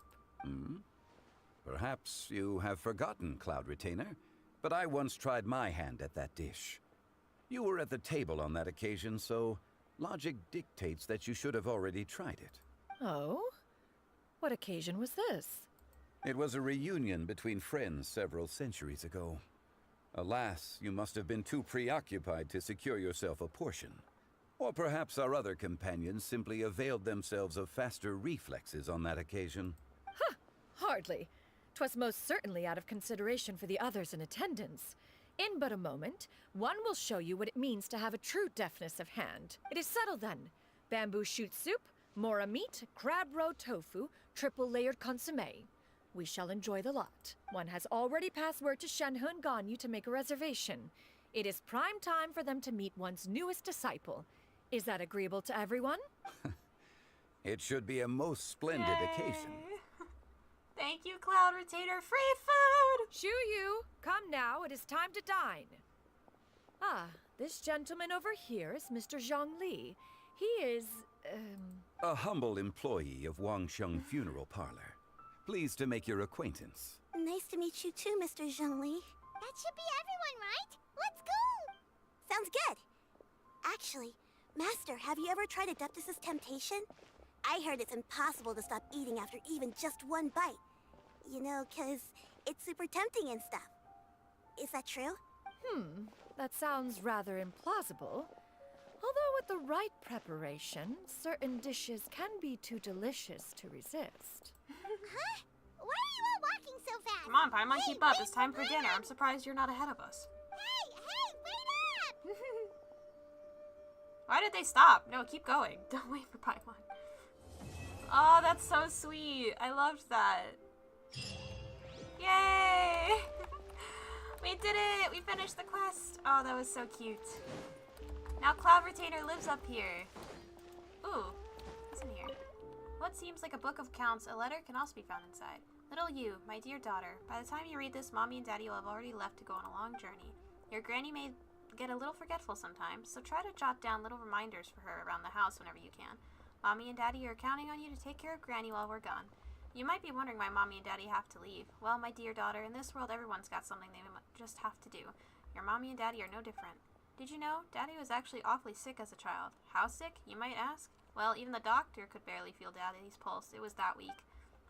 Perhaps you have forgotten, Cloud Retainer, but I once tried my hand at that dish. You were at the table on that occasion, so logic dictates that you should have already tried it. Oh? What occasion was this? It was a reunion between friends several centuries ago. Alas, you must have been too preoccupied to secure yourself a portion. Or perhaps our other companions simply availed themselves of faster reflexes on that occasion. Hardly. 'Twas most certainly out of consideration for the others in attendance. In but a moment, one will show you what it means to have a true deftness of hand. It is settled then. Bamboo shoot soup, mora meat, crab roe tofu, triple-layered consommé. We shall enjoy the lot. One has already passed word to Shenhe and Ganyu to make a reservation. It is prime time for them to meet one's newest disciple. Is that agreeable to everyone? It should be a most splendid occasion. Thank you, Cloud Retainer. Free food! Yu, come now. It is time to dine. Ah, this gentleman over here is Mr. Zhongli. He is, A humble employee of Wangsheng Funeral Parlor. Pleased to make your acquaintance. Nice to meet you too, Mr. Zhongli. That should be everyone, right? Let's go! Sounds good. Actually, Master, have you ever tried Adeptus' temptation? I heard it's impossible to stop eating after even just one bite. You know, 'cause it's super tempting and stuff. Is that true? That sounds rather implausible. Although with the right preparation, certain dishes can be too delicious to resist. Huh? Why are you all walking so fast? Come on, Paimon, keep up. It's time for dinner. I'm surprised you're not ahead of us. Hey, wait up! Why did they stop? No, keep going. Don't wait for Paimon. Oh, that's so sweet. I loved that. Yay! We did it! We finished the quest! Oh, that was so cute. Now Cloud Retainer lives up here. Ooh, what's in here? What seems like a book of accounts, a letter can also be found inside. Little you, my dear daughter, by the time you read this, Mommy and Daddy will have already left to go on a long journey. Your granny may get a little forgetful sometimes, so try to jot down little reminders for her around the house whenever you can. Mommy and Daddy are counting on you to take care of Granny while we're gone. You might be wondering why Mommy and Daddy have to leave. Well, my dear daughter, in this world everyone's got something they just have to do. Your Mommy and Daddy are no different. Did you know? Daddy was actually awfully sick as a child. How sick, you might ask? Well, even the doctor could barely feel Daddy's pulse. It was that weak.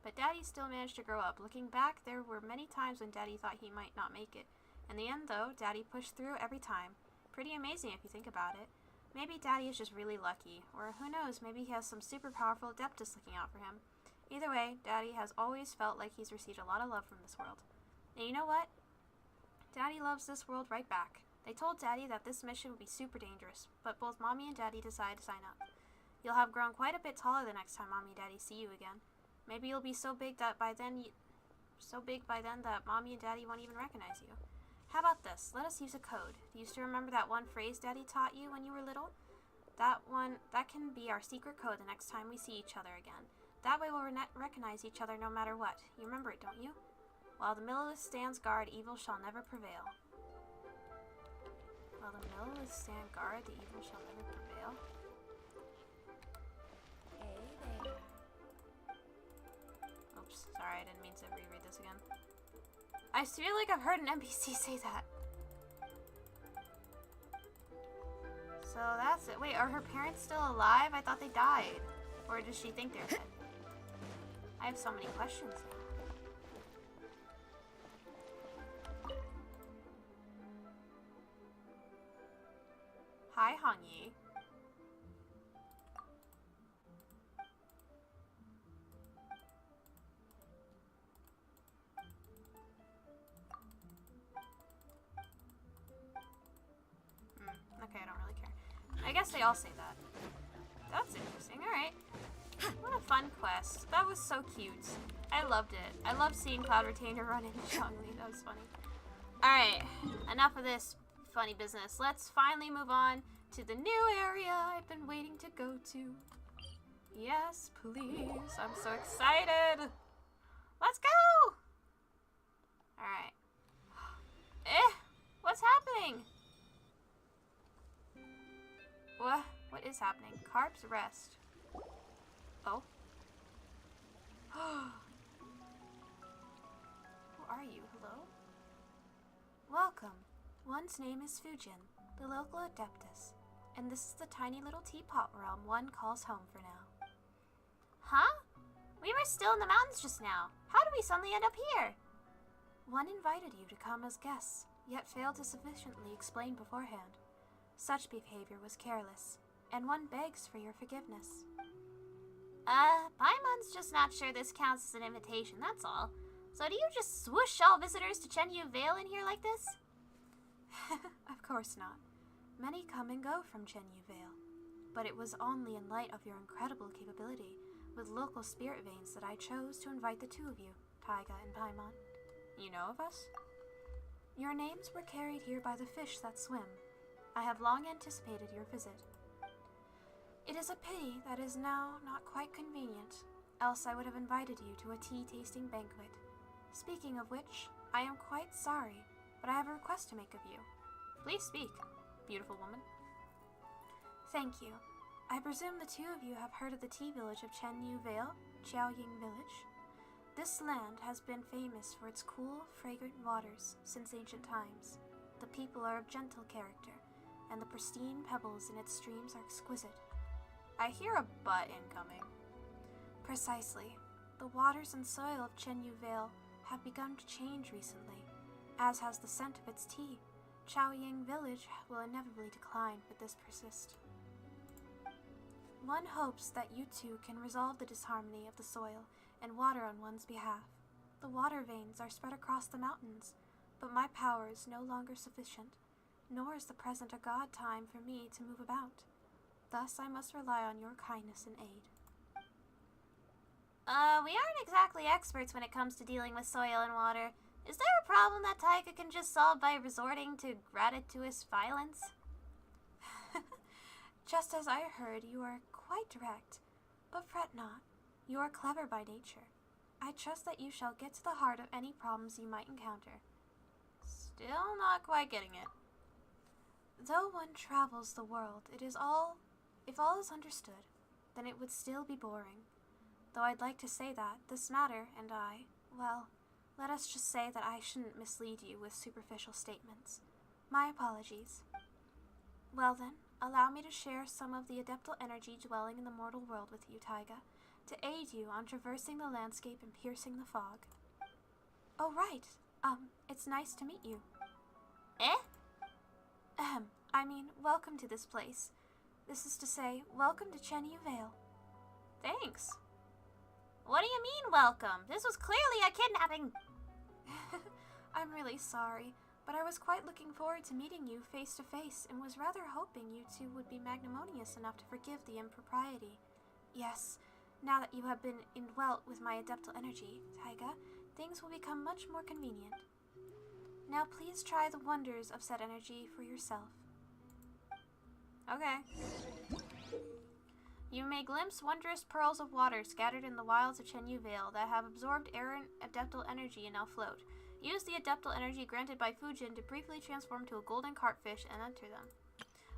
But Daddy still managed to grow up. Looking back, there were many times when Daddy thought he might not make it. In the end, though, Daddy pushed through every time. Pretty amazing if you think about it. Maybe Daddy is just really lucky. Or who knows, maybe he has some super powerful Adeptus looking out for him. Either way, Daddy has always felt like he's received a lot of love from this world. And you know what? Daddy loves this world right back. They told Daddy that this mission would be super dangerous, but both Mommy and Daddy decided to sign up. You'll have grown quite a bit taller the next time Mommy and Daddy see you again. Maybe you'll be so big that by then that Mommy and Daddy won't even recognize you. How about this? Let us use a code. Do you still remember that one phrase Daddy taught you when you were little? That can be our secret code the next time we see each other again. That way we'll recognize each other no matter what. You remember it, don't you? While the Militant stands guard, evil shall never prevail. While the Militant stand guard, the evil shall never prevail. Hey there. Oops, sorry, I didn't mean to reread this again. I feel like I've heard an NPC say that. So that's it. Wait, are her parents still alive? I thought they died. Or does she think they're dead? I have so many questions now. Hi, Hongyi. Okay, I don't really care. I guess they all say that. That's interesting. Alright. What a fun quest. That was so cute. I loved it. I loved seeing Cloud Retainer run into Zhongli. That was funny. Alright. Enough of this funny business. Let's finally move on to the new area I've been waiting to go to. Yes, please. I'm so excited. Let's go! Alright. What's happening? What is happening? Carp's rest. Oh. Who are you? Hello? Welcome. One's name is Fujin, the local Adeptus, and this is the tiny little teapot realm one calls home for now. Huh? We were still in the mountains just now. How did we suddenly end up here? One invited you to come as guests, yet failed to sufficiently explain beforehand. Such behavior was careless, and one begs for your forgiveness. Paimon's just not sure this counts as an invitation, that's all. So do you just swoosh all visitors to Xianyun Vale in here like this? Of course not. Many come and go from Xianyun Vale, but it was only in light of your incredible capability with local spirit veins that I chose to invite the two of you, Taiga and Paimon. You know of us? Your names were carried here by the fish that swim. I have long anticipated your visit. It is a pity that is now not quite convenient, else I would have invited you to a tea-tasting banquet. Speaking of which, I am quite sorry, but I have a request to make of you. Please speak, beautiful woman. Thank you. I presume the two of you have heard of the tea village of Xianyun Vale, Xiaoying Village. This land has been famous for its cool, fragrant waters since ancient times. The people are of gentle character, and the pristine pebbles in its streams are exquisite. I hear a but incoming. Precisely. The waters and soil of Xianyun Vale have begun to change recently, as has the scent of its tea. Xiaoying Village will inevitably decline if this persists. One hopes that you two can resolve the disharmony of the soil and water on one's behalf. The water veins are spread across the mountains, but my power is no longer sufficient, nor is the present a god time for me to move about. Thus, I must rely on your kindness and aid. We aren't exactly experts when it comes to dealing with soil and water. Is there a problem that Taiga can just solve by resorting to gratuitous violence? Just as I heard, you are quite direct. But fret not. You are clever by nature. I trust that you shall get to the heart of any problems you might encounter. Still not quite getting it. Though one travels the world, if all is understood, then it would still be boring. Though I'd like to say that this matter and I, well, let us just say that I shouldn't mislead you with superficial statements. My apologies. Well then, allow me to share some of the adeptal energy dwelling in the mortal world with you, Taiga, to aid you on traversing the landscape and piercing the fog. Oh right, it's nice to meet you. Eh? Welcome to this place. This is to say, welcome to Xianyun Vale. Thanks. What do you mean, welcome? This was clearly a kidnapping! I'm really sorry, but I was quite looking forward to meeting you face to face and was rather hoping you two would be magnanimous enough to forgive the impropriety. Yes, now that you have been indwelt with my adeptal energy, Taiga, things will become much more convenient. Now please try the wonders of said energy for yourself. Okay. You may glimpse wondrous pearls of water scattered in the wilds of Xianyun Vale that have absorbed errant adeptal energy and now float. Use the adeptal energy granted by Fujin to briefly transform to a golden cartfish and enter them.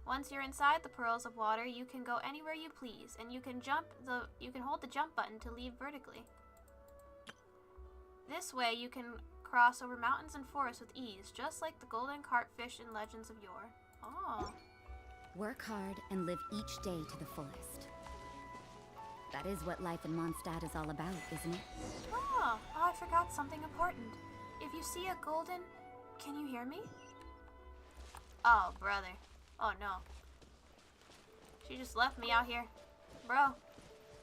Once you're inside the pearls of water, you can go anywhere you please, and you can hold the jump button to leave vertically. This way you can cross over mountains and forests with ease, just like the golden cartfish in Legends of Yore. Oh. Work hard and live each day to the fullest. That is what life in Mondstadt is all about, isn't it? Oh, I forgot something important. If you see a golden... Can you hear me? Oh, brother. Oh, no. She just left me out here. Bro,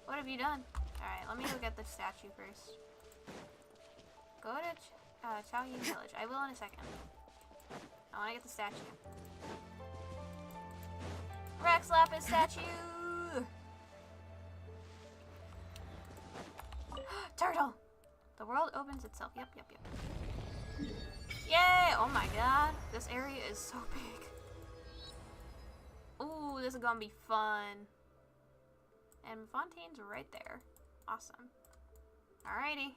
what have you done? Alright, let me go get the statue first. Go to Xianyun Village. I will in a second. I want to get the statue. Rex Lapis statue! Turtle! The world opens itself. Yep. Yay! Oh my god. This area is so big. Ooh, this is gonna be fun. And Fontaine's right there. Awesome. Alrighty.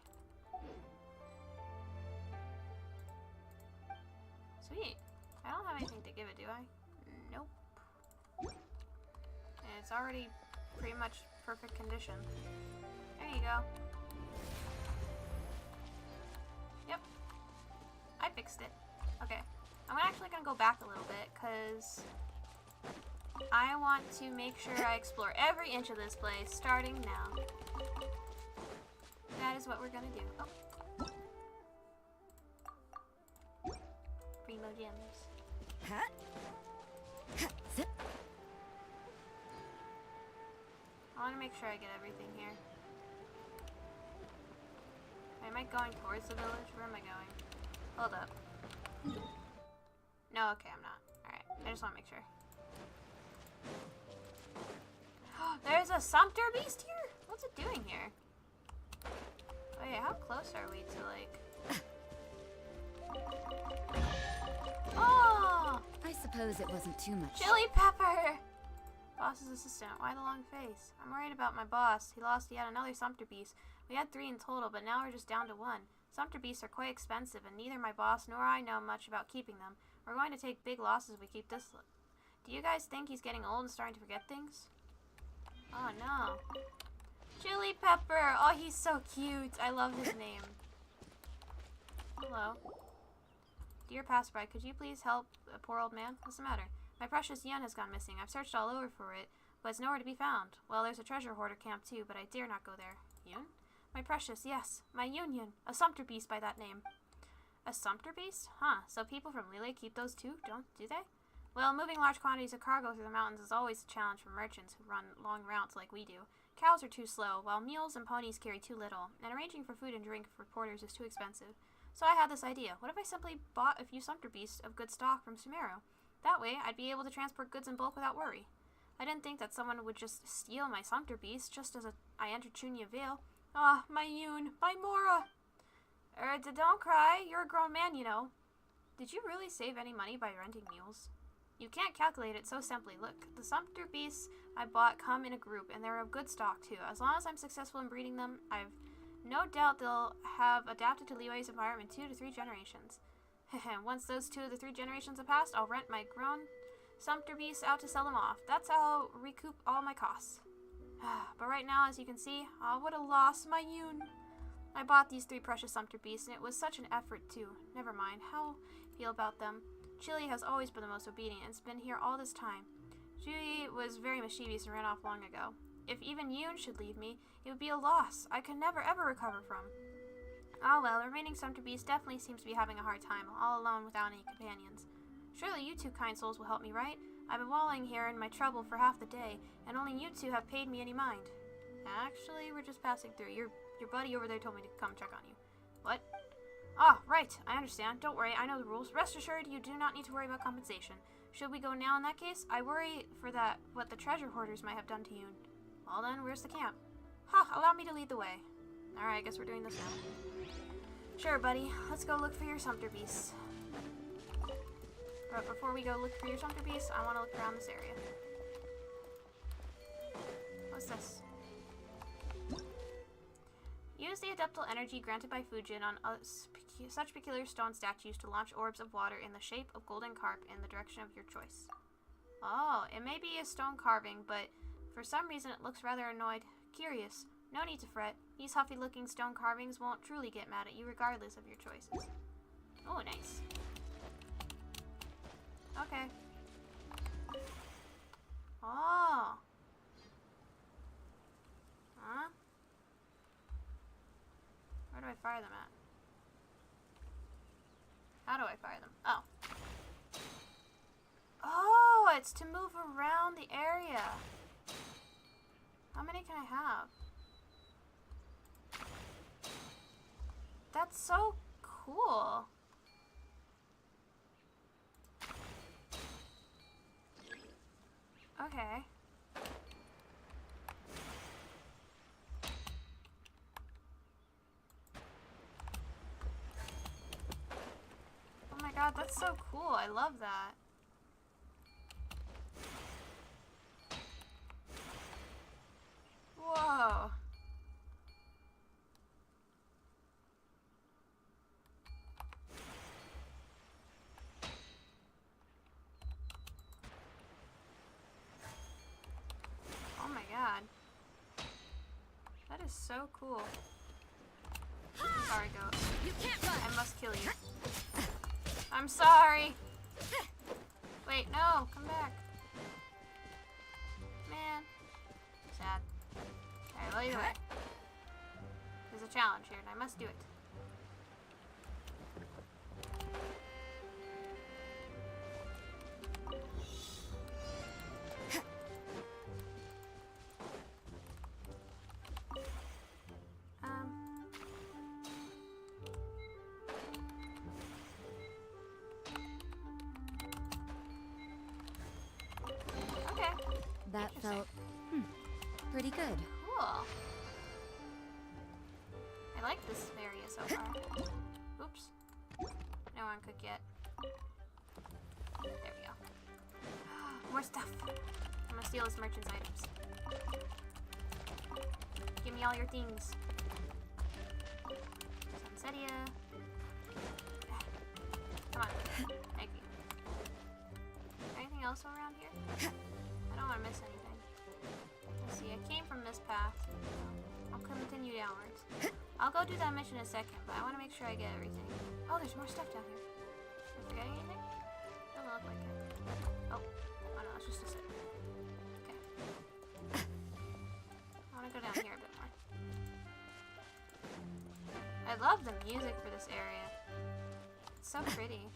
Sweet. I don't have anything to give it, do I? Nope. And it's already pretty much perfect condition. There you go. Yep. I fixed it. Okay. I'm actually gonna go back a little bit, because I want to make sure I explore every inch of this place, starting now. That is what we're gonna do. Oh. Primo gems. I want to make sure I get everything here. Am I going towards the village? Where am I going? Hold up. No, okay, I'm not. Alright, I just want to make sure. There's a sumpter beast here? What's it doing here? Wait, how close are we to, like... Oh! I suppose it wasn't too much. Chili pepper! Boss's assistant. Why the long face? I'm worried about my boss. He lost yet another sumpter beast. We had 3 in total, but now we're just down to 1. Sumpter beasts are quite expensive, and neither my boss nor I know much about keeping them. We're going to take big losses if we keep this. Do you guys think he's getting old and starting to forget things? Oh no. Chili pepper! Oh, he's so cute. I love his name. Hello. Dear passerby, could you please help a poor old man? What's the matter? My precious Yun has gone missing. I've searched all over for it, but it's nowhere to be found. Well, there's a treasure hoarder camp too, but I dare not go there. Yun? My precious, yes. My Yun. A sumpter beast by that name. A sumpter beast? Huh. So people from Lille keep those too, do they? Well, moving large quantities of cargo through the mountains is always a challenge for merchants who run long routes like we do. Cows are too slow, while mules and ponies carry too little, and arranging for food and drink for porters is too expensive. So I had this idea. What if I simply bought a few sumpter beasts of good stock from Sumeru? That way, I'd be able to transport goods in bulk without worry. I didn't think that someone would just steal my sumpter beast just as I entered Chunya Vale. Ah, my Yoon, my Mora! Don't cry, you're a grown man, you know. Did you really save any money by renting mules? You can't calculate it so simply. Look, the sumpter beasts I bought come in a group, and they're of good stock, too. As long as I'm successful in breeding them, I've no doubt they'll have adapted to Liyue's environment 2 to 3 generations. Once those 2 of the 3 generations have passed, I'll rent my grown sumpter beasts out to sell them off. That's how I'll recoup all my costs. But right now, as you can see, what a loss, my Yoon. I bought these 3 precious sumpter beasts, and it was such an effort, too. Never mind how I feel about them. Chili has always been the most obedient, and it's been here all this time. Julie was very mischievous and ran off long ago. If even Yoon should leave me, it would be a loss I could never ever recover from. Oh well, the remaining sumpter beast definitely seems to be having a hard time, all alone without any companions. Surely you 2 kind souls will help me, right? I've been wallowing here in my trouble for half the day, and only you 2 have paid me any mind. Actually, we're just passing through. Your buddy over there told me to come check on you. What? Ah, right. I understand. Don't worry. I know the rules. Rest assured, you do not need to worry about compensation. Should we go now in that case? I worry for that what the treasure hoarders might have done to Yoon. Well then, where's the camp? Allow me to lead the way. Alright, I guess we're doing this now. Sure, buddy. Let's go look for your sumpter beasts. But before we go look for your sumpter beasts, I want to look around this area. What's this? Use the adeptal energy granted by Fujin on such peculiar stone statues to launch orbs of water in the shape of golden carp in the direction of your choice. Oh, it may be a stone carving, but for some reason it looks rather annoyed. Curious. No need to fret. These huffy-looking stone carvings won't truly get mad at you regardless of your choices. Oh, nice. Okay. Oh. Huh? Where do I fire them at? How do I fire them? Oh. Oh, it's to move around the area. How many can I have? That's so cool. Okay. Oh my god, that's so cool. I love that. Whoa. Oh my god. That is so cool. Sorry, goat. You can't run. I must kill you. I'm sorry. Wait, no, come back. Man. Sad. Alright, well, either way. There's a challenge here, and I must do it. Okay. That felt pretty good. Cool. I like this area so far. Oops. No one could get. There we go. More stuff. I'm gonna steal this merchant's items. Give me all your things. Sunsetia. Come on. Thank you. Anything else around here? I don't want to miss anything. Let's see, I came from this path. I'll continue downwards. I'll go do that mission in a second, but I want to make sure I get everything. Oh, there's more stuff down here. Am I forgetting anything? Doesn't look like it. Oh no, it's just a sit. Okay. I want to go down here a bit more. I love the music for this area. It's so pretty.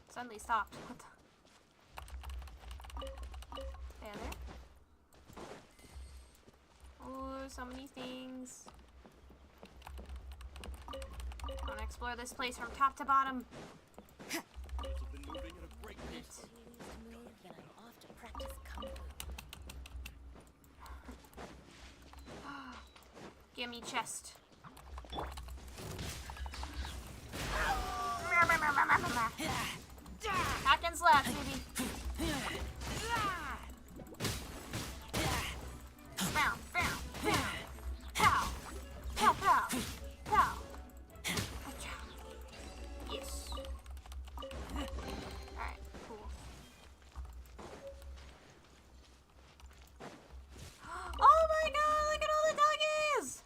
Suddenly stopped. What the? There. Oh, so many things. I want to explore this place from top to bottom. Things have been moving in a gimme chest. Hack and slash, baby. Bow, bow, bow. Pow. Pow, pow. Pow. Yes. Alright, cool. Oh my god, look at all the doggies!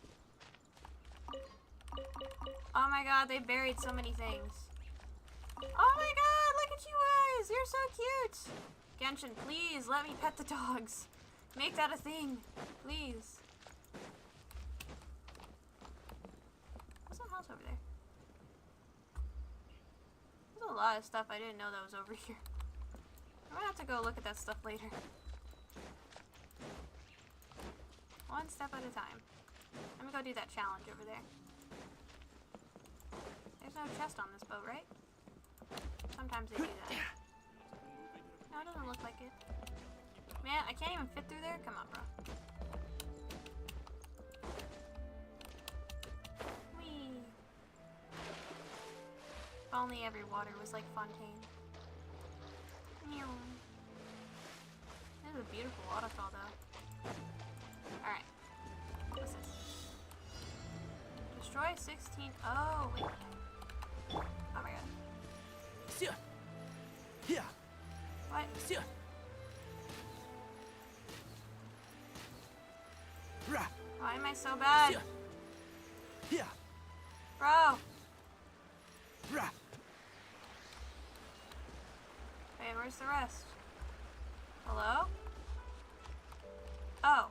Oh my god, they buried so many things. Oh my god, look at you guys! You're so cute! Genshin, please let me pet the dogs. Make that a thing. Please. What's that house over there? There's a lot of stuff I didn't know that was over here. I'm gonna have to go look at that stuff later. One step at a time. Let me go do that challenge over there. There's no chest on this boat, right? Sometimes they do that. No, it doesn't look like it. Man, I can't even fit through there? Come on, bro. Whee! If only every water was like Fontaine. Meow. This is a beautiful waterfall, though. Alright. What's this? Destroy 16. Oh, wait. Oh my god. Yeah. What? Why am I so bad? Bro! Wait, where's the rest? Hello? Oh.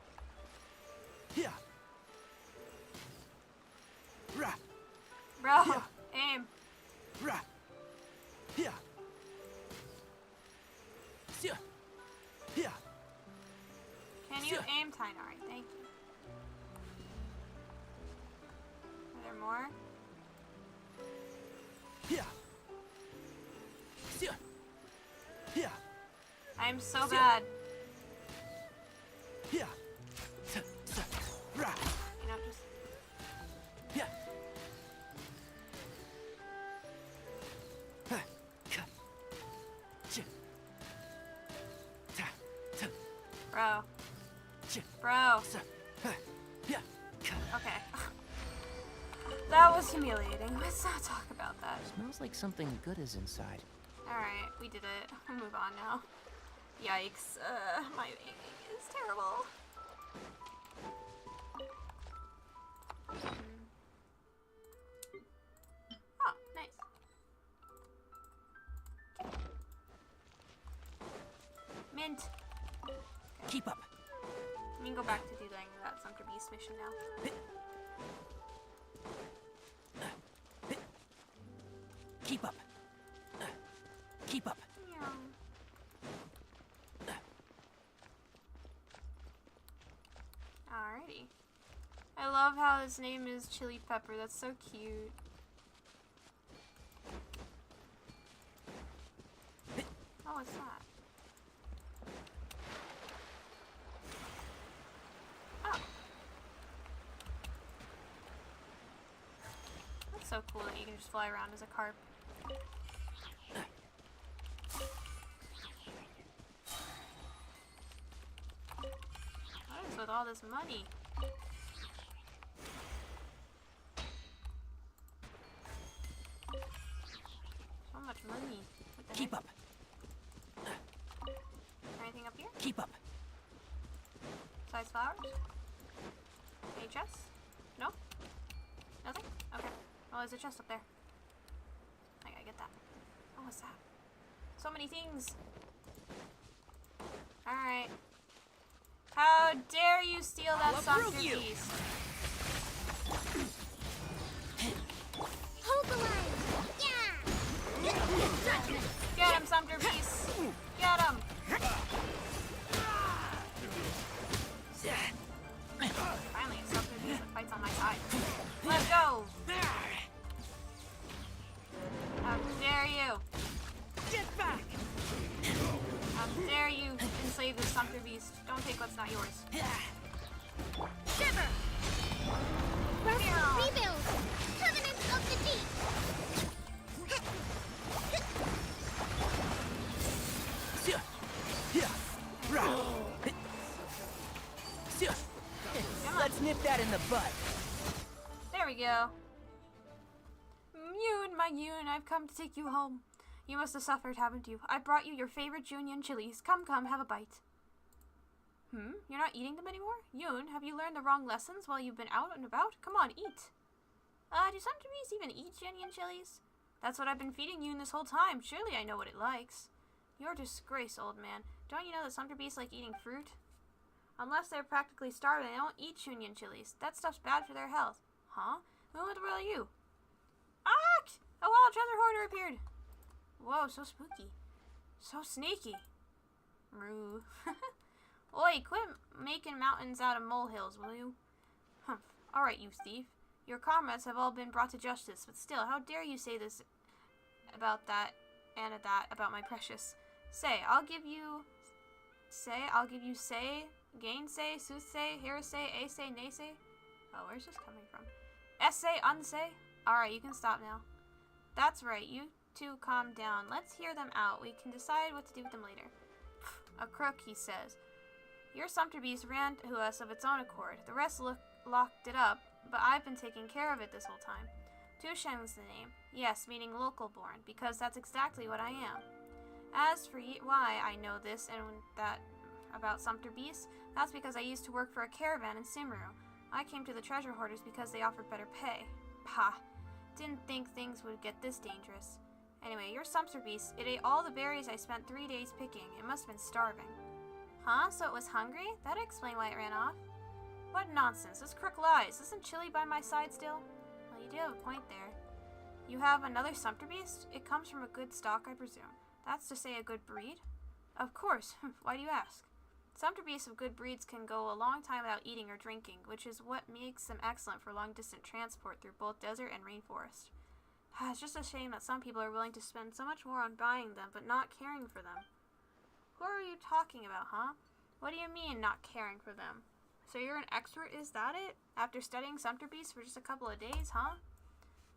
Bro, aim. Can you aim, Tainari? Thank you. Are there more? I'm so bad. You know, just... Bro. Bro. Okay. That was humiliating. Let's not talk about that. Smells like something good is inside. Alright, we did it. We'll move on now. Yikes. My aiming is terrible. Oh, nice. Mint. Okay. Keep up. We can go back to doing that Sumpter Beast mission now. Keep up. Keep up. Yeah. Alrighty. I love how his name is Chili Pepper. That's so cute. Oh, what's that? Oh. That's so cool that you can just fly around as a carp. What is with all this money? So much money. What the Keep heck? up. Anything up here? Keep up. Besides flowers? Any chests? No? Nothing? Okay. Well, there's a chest up there. I gotta get that. Oh, what's that? So many things. Alright. How dare you steal that Sumpter Beast? Hold the line! Yeah! Get him, Sumpter Beast! Get him! Finally, a Sumpter Beast that fights on my side. Let's go! How dare you! Get back! How dare you enslave the Sumpter Beast? Don't take what's not yours. Shiver! Rebuild! Covenant of the Deep! Let's nip that in the butt. There we go. Yoon, my Yoon, I've come to take you home. You must have suffered, haven't you? I brought you your favorite Xianyun chilies. Come, have a bite. You're not eating them anymore? Yoon, have you learned the wrong lessons while you've been out and about? Come on, eat. Do some bees even eat Xianyun chilies? That's what I've been feeding Yoon this whole time. Surely I know what it likes. You're a disgrace, old man. Don't you know that some bees like eating fruit? Unless they're practically starving, they don't eat Xianyun chilies. That stuff's bad for their health. Huh? Who in the world are you? Ah! A wild treasure hoarder appeared. Whoa, so spooky. So sneaky. Moo. Oi, quit making mountains out of molehills, will you? Humph. Alright, you thief. Your comrades have all been brought to justice, but still, how dare you say this about that and about my precious? I'll give you gainsay, soothsay, hearsay, aysay, naysay. Oh, where's this coming from? Essay, unsay? Alright, you can stop now. That's right, you two calm down. Let's hear them out. We can decide what to do with them later. A crook, he says. Your sumpter beast ran to us of its own accord. The rest locked it up, but I've been taking care of it this whole time. Tushen's the name. Yes, meaning local born, because that's exactly what I am. As for why I know this and that about sumpter beasts, that's because I used to work for a caravan in Simru. I came to the treasure hoarders because they offered better pay. Pah. Didn't think things would get this dangerous. Anyway, your sumpter beast, it ate all the berries I spent 3 days picking. It must have been starving. Huh? So it was hungry? That'd explain why it ran off. What nonsense. This crook lies. Isn't Chili by my side still? Well, you do have a point there. You have another sumpter beast? It comes from a good stock, I presume. That's to say a good breed? Of course. Why do you ask? Sumpter beasts of good breeds can go a long time without eating or drinking, which is what makes them excellent for long-distance transport through both desert and rainforest. It's just a shame that some people are willing to spend so much more on buying them, but not caring for them. Who are you talking about, huh? What do you mean, not caring for them? So you're an expert, is that it? After studying sumpter beasts for just a couple of days, huh?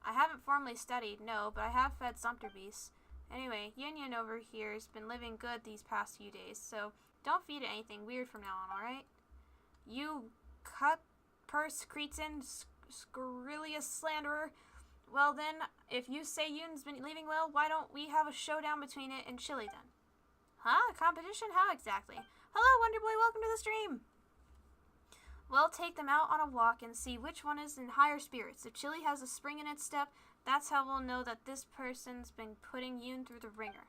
I haven't formally studied, no, but I have fed sumpter beasts. Anyway, Xianyun over here has been living good these past few days, so don't feed it anything weird from now on, alright? You cut-purse cretin, scurrilous slanderer. Well then, if you say Yoon's been leaving well, why don't we have a showdown between it and Chili then? Huh? A competition? How exactly? Hello, Wonderboy, welcome to the stream! We'll take them out on a walk and see which one is in higher spirits. If Chili has a spring in its step, that's how we'll know that this person's been putting Yoon through the ringer.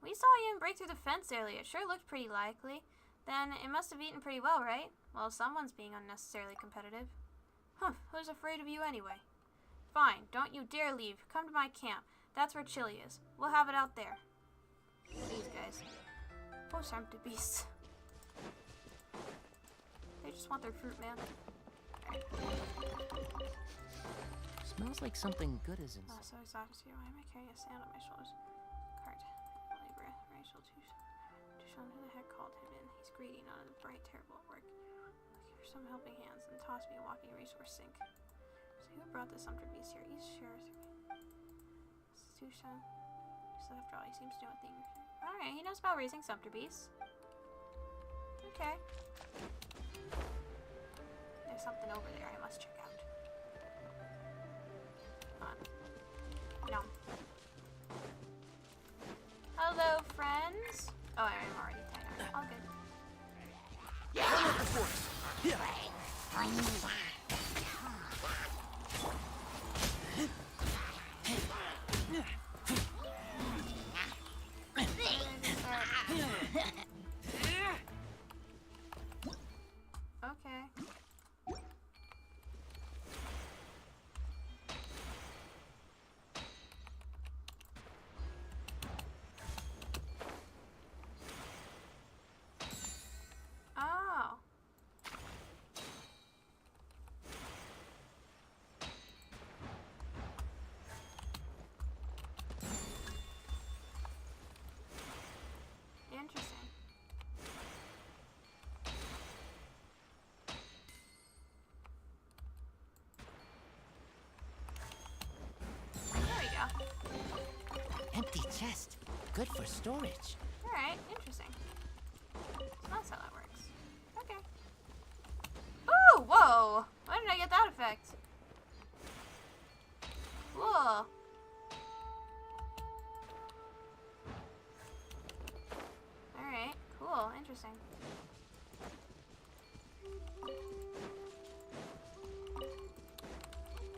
We saw Yoon break through the fence earlier. It sure looked pretty likely. Then it must have eaten pretty well, right? Well, someone's being unnecessarily competitive. Who's afraid of you anyway? Fine, don't you dare leave. Come to my camp. That's where Chili is. We'll have it out there. These guys. Poor empty beasts. They just want their fruit, man. Smells like something good is inside. Oh, so excited here. Why am I carrying a sand on my shoulders? Cart. Labor. Rachel. Tushan, who the heck called him in? He's greedy, none of the bright, terrible at work. Looking for some helping hands and toss me a walking resource sink. So who brought this sumpter beast here? He's Sheriff. Tushan. So after all, he seems to know a thing. Alright, he knows about raising sumpter beasts. Okay. There's something over there I must check out. No. Hello, friends. Oh, I'm already tired. All good. Okay. good for storage. Alright, interesting. So that's how that works. Okay. Ooh, whoa! Why did I get that effect? Whoa. Alright, cool, interesting.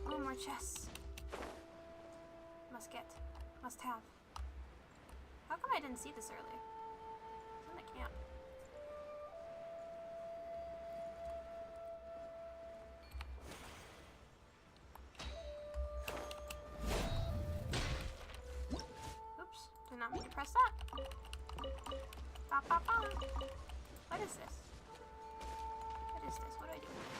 Oh, more chests. Must get. Must have. How come I didn't see this earlier? It's in the camp. Oops, did not mean to press that. Ba, ba, ba. What is this? What is this? What do I do with this?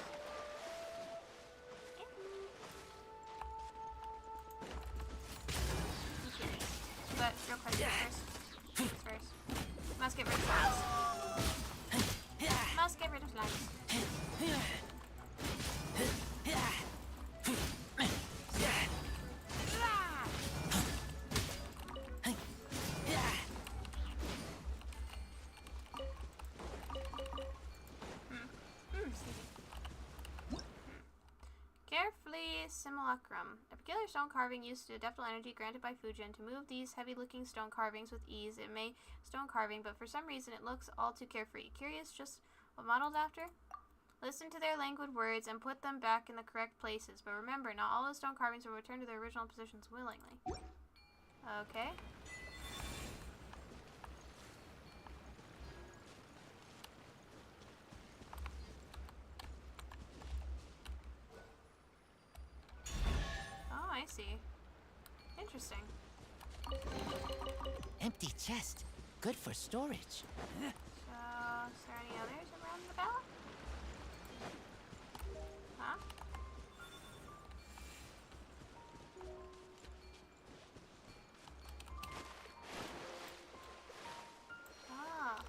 But real quick, first. Must get rid of flags. Must get rid of flags. Carefully simulacrum. A peculiar stone carving used adaptable energy granted by Fujin to move these heavy-looking stone carvings with ease. It may stone carving, but for some reason it looks all too carefree. Curious just what modeled after? Listen to their languid words and put them back in the correct places. But remember, not all the stone carvings will return to their original positions willingly. Okay. Oh, I see. Interesting. Empty chest. Good for storage. So, is there any others around the bell? Huh? Ah.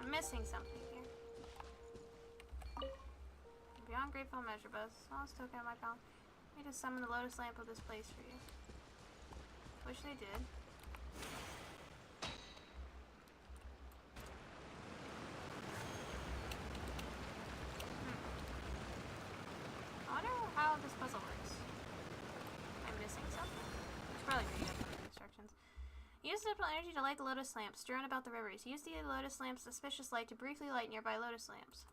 Missing something here. Beyond grateful measure, but a small token of my power. I need to summon the lotus lamp of this place for you. Wish they did. I wonder how this puzzle works. Am I missing something? It's probably reading up on the instructions. Use additional energy to light the lotus lamps strewn about the rivers. Use the lotus lamp's auspicious light to briefly light nearby lotus lamps.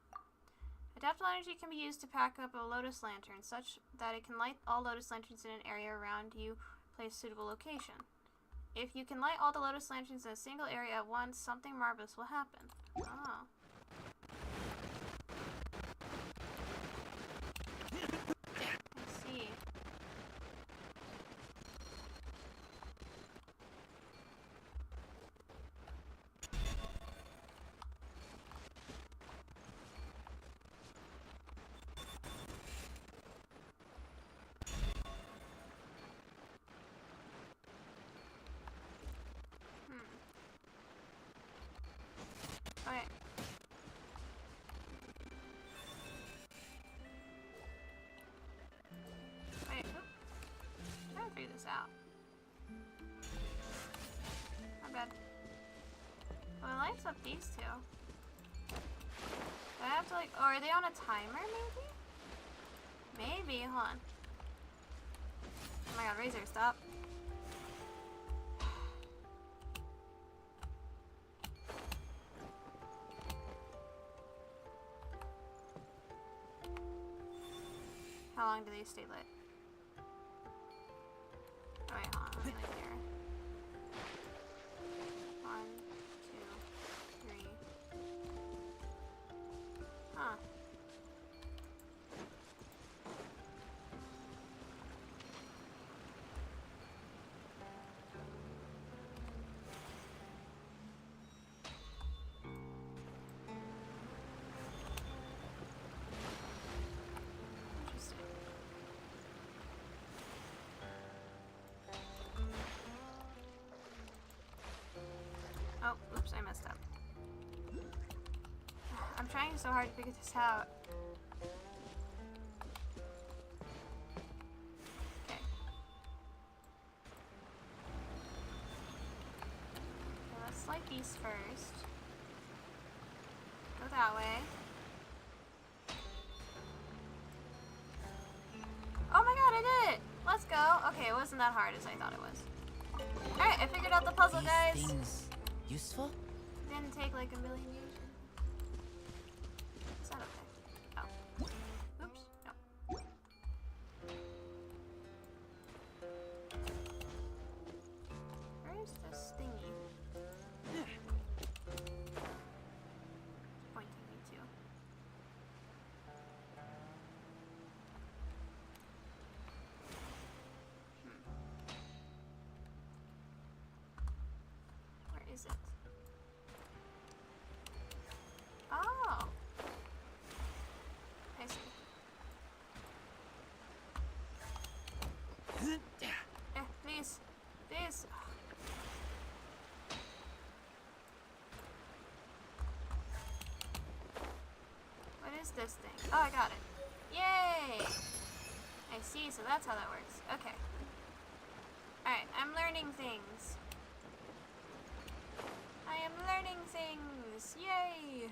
Adaptable energy can be used to pack up a lotus lantern, such that it can light all lotus lanterns in an area around you, place suitable location. If you can light all the lotus lanterns in a single area at once, something marvelous will happen. Oh. I see. Okay. Wait, trying to figure this out. Not bad. Well, it lights up these two. Do I have to, like, oh, are they on a timer, maybe? Maybe, hold on. Oh my god, Razor, stop. How long do they stay lit? Oh wait, hold on, let me look here. I'm trying so hard to figure this out. Okay. Okay, let's light these first. Go that way. Oh my god, I did it! Let's go. Okay, it wasn't that hard as I thought it was. Alright, I figured out the puzzle, guys. Things useful? Didn't take like a million years. Is that okay? Oh. Oops. No. Where is this thingy? Pointing me to. Where is it? Oh! I see. Please. Please. What is this thing? Oh, I got it. Yay! I see, so that's how that works. Okay. Alright, I'm learning things. I am learning things! Yay!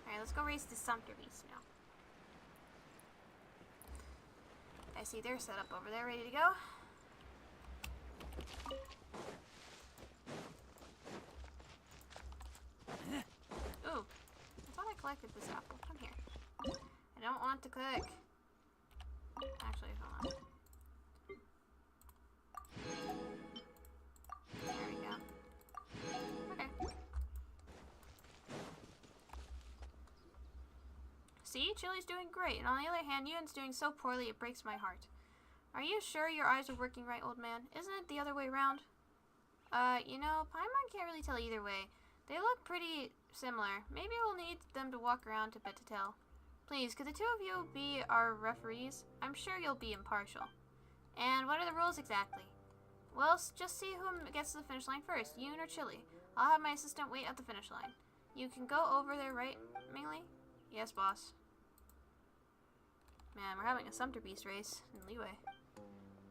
Alright, let's go race the Sumter Beast now. I see they're set up over there, ready to go. Ooh, I thought I collected this apple. Come here. I don't want to click. Actually, hold on. There we go. Okay. See, Chili's doing great, and on the other hand, Yun's doing so poorly it breaks my heart. Are you sure your eyes are working right, old man? Isn't it the other way around? You know, Paimon can't really tell either way. They look pretty similar. Maybe we'll need them to walk around to bit to tell. Please, could the two of you be our referees? I'm sure you'll be impartial. And what are the rules exactly? Well, just see who gets to the finish line first, Yun or Chili. I'll have my assistant wait at the finish line. You can go over there, right, Mingli? Yes, boss. Man, we're having a Sumter Beast race in Leeway.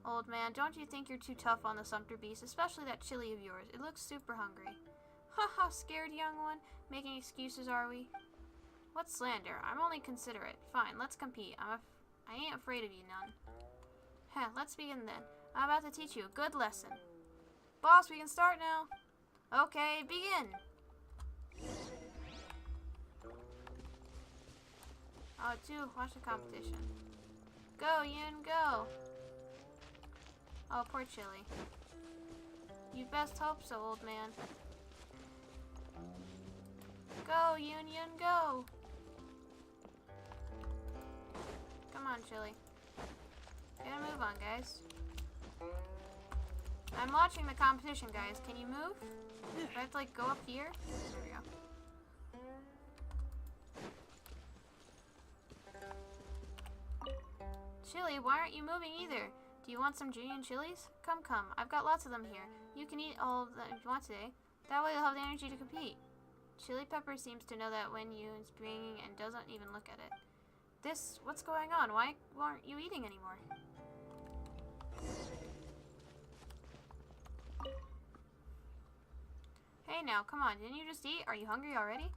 Old man, don't you think you're too tough on the Sumter Beast, especially that Chili of yours? It looks super hungry. Haha, scared young one? Making excuses, are we? What slander? I'm only considerate. Fine, let's compete. I ain't afraid of you none. Heh, let's begin then. I'm about to teach you a good lesson. Boss, we can start now. Okay, begin. Oh, two, watch the competition. Go, Yun, go. Oh, poor Chili. You best hope so, old man. Go, Yun, go. Come on, Chili. Get a move on, guys. I'm watching the competition, guys. Can you move? Do I have to, like, go up here? There we go. Chili, why aren't you moving either? Do you want some Junyun chilies? Come. I've got lots of them here. You can eat all of them if you want today. That way you'll have the energy to compete. Chili Pepper seems to know that when Yun's bringing and doesn't even look at it. What's going on? Why aren't you eating anymore? Hey now, come on, didn't you just eat? Are you hungry already?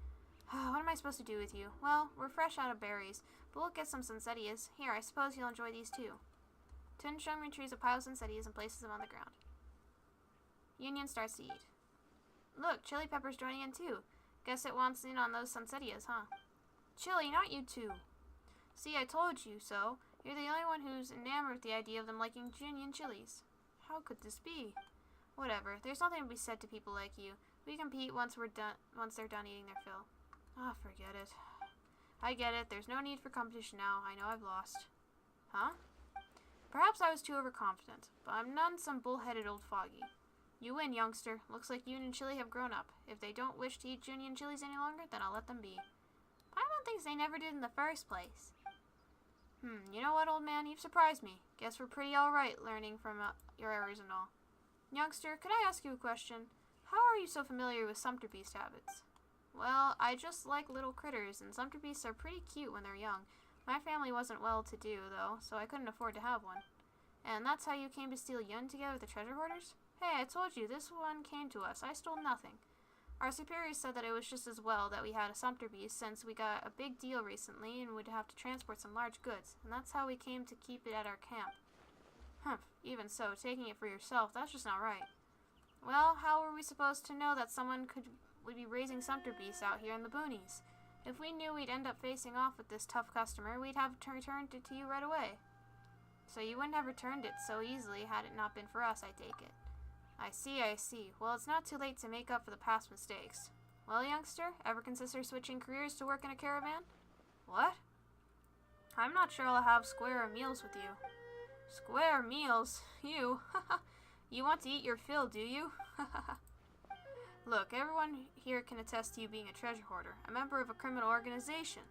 What am I supposed to do with you? Well, we're fresh out of berries, but we'll get some sunsettias. Here, I suppose you'll enjoy these too. Tunshung retrieves a pile of sunsettias and places them on the ground. Yun starts to eat. Look, Chili Pepper's joining in too. Guess it wants in on those sunsettias, huh? Chili, not you two. See, I told you so. You're the only one who's enamored with the idea of them liking Junyun chilies. How could this be? Whatever. There's nothing to be said to people like you. We compete once they're done eating their fill. Ah, forget it. I get it. There's no need for competition now. I know I've lost. Huh? Perhaps I was too overconfident, but I'm none some bull-headed old fogey. You win, youngster. Looks like Yun and Chili have grown up. If they don't wish to eat Junyun chilies any longer, then I'll let them be. Paimon thinks they never did in the first place. You know what, old man? You've surprised me. Guess we're pretty alright learning from your errors and all. Youngster, could I ask you a question? How are you so familiar with Sumter Beast habits? Well, I just like little critters, and sumpter beasts are pretty cute when they're young. My family wasn't well-to-do, though, so I couldn't afford to have one. And that's how you came to steal Yun together with the treasure hoarders? Hey, I told you, this one came to us. I stole nothing. Our superiors said that it was just as well that we had a sumpter beast, since we got a big deal recently and would have to transport some large goods, and that's how we came to keep it at our camp. Humph, even so, taking it for yourself, that's just not right. Well, how were we supposed to know that someone would be raising sumpter beasts out here in the boonies? If we knew we'd end up facing off with this tough customer, we'd have returned it to you right away. So you wouldn't have returned it so easily had it not been for us, I take it. I see. Well, it's not too late to make up for the past mistakes. Well, youngster, ever consider switching careers to work in a caravan? What? I'm not sure I'll have square meals with you. Square meals? You? You want to eat your fill, do you? Look, everyone here can attest to you being a treasure hoarder, a member of a criminal organization.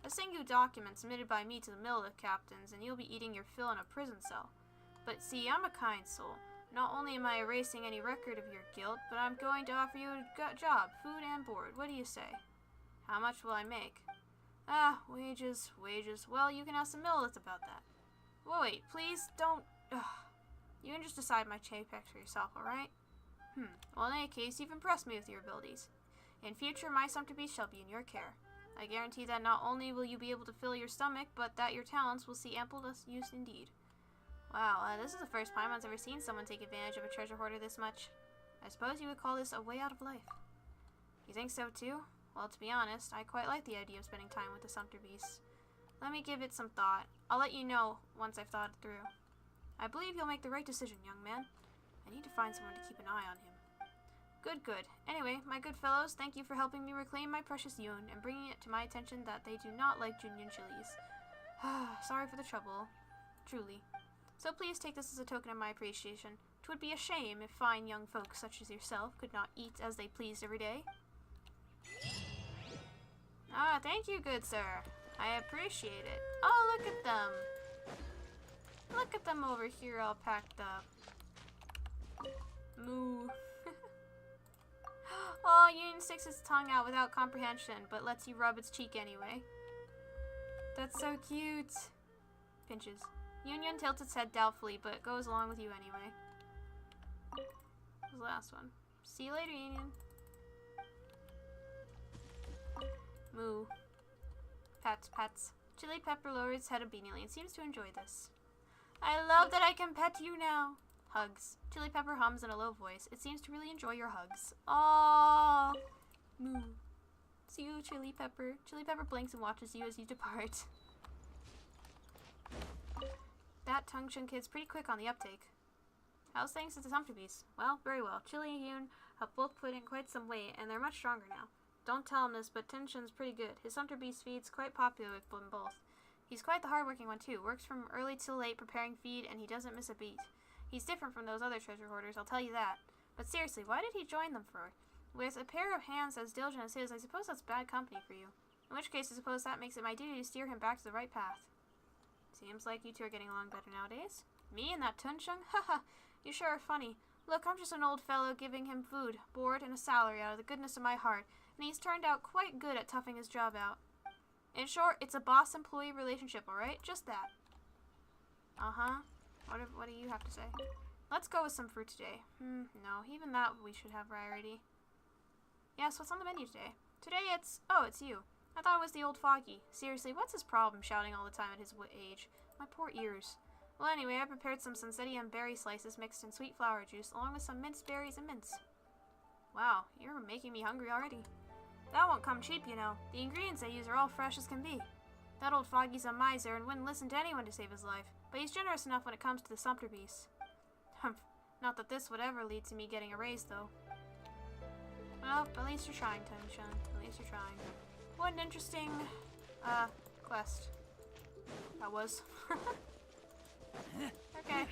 I'll send you documents submitted by me to the mill captains, and you'll be eating your fill in a prison cell. But see, I'm a kind soul. Not only am I erasing any record of your guilt, but I'm going to offer you a job, food and board. What do you say? How much will I make? Wages. Well, you can ask the millets about that. Wait, please don't... You can just decide my paycheck for yourself, alright? Well, in any case, you've impressed me with your abilities. In future, my sumpter beast shall be in your care. I guarantee that not only will you be able to fill your stomach, but that your talents will see ample use indeed. Wow, this is the first time I've ever seen someone take advantage of a treasure hoarder this much. I suppose you would call this a way out of life. You think so too? Well, to be honest, I quite like the idea of spending time with the sumpter beast. Let me give it some thought. I'll let you know once I've thought it through. I believe you'll make the right decision, young man. I need to find someone to keep an eye on him. Good. Anyway, my good fellows, thank you for helping me reclaim my precious Yun and bringing it to my attention that they do not like Junyun chilies. Sorry for the trouble. Truly. So please take this as a token of my appreciation. 'Twould be a shame if fine young folks such as yourself could not eat as they pleased every day. Thank you, good sir. I appreciate it. Oh, look at them. Look at them over here all packed up. Moo. Oh, Yun sticks its tongue out without comprehension, but lets you rub its cheek anyway. That's so cute. Pinches. Yun tilts its head doubtfully, but goes along with you anyway. This is the last one. See you later, Yun. Moo. Pets. Chili Pepper lowers its head obediently and seems to enjoy this. I love that I can pet you now. Hugs. Chili Pepper hums in a low voice. It seems to really enjoy your hugs. Aww. Moo. See you, Chili Pepper. Chili Pepper blinks and watches you as you depart. That Tung-Chun kid's pretty quick on the uptake. How's things at the sumpter beast? Well, very well. Chili and Yun have both put in quite some weight, and they're much stronger now. Don't tell him this, but Tung-Chun's pretty good. His sumpter beast feed's quite popular with them both. He's quite the hardworking one, too. Works from early till late preparing feed, and he doesn't miss a beat. He's different from those other treasure hoarders, I'll tell you that. But seriously, why did he join them for? With a pair of hands as diligent as his, I suppose that's bad company for you. In which case, I suppose that makes it my duty to steer him back to the right path. Seems like you two are getting along better nowadays. Me and that Tung-Chun? Haha, you sure are funny. Look, I'm just an old fellow giving him food, board, and a salary out of the goodness of my heart, and he's turned out quite good at toughing his job out. In short, it's a boss-employee relationship, alright? Just that. Uh-huh. What do you have to say? Let's go with some fruit today. No, even that we should have variety. Yes, what's on the menu today? Today it's... Oh, it's you. I thought it was the old Foggy. Seriously, what's his problem shouting all the time at his age? My poor ears. Well, anyway, I prepared some sunsettia and berry slices mixed in sweet flower juice, along with some minced berries and mince. Wow, you're making me hungry already. That won't come cheap, you know. The ingredients I use are all fresh as can be. That old Foggy's a miser and wouldn't listen to anyone to save his life, but he's generous enough when it comes to the sumpter beast. Humph. Not that this would ever lead to me getting a raise, though. Well, at least you're trying, Tung-Chun. At least you're trying. What an interesting, quest. That was. Okay.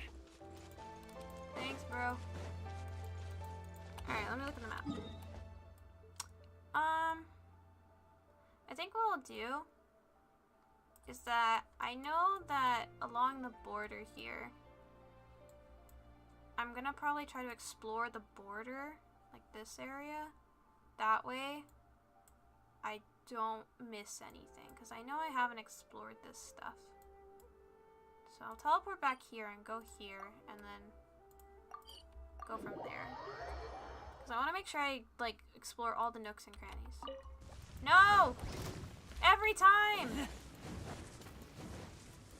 Thanks, bro. Alright, let me look at the map. I think what we'll do is that I know that along the border here, I'm gonna probably try to explore the border, like this area, that way, I don't miss anything, because I know I haven't explored this stuff. So I'll teleport back here and go here, and then go from there. Because I want to make sure I, like, explore all the nooks and crannies. No! Every time!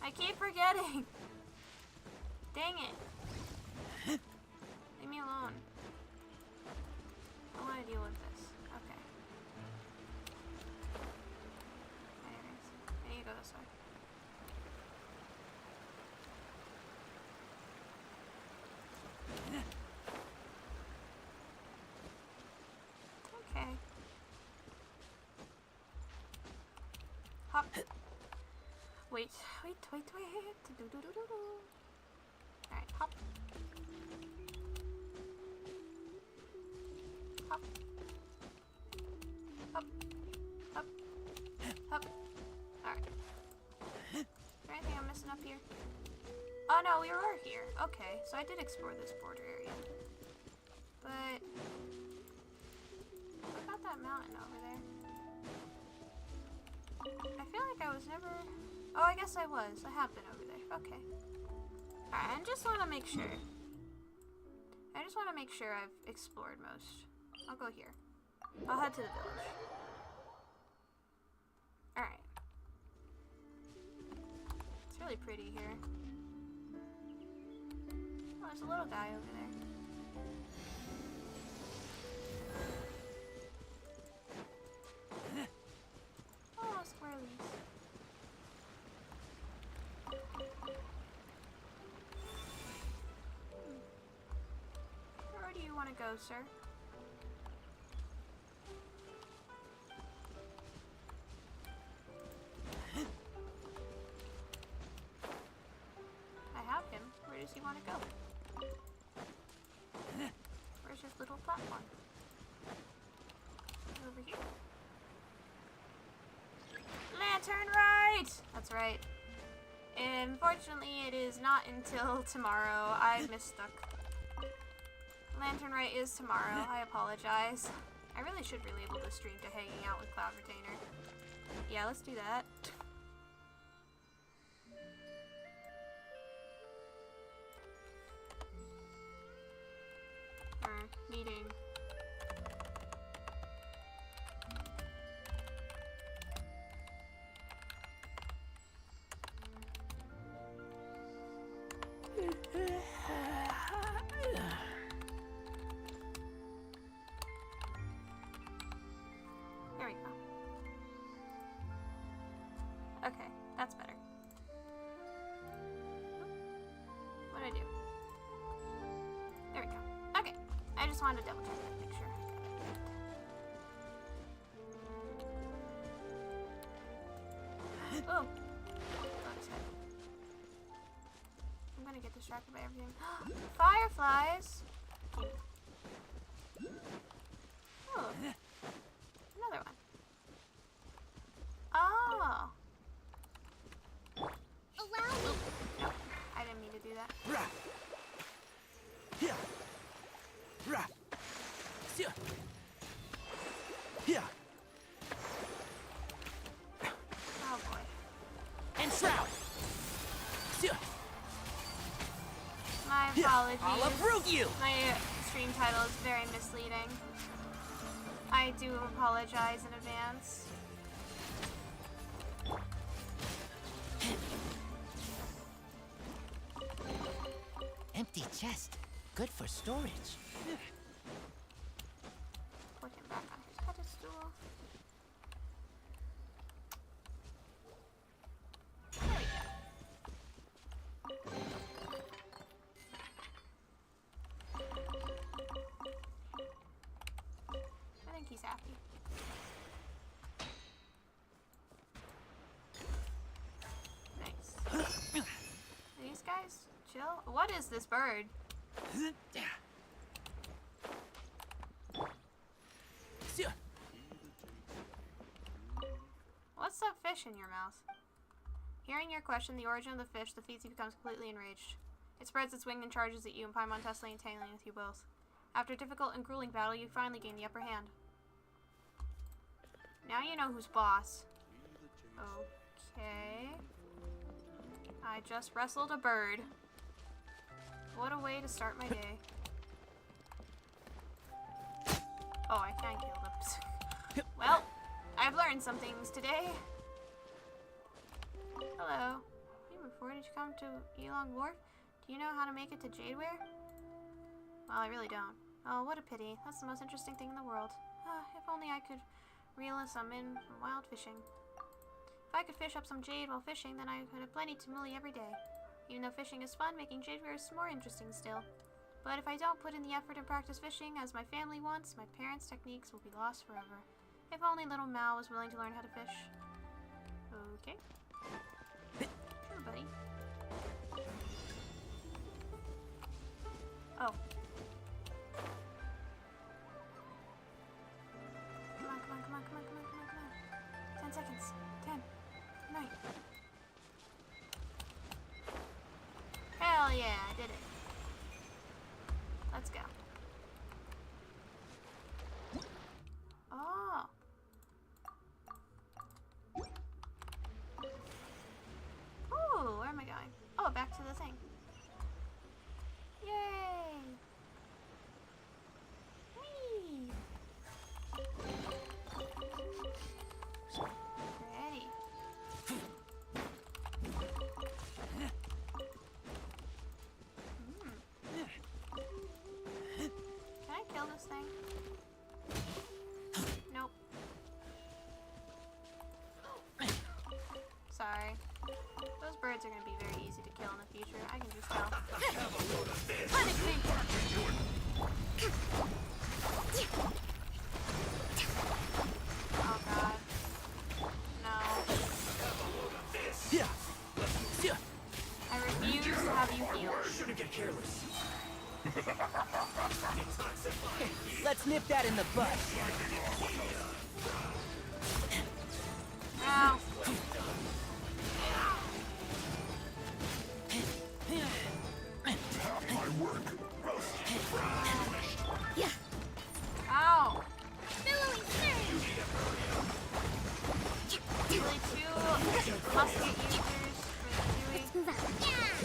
I keep forgetting. Dang it. Leave me alone. I want to deal with this. Okay. Anyways, I need to go this way. Okay. Hop. Wait. Do-do-do-do-do. Alright, hop. Hop. Hop. Hop. Hop. Alright. Is there anything I'm missing up here? Oh no, we were here. Okay, so I did explore this border area. But what about that mountain over there? I feel like I was never... Oh, I guess I was. I have been over there. Okay. Alright, I just want to make sure. I just want to make sure I've explored most. I'll go here. I'll head to the village. Alright. It's really pretty here. Oh, there's a little guy over there. Oh, squirrelies. Where do you want to go, sir? I have him. Where does he want to go? Where's his little platform? Over here. Lantern Rite! That's right. Unfortunately, it is not until tomorrow. I mistuck. Lantern Rite is tomorrow. I apologize. I really should relabel this stream to hanging out with Cloud Retainer. Yeah, let's do that. Meeting. There we go. Okay, that's better. What'd I do? There we go. Okay, I just wanted to double check that, make sure. Oh! I'm gonna get distracted by everything. Fireflies! Oh. Another one. Oh! Allow me! No, I didn't mean to do that. Oh boy. And shroud. My apologies. I'll uproot you. My stream title is very misleading. I do apologize in advance. Empty chest. Good for storage. Put him back on his pedestal. There we go. I think he's happy. Nice. These guys chill. What is this bird? What's that fish in your mouth? Hearing your question, the origin of the fish, the feces becomes completely enraged. It spreads its wing and charges at you, and Paimon tussling and tangling with you both. After a difficult and grueling battle, you finally gain the upper hand. Now you know who's boss. Okay. I just wrestled a bird. What a way to start my day. Oh, I can't kill them. Well, I've learned some things today. Hello. Before did you come to Elong Wharf? Do you know how to make it to Jadeware? Well, I really don't. Oh, what a pity. That's the most interesting thing in the world. If only I could reel some in from wild fishing. If I could fish up some jade while fishing, then I could have plenty to mully every day. Even though fishing is fun, making jadeware is more interesting still. But if I don't put in the effort and practice fishing as my family wants, my parents' techniques will be lost forever. If only little Mal was willing to learn how to fish. Okay. Sure, buddy. Oh. Come on, come on, come on, come on, come on, come on, come on. 10 seconds. 10. 9. Hell yeah, I did it. Let's go. Oh. Ooh, where am I going? Oh, back to the thing. Yay! Whee! Ready. Can I kill this thing? Nope. Sorry. Those birds are going to be very easy to kill in the future. I can just tell. Punishment! Oh god. No. I refuse to have you heal. Shouldn't get careless. Let's nip that in the bud. Ow. Yeah. Ow. Billowing surge! Really two musket users for the Dewey.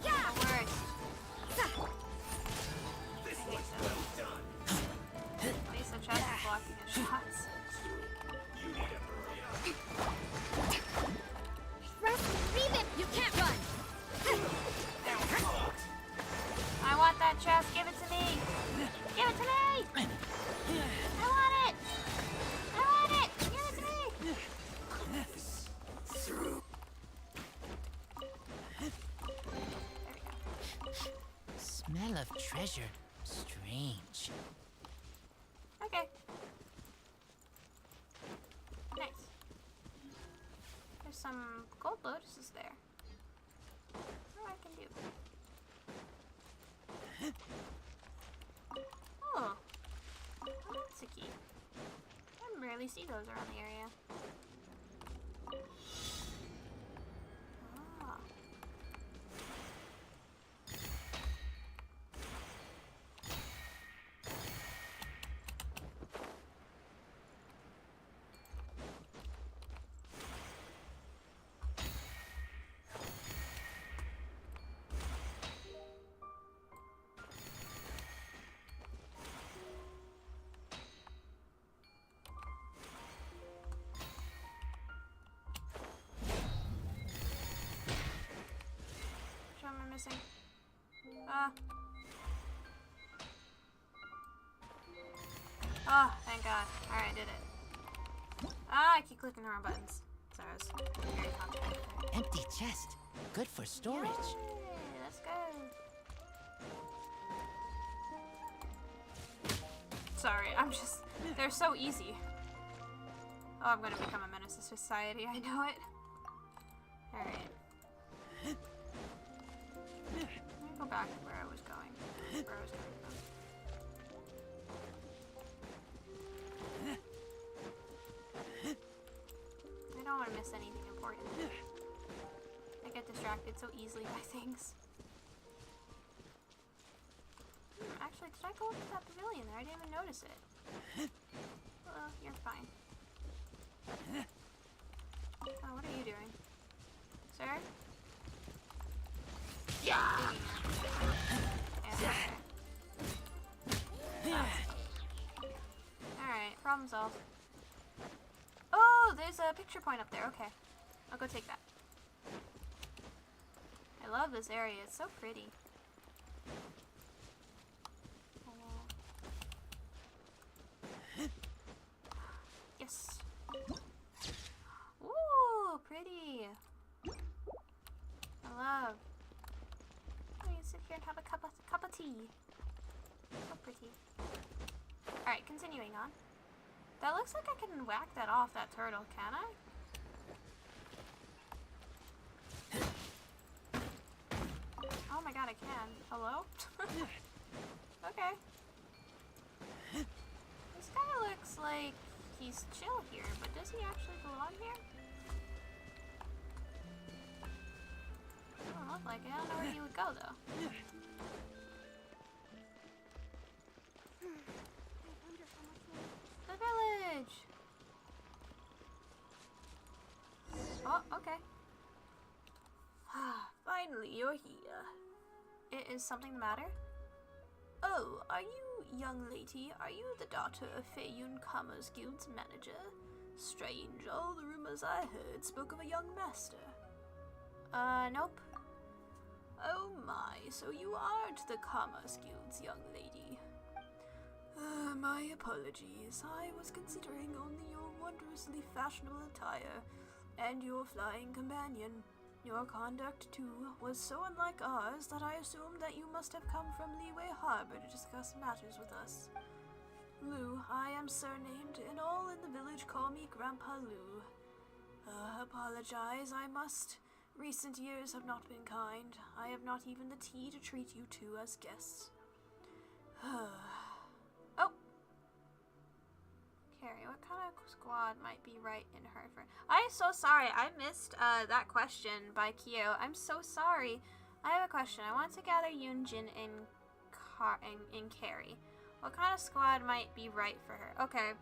Yeah! The worst. At least the chest is blocking his shots. You can't run! I want that chest. Give it to me. Give it to me. I want it. I want it. Give it to me. Smell of treasure. Strange. Okay. Nice. There's some gold lotuses there. What I can do? Oh, that's a key. I rarely see those around the area. Ah. Which one am I missing? Oh, thank God. Alright, I did it. I keep clicking the wrong buttons. Sorry, I was very concentrated there. Empty chest. Good for storage. Yay, let's go. Sorry, I'm just... They're so easy. Oh, I'm gonna become a menace to society. I know it. Alright. Let me go back to where I was going. Where I was coming from. I don't want to miss anything important. I get distracted so easily by things. Actually, did I go up to that pavilion there? I didn't even notice it. Well, you're fine. Oh, what are you doing? Sir? Yeah. Alright, problem solved. Oh, there's a picture point up there. Okay. I'll go take that. I love this area. It's so pretty. Yes. Ooh, pretty. I love. Let me sit here and have a cup of tea. So pretty. Alright, continuing on. That looks like I can whack that off that turtle, can I? Oh my god, I can. Hello? Okay. This guy looks like he's chill here, but does he actually belong here? Doesn't look like it. I don't know where he would go though. The village! Oh, okay. Finally, you're here. Is something the matter? Oh, are you, young lady, are you the daughter of Xianyun Commerce Guild's manager? Strange, all the rumors I heard spoke of a young master. Nope. Oh my, so you aren't the Commerce Guild's young lady. My apologies. I was considering only your wondrously fashionable attire and your flying companion. Your conduct, too, was so unlike ours that I assumed that you must have come from Leeway Harbor to discuss matters with us. Lou, I am surnamed, and all in the village call me Grandpa Lou. Apologize, I must. Recent years have not been kind. I have not even the tea to treat you to as guests. Oh! Carrie, what kind of squad might be right in her for— I'm so sorry, I missed that question by Kyo. I'm so sorry. I have a question. I want to gather Yunjin and Carrie. What kind of squad might be right for her? Okay.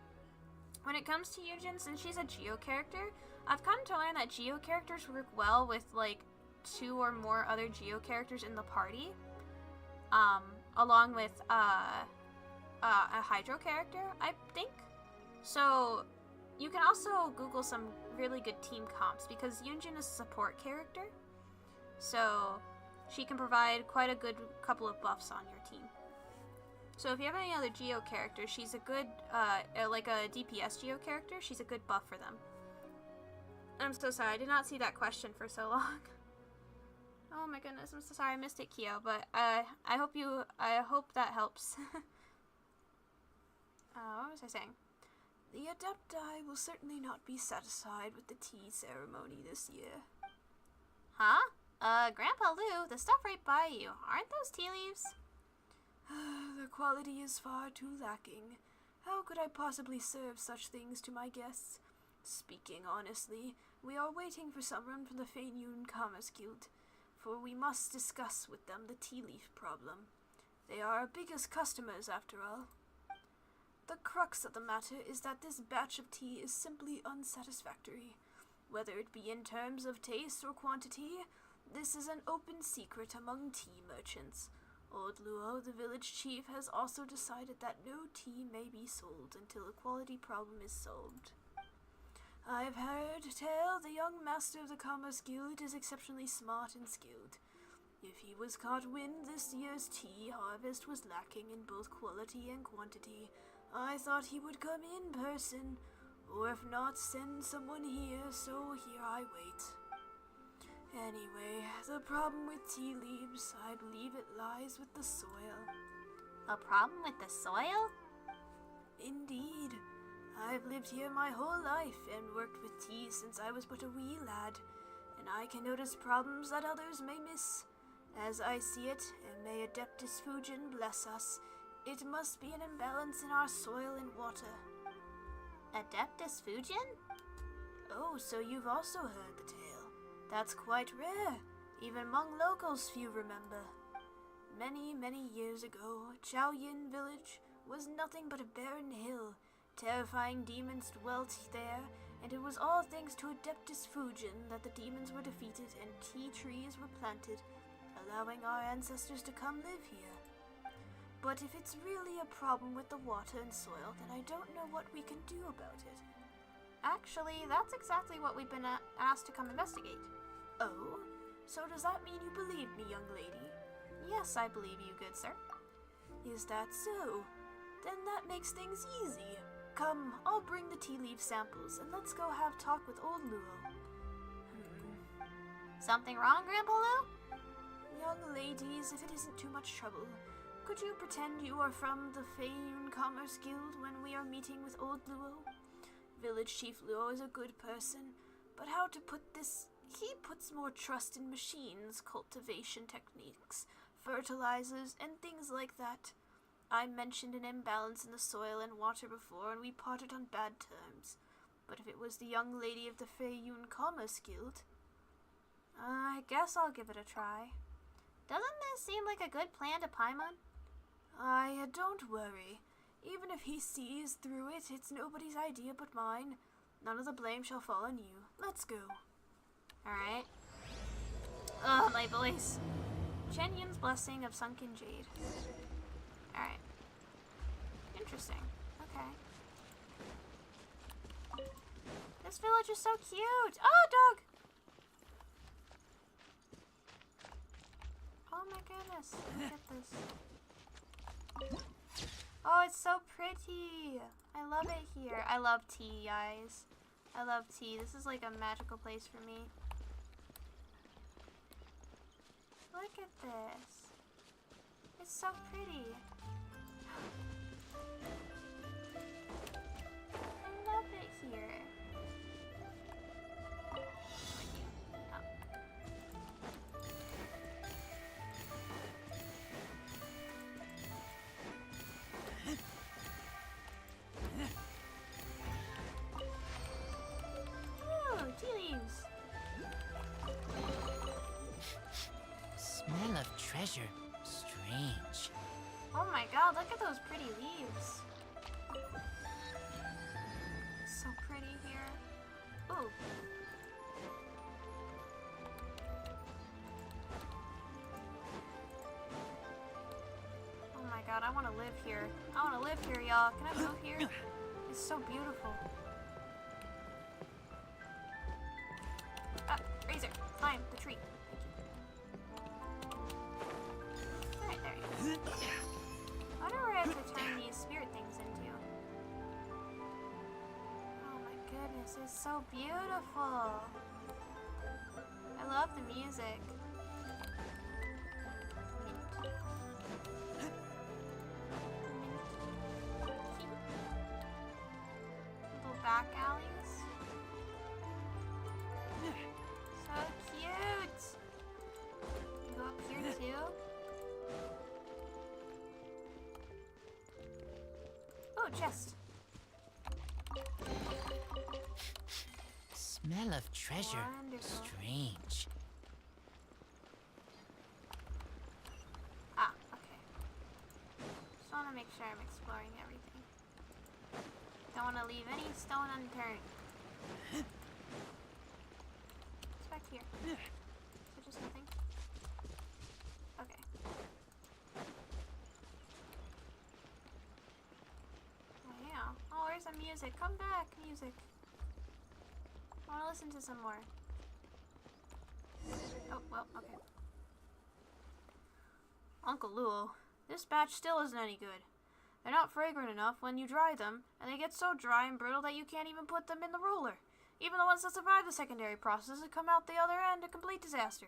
When it comes to Yunjin, since she's a Geo character, I've come to learn that Geo characters work well with like 2 or more other Geo characters in the party. Along with a Hydro character, I think. So you can also Google some really good team comps because Yunjin is a support character. So she can provide quite a good couple of buffs on your team. So if you have any other Geo characters, she's a good, like a DPS Geo character, she's a good buff for them. I'm so sorry, I did not see that question for so long. Oh my goodness, I'm so sorry I missed it, Kyo, but I hope that helps. What was I saying? The Adepti will certainly not be satisfied with the tea ceremony this year. Huh? Grandpa Lou, the stuff right by you, aren't those tea leaves? The quality is far too lacking. How could I possibly serve such things to my guests? Speaking honestly, we are waiting for someone from the Xianyun Commerce Guild, for we must discuss with them the tea leaf problem. They are our biggest customers, after all. The crux of the matter is that this batch of tea is simply unsatisfactory. Whether it be in terms of taste or quantity, this is an open secret among tea merchants. Old Luo, the village chief, has also decided that no tea may be sold until the quality problem is solved. I've heard tell the young master of the Commerce Guild is exceptionally smart and skilled. If he was caught when this year's tea harvest was lacking in both quality and quantity, I thought he would come in person, or if not, send someone here, so here I wait. Anyway, the problem with tea leaves, I believe it lies with the soil. A problem with the soil? Indeed. I've lived here my whole life and worked with tea since I was but a wee lad, and I can notice problems that others may miss. As I see it, and may Adeptus Fujin bless us, it must be an imbalance in our soil and water. Adeptus Fujin? Oh, so you've also heard the tale. That's quite rare. Even among locals few remember. Many, many years ago, Xianyun village was nothing but a barren hill. Terrifying demons dwelt there, And it was all thanks to Adeptus Fujin that the demons were defeated and tea trees were planted, allowing our ancestors to come live here. But if it's really a problem with the water and soil, then I don't know what we can do about it. Actually, that's exactly what we've been asked to come investigate. Oh? So does that mean you believe me, young lady? Yes, I believe you, good sir. Is that so? Then that makes things easy. Come, I'll bring the tea leaf samples, and let's go have talk with old Luo. Something wrong, Grandpa Lu? Young ladies, if it isn't too much trouble, could you pretend you are from the Xianyun Commerce Guild when we are meeting with old Luo? Village Chief Luo is a good person, but how to put this? He puts more trust in machines, cultivation techniques, fertilizers, and things like that. I mentioned an imbalance in the soil and water before, and we parted on bad terms. But if it was the young lady of the Xianyun Commerce Guild, I guess I'll give it a try. Doesn't this seem like a good plan to Paimon? Don't worry. Even if he sees through it, it's nobody's idea but mine. None of the blame shall fall on you. Let's go. Alright. Ugh, my voice. Xianyun's Blessing of Sunken Jade. Alright. Interesting. Okay. This village is so cute! Oh, dog! Oh my goodness. Look at this. Oh, it's so pretty! I love it here. I love tea, guys. I love tea. This is like a magical place for me. Look at this. It's so pretty. I love it here. Oh, tea leaves. Smell of treasure. Strange. Oh my god, look at those pretty leaves. It's so pretty here. Ooh. Oh my god, I want to live here. I want to live here, y'all. Can I move here? It's so beautiful. Ah, Razor, climb the tree. Alright, there you go. I wonder where I have to turn these spirit things into. Oh my goodness, it's so beautiful. I love the music. Little back alleys. So cute. You go up here too. Oh, chest. Smell of treasure. Wonderful. Strange. Ah, okay. Just want to make sure I'm exploring everything. Don't want to leave any stone unturned. What's back here? Is it just nothing? Okay. Oh, yeah. Oh, where's the music? Come back, music. I want to listen to some more. Oh, well, okay. Uncle Luo, this batch still isn't any good. They're not fragrant enough when you dry them, and they get so dry and brittle that you can't even put them in the roller. Even the ones that survive the secondary processes come out the other end a complete disaster.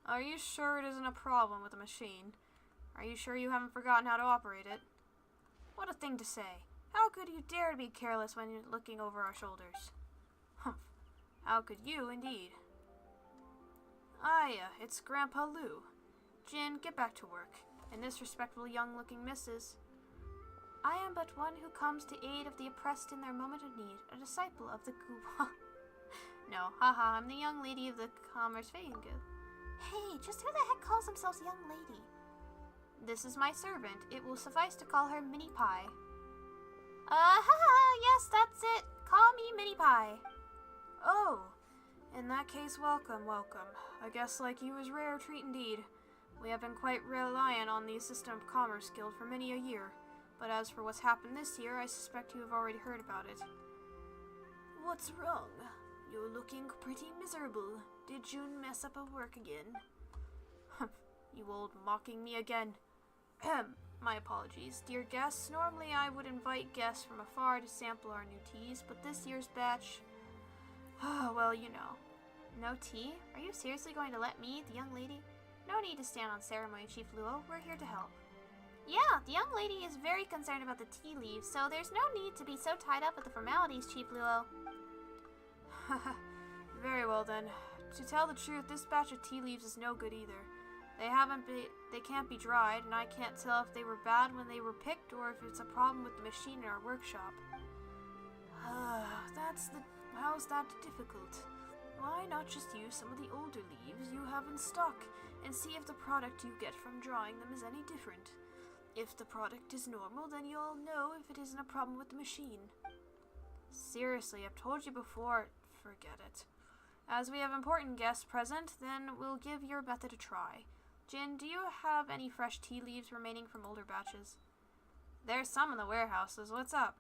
Are you sure it isn't a problem with the machine? Are you sure you haven't forgotten how to operate it? What a thing to say. How could you dare to be careless when you're looking over our shoulders? Humph. How could you, indeed? It's Grandpa Lu. Jin, get back to work. And this respectable young-looking missus. I am but one who comes to aid of the oppressed in their moment of need, a disciple of the Guba. No, haha, I'm the young lady of the Commerce Xianyun Guild. Hey, just who the heck calls themselves young lady? This is my servant. It will suffice to call her Mini Pie. Haha, yes, that's it. Call me Mini Pie. Oh, in that case, welcome, welcome. A guest like you is rare treat indeed. We have been quite reliant on the System of Commerce Guild for many a year. But as for what's happened this year, I suspect you have already heard about it. What's wrong? You're looking pretty miserable. Did June mess up at work again? You old mocking me again. My apologies, dear guests. Normally I would invite guests from afar to sample our new teas, but this year's batch... well, you know. No tea? Are you seriously going to let me, the young lady? No need to stand on ceremony, Chief Luo. We're here to help. Yeah, the young lady is very concerned about the tea leaves, so there's no need to be so tied up with the formalities, Chief Luo. Very well then. To tell the truth, this batch of tea leaves is no good either. They can't be dried, and I can't tell if they were bad when they were picked or if it's a problem with the machine in our workshop. How's that difficult? Why not just use some of the older leaves you have in stock and see if the product you get from drying them is any different? If the product is normal, then you'll know if it isn't a problem with the machine. Seriously, I've told you before, forget it. As we have important guests present, then we'll give your method a try. Jin, do you have any fresh tea leaves remaining from older batches? There's some in the warehouses. What's up?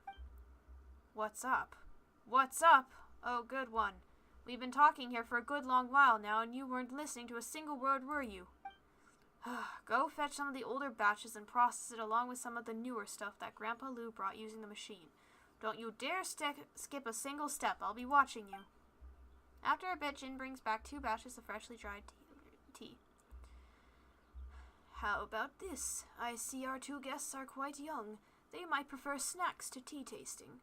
What's up? What's up? Oh, good one. We've been talking here for a good long while now, and you weren't listening to a single word, were you? Go fetch some of the older batches and process it along with some of the newer stuff that Grandpa Lou brought using the machine. Don't you dare skip a single step. I'll be watching you. After a bit, Jin brings back 2 batches of freshly dried tea. How about this? I see our 2 guests are quite young. They might prefer snacks to tea tasting.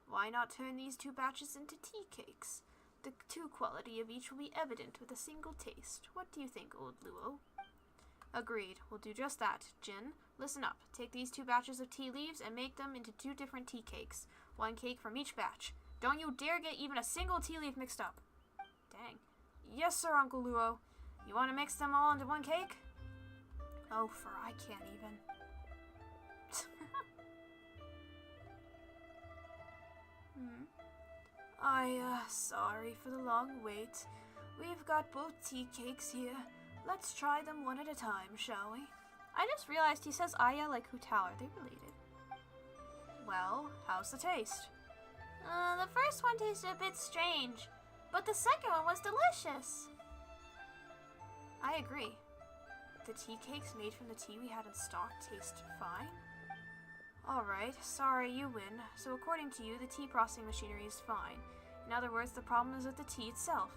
Why not turn these 2 batches into tea cakes? The true quality of each will be evident with a single taste. What do you think, old Luo? Agreed. We'll do just that. Jin, listen up. Take these 2 batches of tea leaves and make them into 2 different tea cakes. 1 cake from each batch. Don't you dare get even a single tea leaf mixed up. Dang. Yes, sir, Uncle Luo. You want to mix them all into 1 cake? Oh, I can't even. Sorry for the long wait. We've got both tea cakes here. Let's try them one at a time, shall we? I just realized he says Aya like Hu Tao. Are they related? Well, how's the taste? The first one tasted a bit strange, but the second one was delicious. I agree. The tea cakes made from the tea we had in stock taste fine. Alright, sorry, you win. So according to you, the tea processing machinery is fine. In other words, the problem is with the tea itself.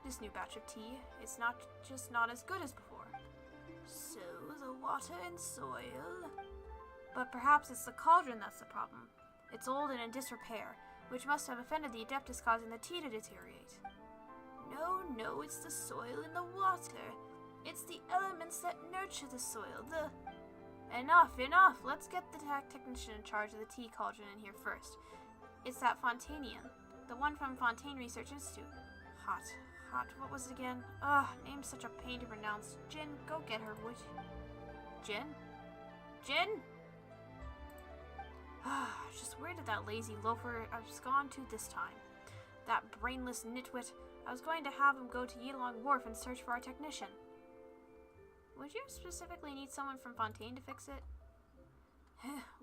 This new batch of tea is not as good as before. So, the water and soil? But perhaps it's the cauldron that's the problem. It's old and in disrepair, which must have offended the Adeptus, causing the tea to deteriorate. No, it's the soil and the water. It's the elements that nurture the soil, Enough! Let's get the technician in charge of the tea cauldron in here first. It's that Fontainian, the one from Fontaine Research Institute. Hot, what was it again? Name's such a pain to pronounce. Jin, go get her, would you? Jin? Just where did that lazy loafer have gone to this time? That brainless nitwit. I was going to have him go to Yilong Wharf and search for our technician. Would you specifically need someone from Fontaine to fix it?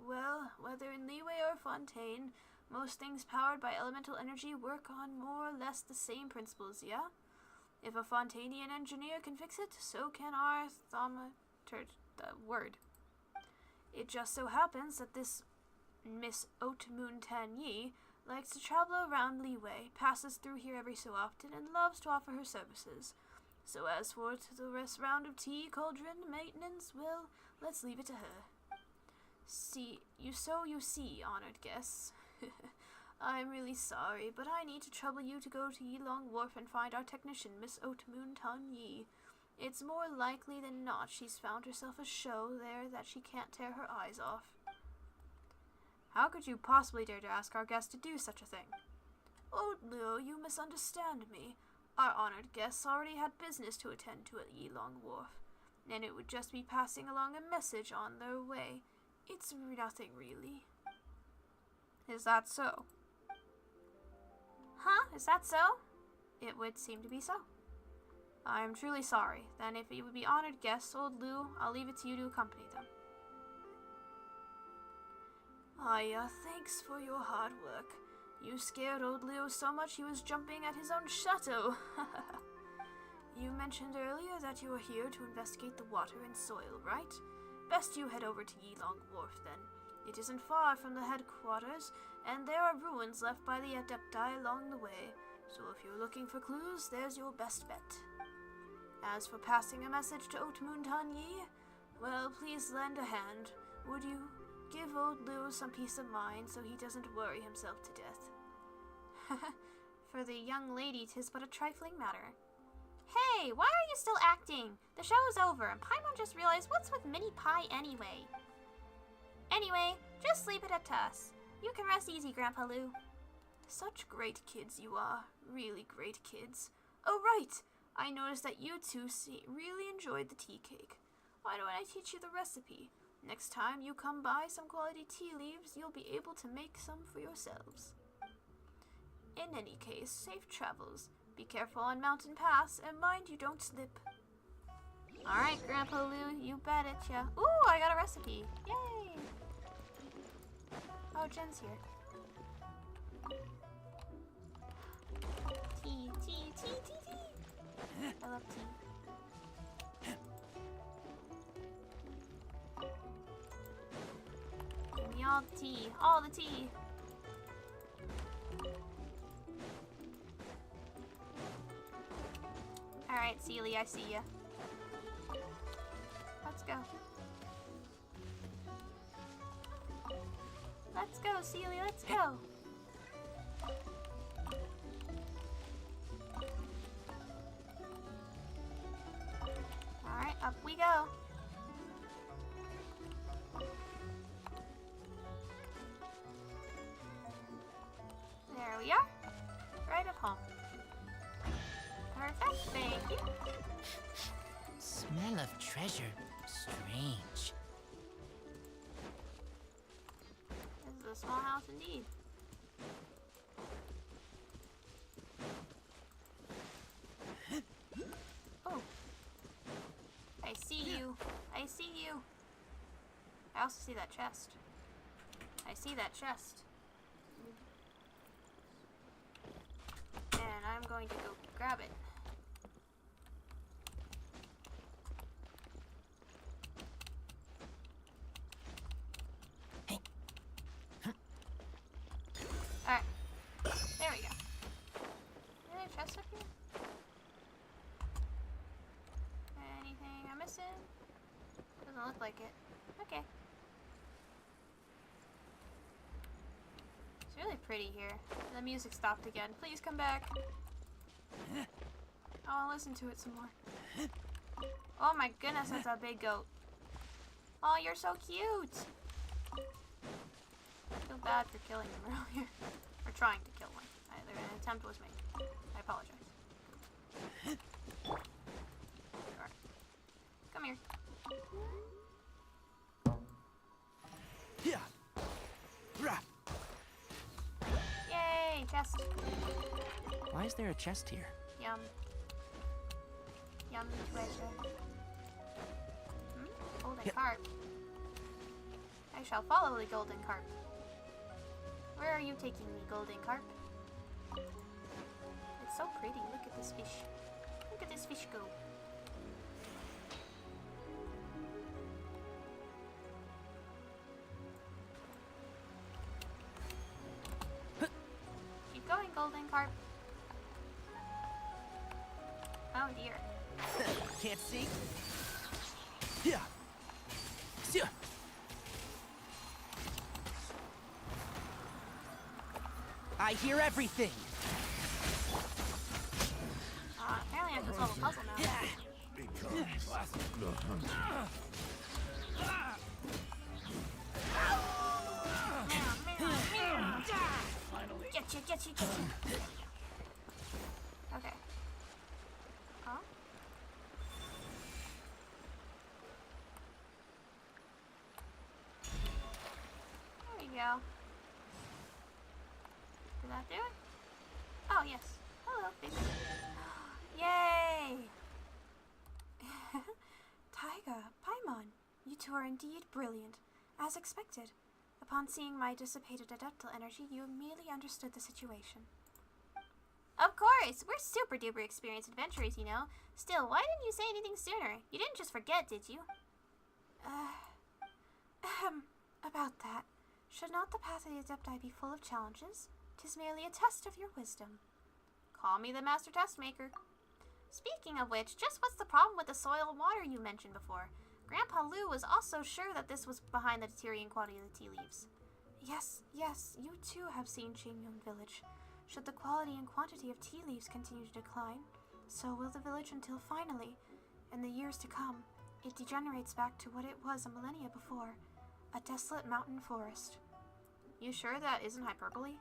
Well, whether in Leeway or Fontaine, most things powered by elemental energy work on more or less the same principles, yeah? If a Fontainian engineer can fix it, so can our word. It just so happens that this Miss Oatmoon Tanyi likes to travel around Leeway, passes through here every so often, and loves to offer her services. So as for the rest round of tea cauldron maintenance, well, let's leave it to her. You see, honored guests. I'm really sorry, but I need to trouble you to go to Yilong Wharf and find our technician, Miss Oatmoon Tanyi. It's more likely than not she's found herself a show there that she can't tear her eyes off. How could you possibly dare to ask our guest to do such a thing? Oh, Leo, you misunderstand me. Our honored guests already had business to attend to at Yilong Wharf, and it would just be passing along a message on their way. It's nothing really. Is that so? Huh? Is that so? It would seem to be so. I am truly sorry. Then if you would be honored guests, old Lou, I'll leave it to you to accompany them. Thanks for your hard work. You scared old Leo so much he was jumping at his own chateau. You mentioned earlier that you were here to investigate the water and soil, right? Best you head over to Yilong Wharf, then. It isn't far from the headquarters, and there are ruins left by the Adepti along the way, so if you're looking for clues, there's your best bet. As for passing a message to Oatmoon Tanyi, well, please lend a hand, would you? Give old Lou some peace of mind so he doesn't worry himself to death. For the young lady, 'tis but a trifling matter. Hey, why are you still acting? The show's over, and Paimon just realized what's with Mini Pie anyway. Anyway, just leave it at us. You can rest easy, Grandpa Lou. Such great kids you are. Really great kids. Oh, right! I noticed that you two really enjoyed the tea cake. Why don't I teach you the recipe? Next time you come by some quality tea leaves, you'll be able to make some for yourselves. In any case, safe travels. Be careful on mountain paths, and mind you don't slip. Alright, Grandpa Lou, you bet it, ya. Ooh, I got a recipe. Yay! Oh, Jen's here. Tea, tea, tea, tea, tea. I love tea. Give me all the tea. All the tea. Alright, Sealy, I see ya. Let's go. Let's go, Sealy, let's go. Alright, up we go. There we are. Right up home. Perfect, thank you. Smell of treasure. Strange. This is a small house indeed. Oh. I see you. I see you. I also see that chest. I see that chest. And I'm going to go grab it. Alright. There we go. Is there a chest up here? Anything I'm missing? Doesn't look like it. Okay. It's really pretty here. The music stopped again. Please come back. I want to listen to it some more. Oh my goodness, that's a big goat. Oh, you're so cute. I feel bad for killing them earlier. Or trying to kill one. An attempt was made. I apologize. There you are. Come here. Yay, chest. Why is there a chest here? Yum. Yum treasure. Golden carp. I shall follow the golden carp. Where are you taking me, golden carp? It's so pretty. Look at this fish. Look at this fish go. Keep going, golden carp. Oh dear. Can't see? Yeah. Yeah. I hear everything. Apparently I have to solve a puzzle now. Get you, get you, get you. Okay. Huh? There we go. Did that do it? Oh, Oh, yes. Hello, baby. Yay! Taiga, Paimon, you two are indeed brilliant. As expected. Upon seeing my dissipated adeptal energy, you immediately understood the situation. Of course! We're super duper experienced adventurers, you know. Still, why didn't you say anything sooner? You didn't just forget, did you? About that. Should not the path of the Adepti be full of challenges? 'Tis merely a test of your wisdom. Call me the Master Test Maker. Speaking of which, just what's the problem with the soil and water you mentioned before? Grandpa Lou was also sure that this was behind the deteriorating quality of the tea leaves. Yes, you too have seen Xianyun village. Should the quality and quantity of tea leaves continue to decline, so will the village until finally, in the years to come, it degenerates back to what it was a millennia before, a desolate mountain forest. You sure that isn't hyperbole?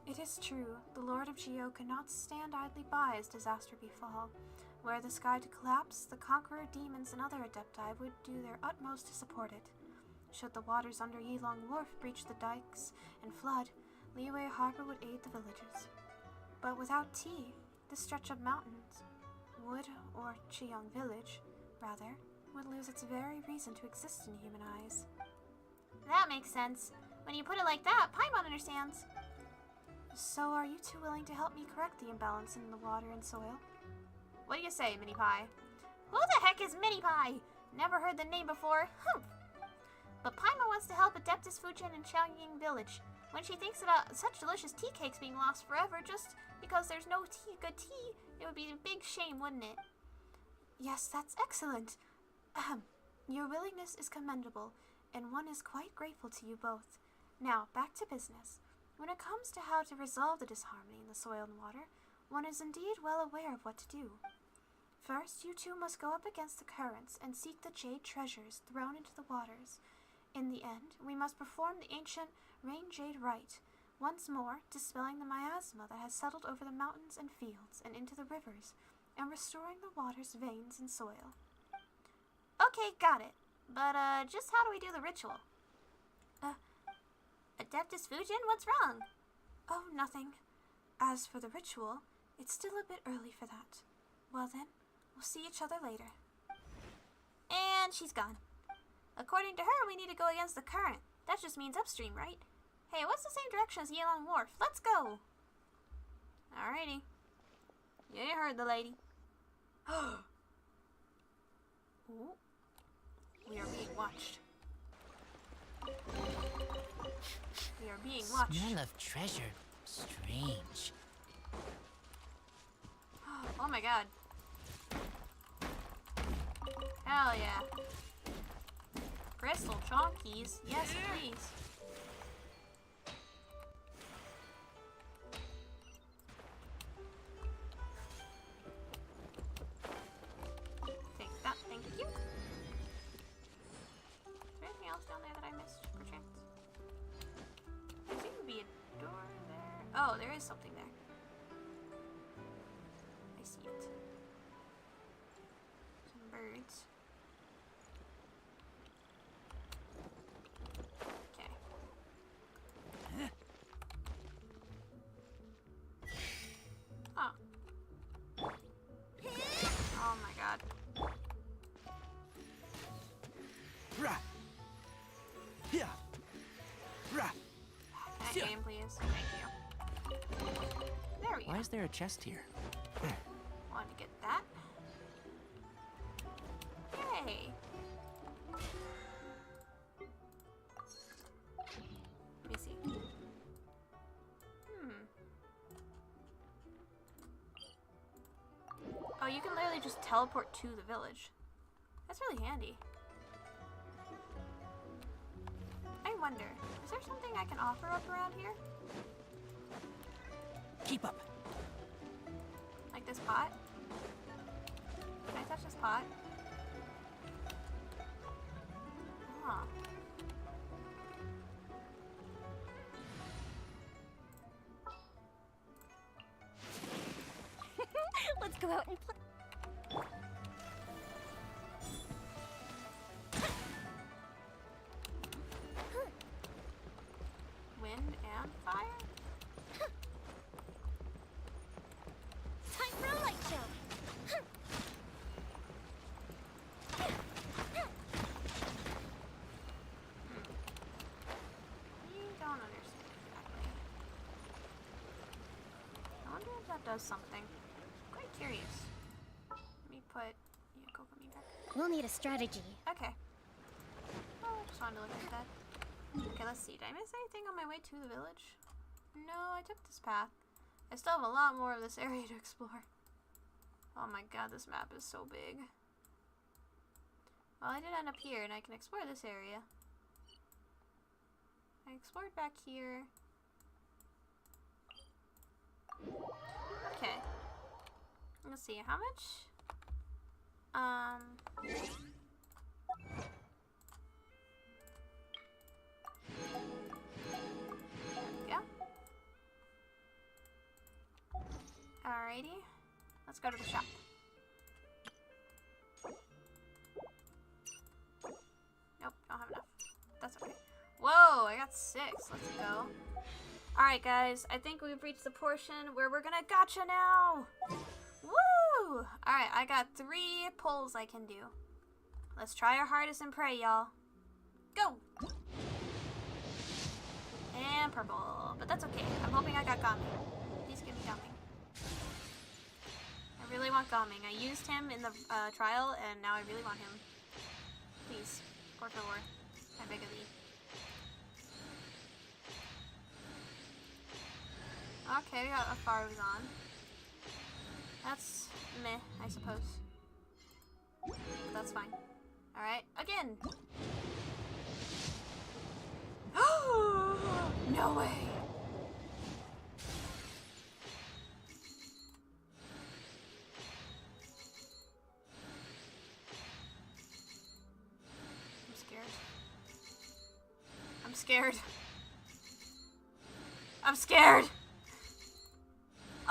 It is true. The Lord of Geo cannot stand idly by as disaster befall. Were the sky to collapse, the conqueror demons and other adepti would do their utmost to support it. Should the waters under Yilong Wharf breach the dikes and flood, Liyue Harbor would aid the villagers. But without tea, this stretch of mountains, wood, or Chiyong village, rather, would lose its very reason to exist in human eyes. That makes sense. When you put it like that, Paimon understands. So are you two willing to help me correct the imbalance in the water and soil? What do you say, Mini Pie? Who the heck is Mini Pie? Never heard the name before. Humph. But Paimon wants to help Adeptus Fujin in Xianyun village. When she thinks about such delicious tea cakes being lost forever just because there's no good tea, it would be a big shame, wouldn't it? Yes, that's excellent. Your willingness is commendable, and one is quite grateful to you both. Now, back to business. When it comes to how to resolve the disharmony in the soil and water, one is indeed well aware of what to do. First, you two must go up against the currents and seek the jade treasures thrown into the waters. In the end, we must perform the ancient rain jade rite, once more dispelling the miasma that has settled over the mountains and fields and into the rivers, and restoring the water's veins and soil. Okay, got it. But, just how do we do the ritual? Adeptus Fujin, what's wrong? Oh, nothing. As for the ritual, it's still a bit early for that. Well then, we'll see each other later. And she's gone. According to her, we need to go against the current. That just means upstream, right? Hey, what's the same direction as Yilong Wharf? Let's go! Alrighty. You heard the lady. Ooh. We are being watched. We are being watched. Smell of treasure. Strange. Oh my god. Hell yeah. Crystal chonkies. Yes, please. Take that, thank you. Is there anything else down there that I missed, perchance? There seems to be a door there. Oh, there is something there. I see it. Some birds. Okay. Oh. Oh my god. That game, please. Thank you. There we go. Why is there a chest here? Wanted to get that. Yay! Let me see. Oh, you can literally just teleport to the village. That's really handy. I wonder, is there something I can offer up around here? Keep up. Like this pot? Can I touch this pot? Huh. Let's go out and play. Wind and fire? does something. I'm quite curious. Let me put... Yeah, go put me back. We'll need a strategy. Okay. Oh, I just wanted to look at that. Okay, let's see. Did I miss anything on my way to the village? No, I took this path. I still have a lot more of this area to explore. Oh my god, this map is so big. Well, I did end up here, and I can explore this area. I explored back here. Okay. Let's see, how much? There we go. Alrighty. Let's go to the shop. Nope, don't have enough. That's okay. Whoa, I got 6. Let's go. Alright, guys. I think we've reached the portion where we're gonna gotcha now. Woo! Alright, I got 3 pulls I can do. Let's try our hardest and pray, y'all. Go! And purple. But that's okay. I'm hoping I got Gaming. Please give me Gaming. I really want Gaming. I used him in the trial, and now I really want him. Please. Por favor. I beg of thee. Okay, we got a Faruzan. That's meh, I suppose. But that's fine. Alright, again! No way! I'm scared. I'm scared. I'm scared!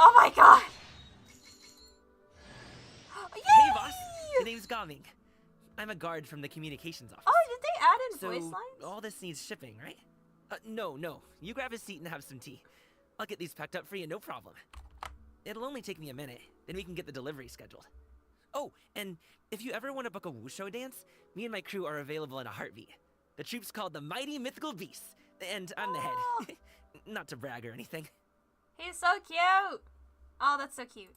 Oh my god! Hey boss, the name's Gaming. I'm a guard from the communications office. Oh, did they add in So, voice lines? all this needs shipping, right? No. You grab a seat and have some tea. I'll get these packed up for you, no problem. It'll only take me a minute, then we can get the delivery scheduled. Oh, and if you ever want to book a wushu dance, me and my crew are available in a heartbeat. The troupe's called the Mighty Mythical Beasts, and I'm the head. Not to brag or anything. He's so cute! Oh, that's so cute.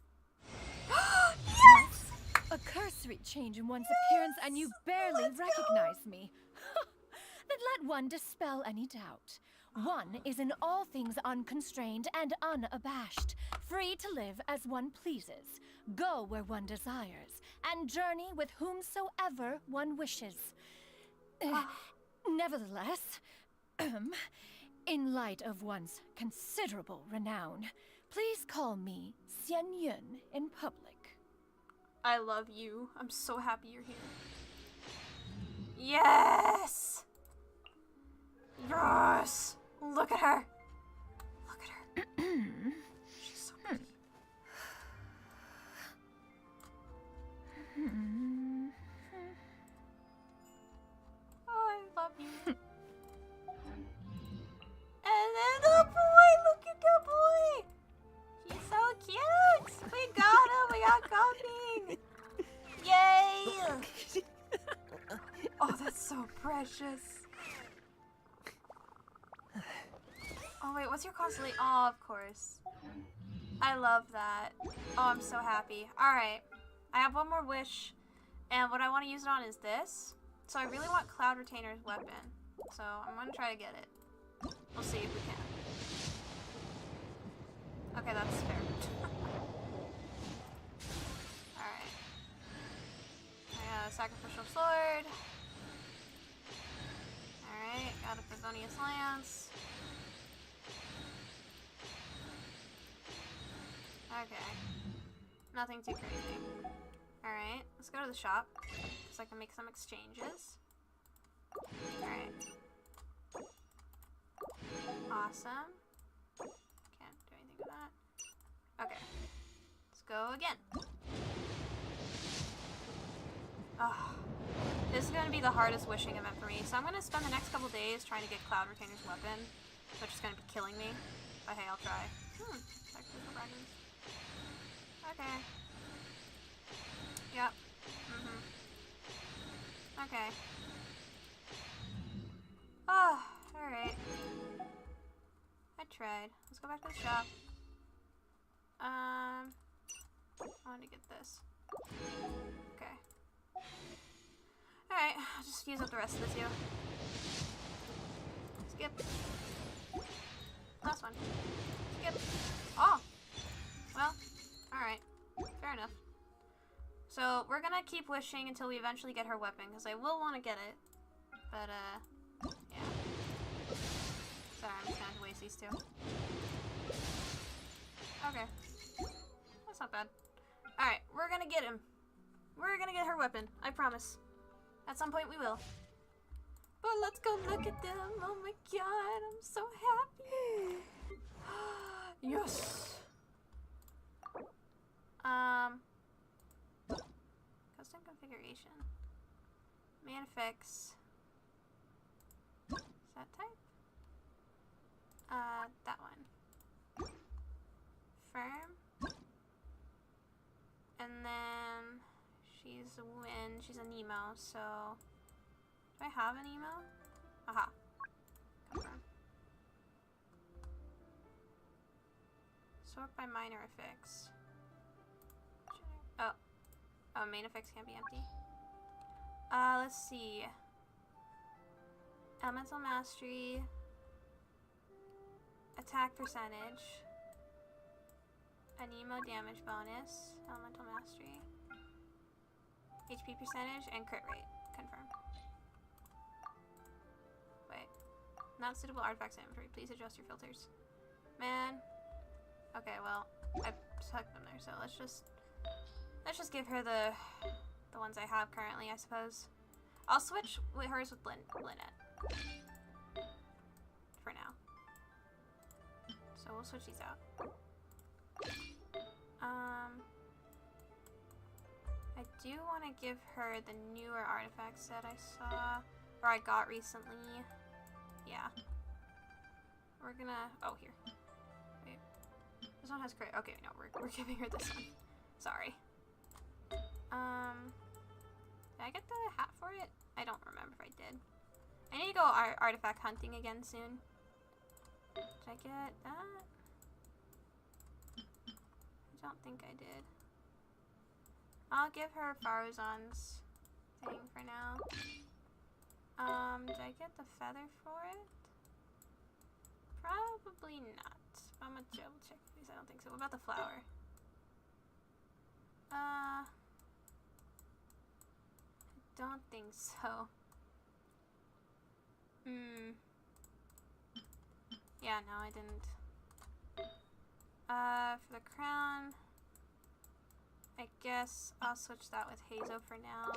Yes! A cursory change in one's appearance and you barely recognize me. Then let one dispel any doubt. One is in all things unconstrained and unabashed, free to live as one pleases, go where one desires, and journey with whomsoever one wishes. Nevertheless, in light of one's considerable renown, please call me Xianyun in public. I love you. I'm so happy you're here. Yes! Yes! Look at her! Look at her. She's so pretty. Oh, I love you. And then the boy! Look at the boy! He's so cute! We got him! We got Gaming! Yay! Oh, that's so precious. Oh wait, what's your constellation? Oh, of course. I love that. Oh, I'm so happy. Alright. I have one more wish. And what I want to use it on is this. So I really want CLOUD RETIANER's weapon. So I'm going to try to get it. We'll see if we can. Okay, that's fair. Alright. I got a sacrificial sword. Alright, got a Favonius lance. Okay. Nothing too crazy. Alright, let's go to the shop. So I can make some exchanges. Alright. Awesome. Can't do anything with that. Okay. Let's go again. Oh, this is going to be the hardest wishing event for me. So I'm going to spend the next couple days trying to get CLOUD RETIANER's weapon, which is going to be killing me. But hey, I'll try. Sacrificial fragments. Okay. Yep. Okay. Oh, alright. I tried. Let's go back to the shop. just use up the rest of this, Skip. Last one. Skip. Oh! Well, alright. Fair enough. So, we're gonna keep wishing until we eventually get her weapon, because I will want to get it. But, yeah. Sorry, I'm just gonna have to waste these two. Okay. That's not bad. Alright, we're gonna get him. We're gonna get her weapon. I promise. At some point we will. But let's go look at them. Oh my god, I'm so happy. Yes. Custom configuration. Manifix. Set type? That one. Firm. And then she's a win. She's an emo, so do I have an emo? Aha. Confirm. Sort by minor affix. Oh. Oh, main affix can't be empty. Let's see. Elemental mastery. Attack percentage. An emo damage bonus. Elemental mastery. HP percentage and crit rate. Confirm. Wait. Not suitable artifacts in inventory. Please adjust your filters. Man. Okay, well, I stuck them there, so let's just give her the ones I have currently, I suppose. I'll switch with hers with Lynette. For now. So we'll switch these out. I do want to give her the newer artifacts that I saw, or I got recently. Yeah. We're gonna, oh, here. Wait. This one has crit. Okay, no, we're giving her this one. Sorry. Did I get the hat for it? I don't remember if I did. I need to go artifact hunting again soon. Did I get that? I don't think I did. I'll give her Faruzan's thing for now. Did I get the feather for it? Probably not. I'm gonna double check these. I don't think so. What about the flower? I don't think so. Yeah, no, I didn't. For the crown, I guess I'll switch that with Hazo for now.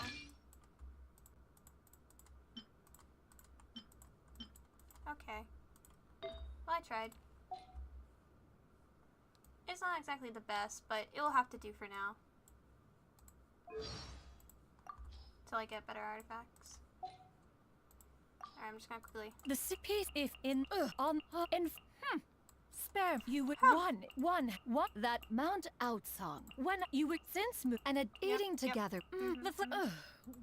Okay. Well, I tried. It's not exactly the best, but it will have to do for now. Till I get better artifacts. Alright, I'm just gonna quickly. The CP if in spare you would one that Mount Out song when you would since move and eating together.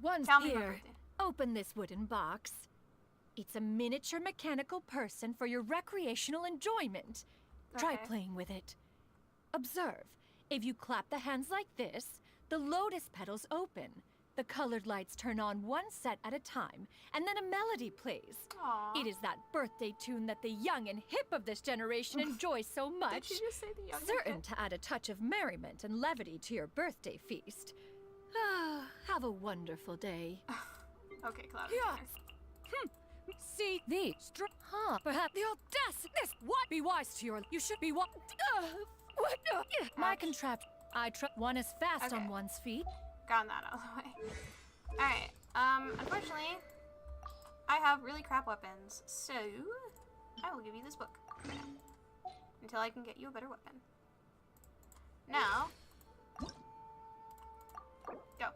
Once here, open this wooden box. It's a miniature mechanical person for your recreational enjoyment. Try playing with it. Observe, if you clap the hands like this, the lotus petals open. The colored lights turn on one set at a time, and then a melody plays. Aww. It is that birthday tune that the young and hip of this generation enjoy so much. Did you just say the young Certain and hip? to add a touch of merriment and levity to your birthday feast. Have a wonderful day. Okay, Cloud. See thee, perhaps the audacity. What? Be wise to your. You should be what? What? My contraption. One is fast on one's feet. Gotten that out of the way. Alright, unfortunately, I have really crap weapons, so I will give you this book for now, until I can get you a better weapon. Now, go.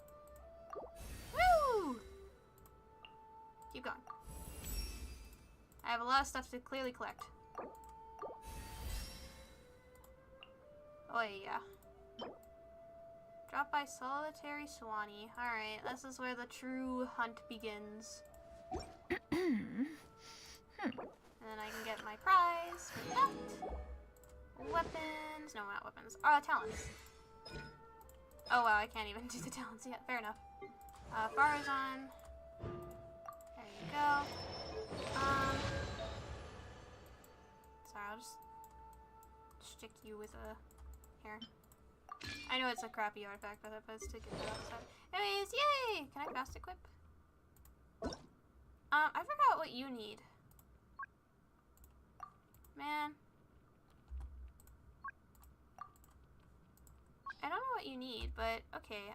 Woo! Keep going. I have a lot of stuff to clearly collect. Oh yeah. Drop by Solitary Swanee. Alright, this is where the true hunt begins. And then I can get my prize for that. Weapons. No, not weapons. Talents. Oh wow, I can't even do the talents yet. Fair enough. Farazan. go. Sorry, I'll just stick you with a here. I know it's a crappy artifact, but it's to get that outside. Anyways, yay! Can I fast equip? I forgot what you need. Man. I don't know what you need, but okay,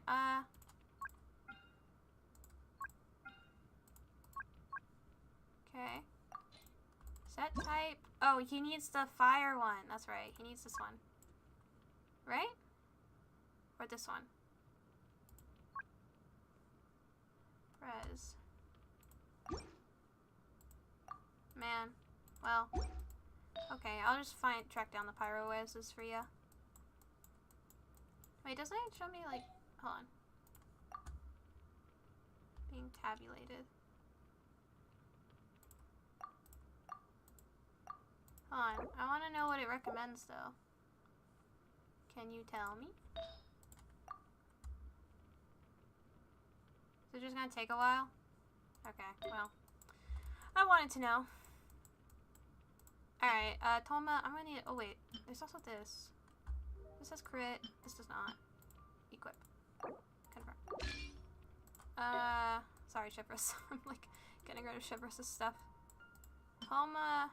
okay. Set type. Oh, he needs the fire one. That's right. He needs this one. Right? Or this one. Res. Man. Well. Okay, I'll just track down the pyro reses for you. Wait, doesn't it show me like, hold on. Being tabulated. Hold on, I want to know what it recommends though. Can you tell me? Is it just gonna take a while? Okay, well. I wanted to know. Alright, Toma, I'm gonna need, oh wait, there's also this. This says crit, this does not. Equip. Confirm. Sorry, Shepris. I'm like getting rid of Shepris' stuff. Toma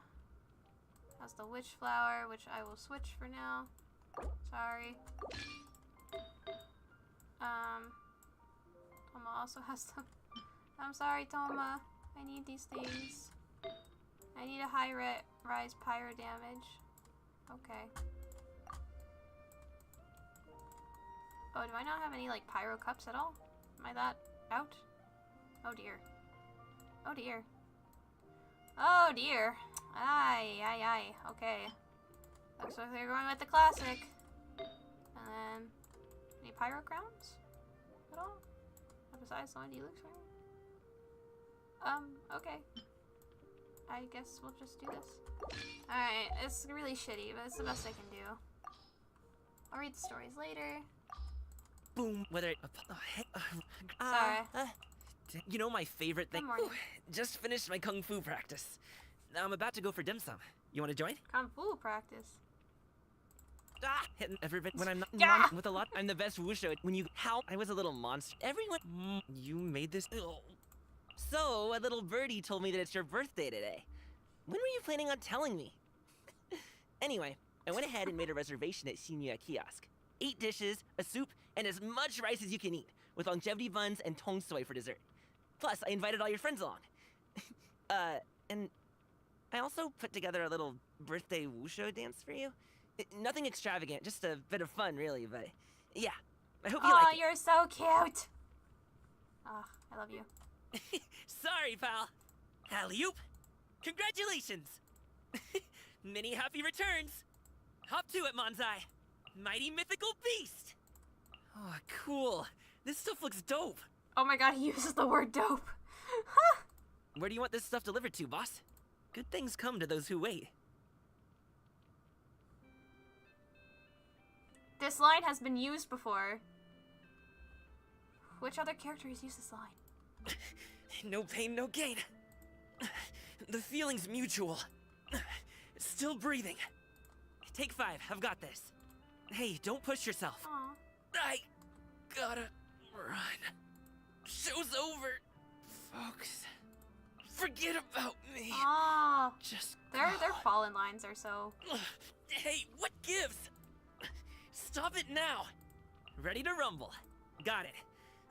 has the witch flower, which I will switch for now. Sorry. Toma also has the, I'm sorry, Toma. I need these things. I need a high rise pyro damage. Okay. Oh, do I not have any like pyro cups at all? Am I that out? Oh dear. Oh dear. Oh dear. Aye, aye, aye. Okay. Looks like they're going with the classic. And then, any pyro crowns at all? Besides the one deluxe, right? Okay. I guess we'll just do this. Alright, it's really shitty, but it's the best I can do. I'll read the stories later. Boom. Whether it. Sorry. You know my favorite thing? Good morning. Just finished my kung fu practice. Now I'm about to go for dim sum. You want to join? Kung fu practice. Hitting everybody when I'm not Yeah. with a lot. I'm the best wushu. When you help, I was a little monster. Everyone, you made this. So a little birdie told me that it's your birthday today. When were you planning on telling me? Anyway, I went ahead and made a reservation at Xianyun kiosk. 8 dishes, a soup, and as much rice as you can eat, with longevity buns and tong soy for dessert. Plus, I invited all your friends along. And I also put together a little birthday wushu dance for you. Nothing extravagant, just a bit of fun, really, but yeah. I hope you like it. Oh, you're so cute! Oh, I love you. Sorry, pal. Alley-oop. Congratulations! Many happy returns. Hop to it, Manzai. Mighty mythical beast! Oh, cool. This stuff looks dope. Oh my god, he uses the word dope. Where do you want this stuff delivered to, boss? Good things come to those who wait. This line has been used before. Which other characters use this line? No pain, no gain. The feeling's mutual. Still breathing. Take 5, I've got this. Hey, don't push yourself. Aww. I gotta run. Show's over, folks. Forget about me. Aww. Just their fallen lines are so. Hey, what gives? Stop it now. Ready to rumble. Got it.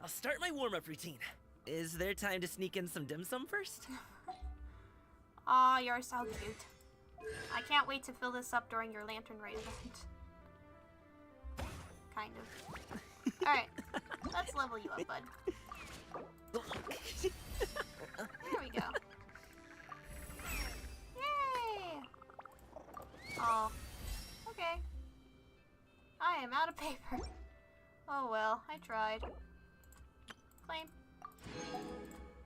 I'll start my warm-up routine. Is there time to sneak in some dim sum first? Aw, you're so cute. I can't wait to fill this up during your lantern raid event. Kind of. Alright, let's level you up, bud. There we go. Yay! Oh, okay. I am out of paper. Oh well, I tried. Claim.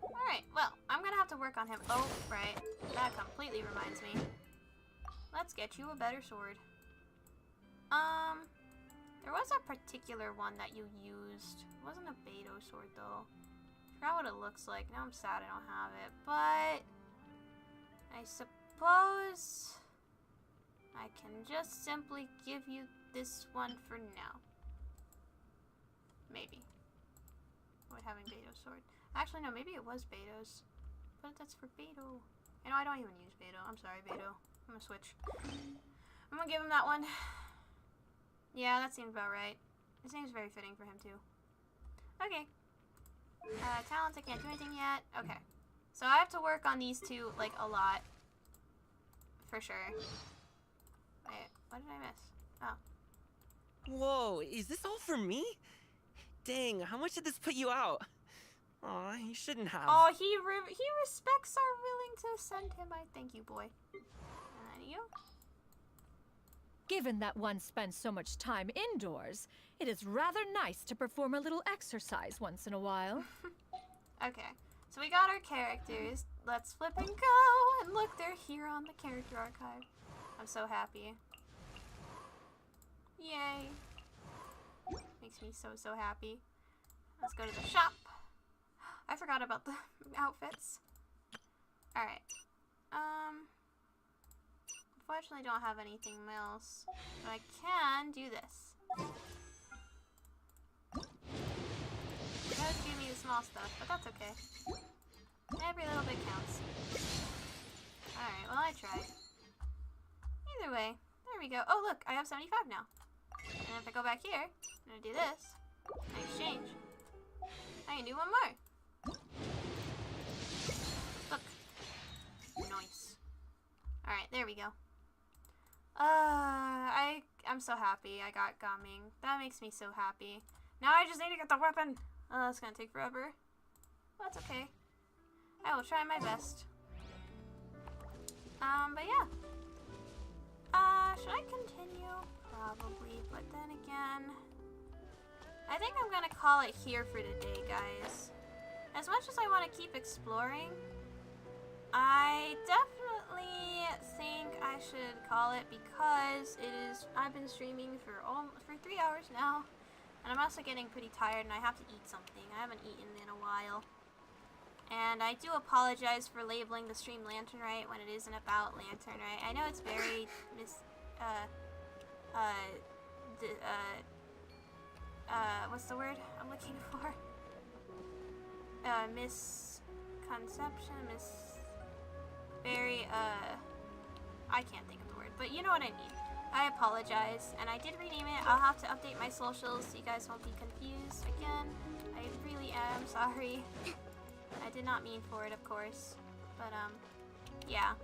Alright, well, I'm gonna have to work on him. Oh, right. That completely reminds me. Let's get you a better sword. There was a particular one that you used. It wasn't a Beidou sword, though. forgot what it looks like. Now I'm sad I don't have it, but I suppose I can just simply give you this one for now. Maybe. Avoid having Beto's sword. Actually, no, maybe it was Beto's. But that's for Beto. You know, I don't even use Beto. I'm sorry, Beto. I'm gonna switch. I'm gonna give him that one. Yeah, that seems about right. His name's very fitting for him, too. Okay. Talents, I can't do anything yet. Okay. So I have to work on these two, like, a lot. For sure. Wait, what did I miss? Oh. Whoa, is this all for me? Dang, how much did this put you out? Aw, you shouldn't have. Oh, he respects our willing to send him. I thank you, boy. And then you? Given that one spends so much time indoors, it is rather nice to perform a little exercise once in a while. Okay, so we got our characters. Let's flip and go! And look, they're here on the character archive. I'm so happy. Yay. Makes me so happy. Let's go to the shop. I forgot about the outfits. Alright. Unfortunately don't have anything else. But I can do this. It does give me the small stuff, but that's okay. Every little bit counts. Alright, well I tried. Either way, there we go. Oh look, I have 75 now. And if I go back here, I'm gonna do this. I exchange. I can do one more. Look. Nice. Alright, there we go. I'm so happy I got gumming. That makes me so happy. Now I just need to get the weapon. Oh, that's gonna take forever. That's okay. I will try my best. But yeah. Should I continue? Probably, but then again, I think I'm gonna call it here for today, guys. As much as I want to keep exploring, I definitely think I should call it because I've been streaming for 3 hours now, and I'm also getting pretty tired and I have to eat something. I haven't eaten in a while. And I do apologize for labeling the stream Lanternite when it isn't about Lanternite. I know it's very what's the word I'm looking for? Misconception, I can't think of the word, but you know what I mean. I apologize, and I did rename it. I'll have to update my socials so you guys won't be confused again. I really am sorry. I did not mean for it, of course, but yeah,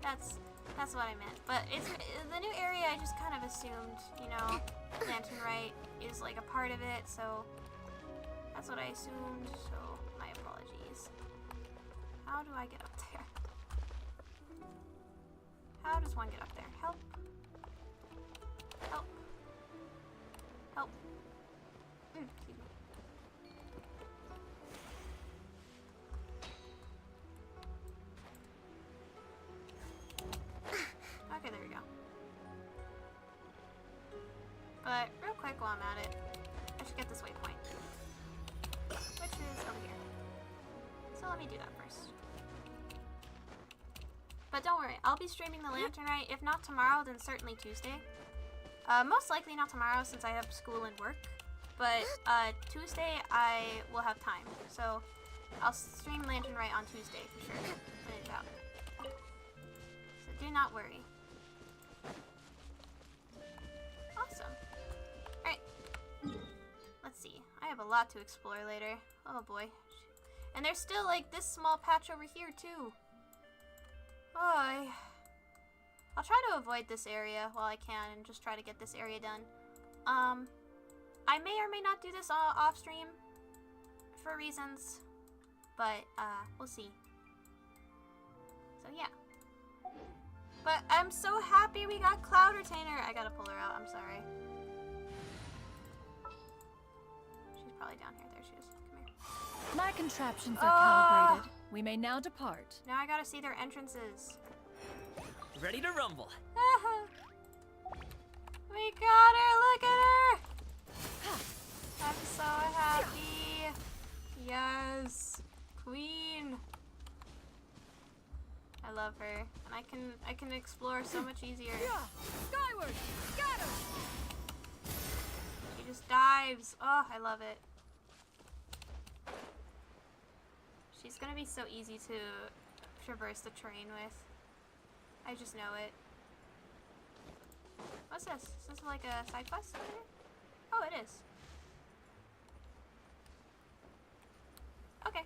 that's what I meant. But it's the new area. I just kind of assumed, you know, Lanternite is like a part of it, so that's what I assumed. So my apologies. How do I get up there? How does one get up there? Help! Help! Help! Excuse me. Okay, there we go. But real quick while I'm at it, I should get this waypoint, which is over here. So let me do that first. But don't worry, I'll be streaming the Lanternite. If not tomorrow, then certainly Tuesday. Most likely not tomorrow since I have school and work. But Tuesday I will have time. So I'll stream Lanternite on Tuesday for sure when it's out. So do not worry. Awesome. Alright. Let's see. I have a lot to explore later. Oh boy. And there's still like this small patch over here too. Oh, I'll try to avoid this area while I can and just try to get this area done. I may or may not do this off stream for reasons, but we'll see. So yeah. But I'm so happy we got Cloud Retainer. I gotta pull her out, I'm sorry. She's probably down here. There she is. Come here. My contraptions are calibrated. We may now depart. Now I gotta see their entrances. Ready to rumble. We got her! Look at her! I'm so happy. Yes, queen. I love her, and I can explore so much easier. Skyward! Scatter! She just dives. Oh, I love it. She's gonna be so easy to traverse the terrain with. I just know it. What's this? Is this like a side quest over here? Oh, it is. Okay.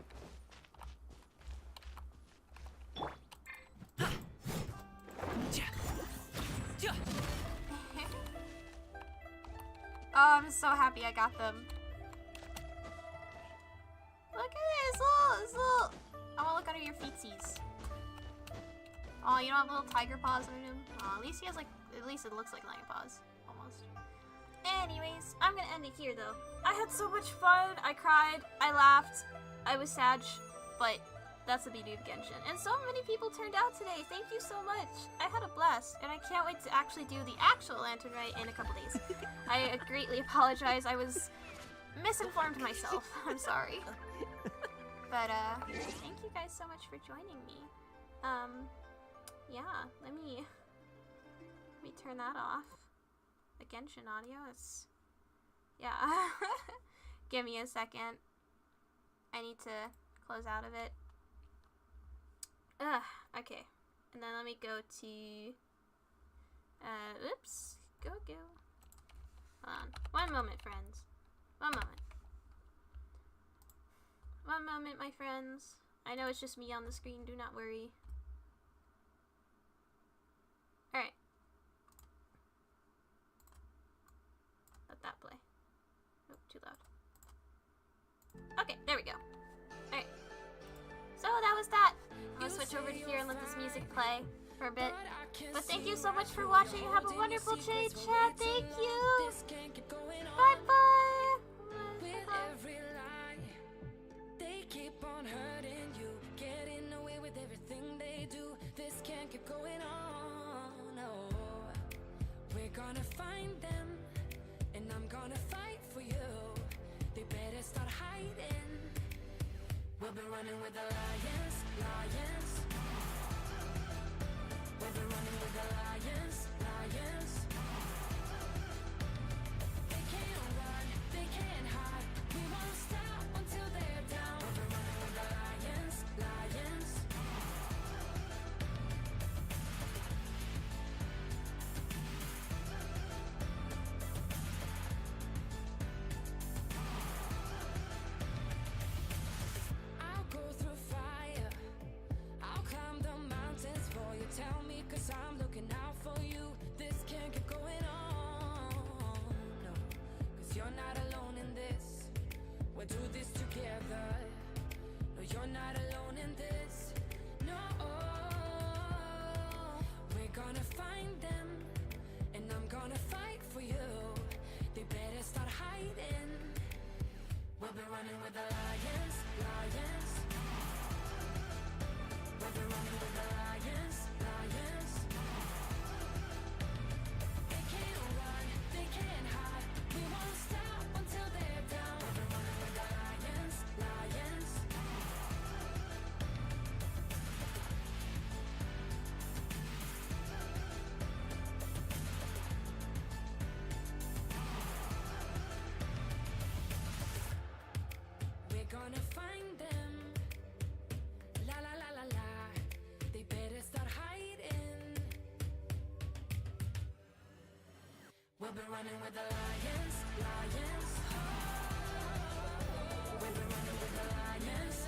Oh, I'm so happy I got them. Look at this little. I want to look under your feetsies. Oh, you don't have little tiger paws under him? Oh, at least he has like, at least it looks like lion paws. Almost. Anyways, I'm gonna end it here though. I had so much fun. I cried. I laughed. I was sad, but that's the beauty of Genshin. And so many people turned out today. Thank you so much. I had a blast, and I can't wait to actually do the actual lantern rite in a couple days. I greatly apologize. I was misinformed myself. I'm sorry. But thank you guys so much for joining me. Yeah, let me turn that off. The Genshin audio is, yeah. Give me a second. I need to close out of it. Okay. And then let me go to, oops, go. Hold on. One moment, friends. One moment. One moment, my friends. I know it's just me on the screen, do not worry. Alright. Let that play. Oh, too loud. Okay, there we go. Alright. So that was that. I'm gonna switch over to here and let this music play for a bit. But thank you so much for watching. Have a wonderful day, chat. Thank you. Bye-bye. They keep on hurting you, getting away with everything they do. This can't keep going on, no. We're gonna find them, and I'm gonna fight for you. They better start hiding. We'll be running with the lions. We'll be running with the lions. They can't run, they can't hide. We won't stop until they're down. We'll be running with the lions. I'll go through fire. I'll climb the mountains for you. Tell me, 'cause I'm looking out for you. This can't keep going on, no. 'Cause you're not alone in this. We'll do this together. No, you're not alone in this. No. We're gonna find them, and I'm gonna fight for you. They better start hiding. We'll be running with the lions. We'll be running with the lions. They can't run, they can't hide. We won't stop until they're down. We'll be running with the lions. We're gonna find them. La la la la la. They better start hiding. We'll be running with the lions. We'll be running with the lions.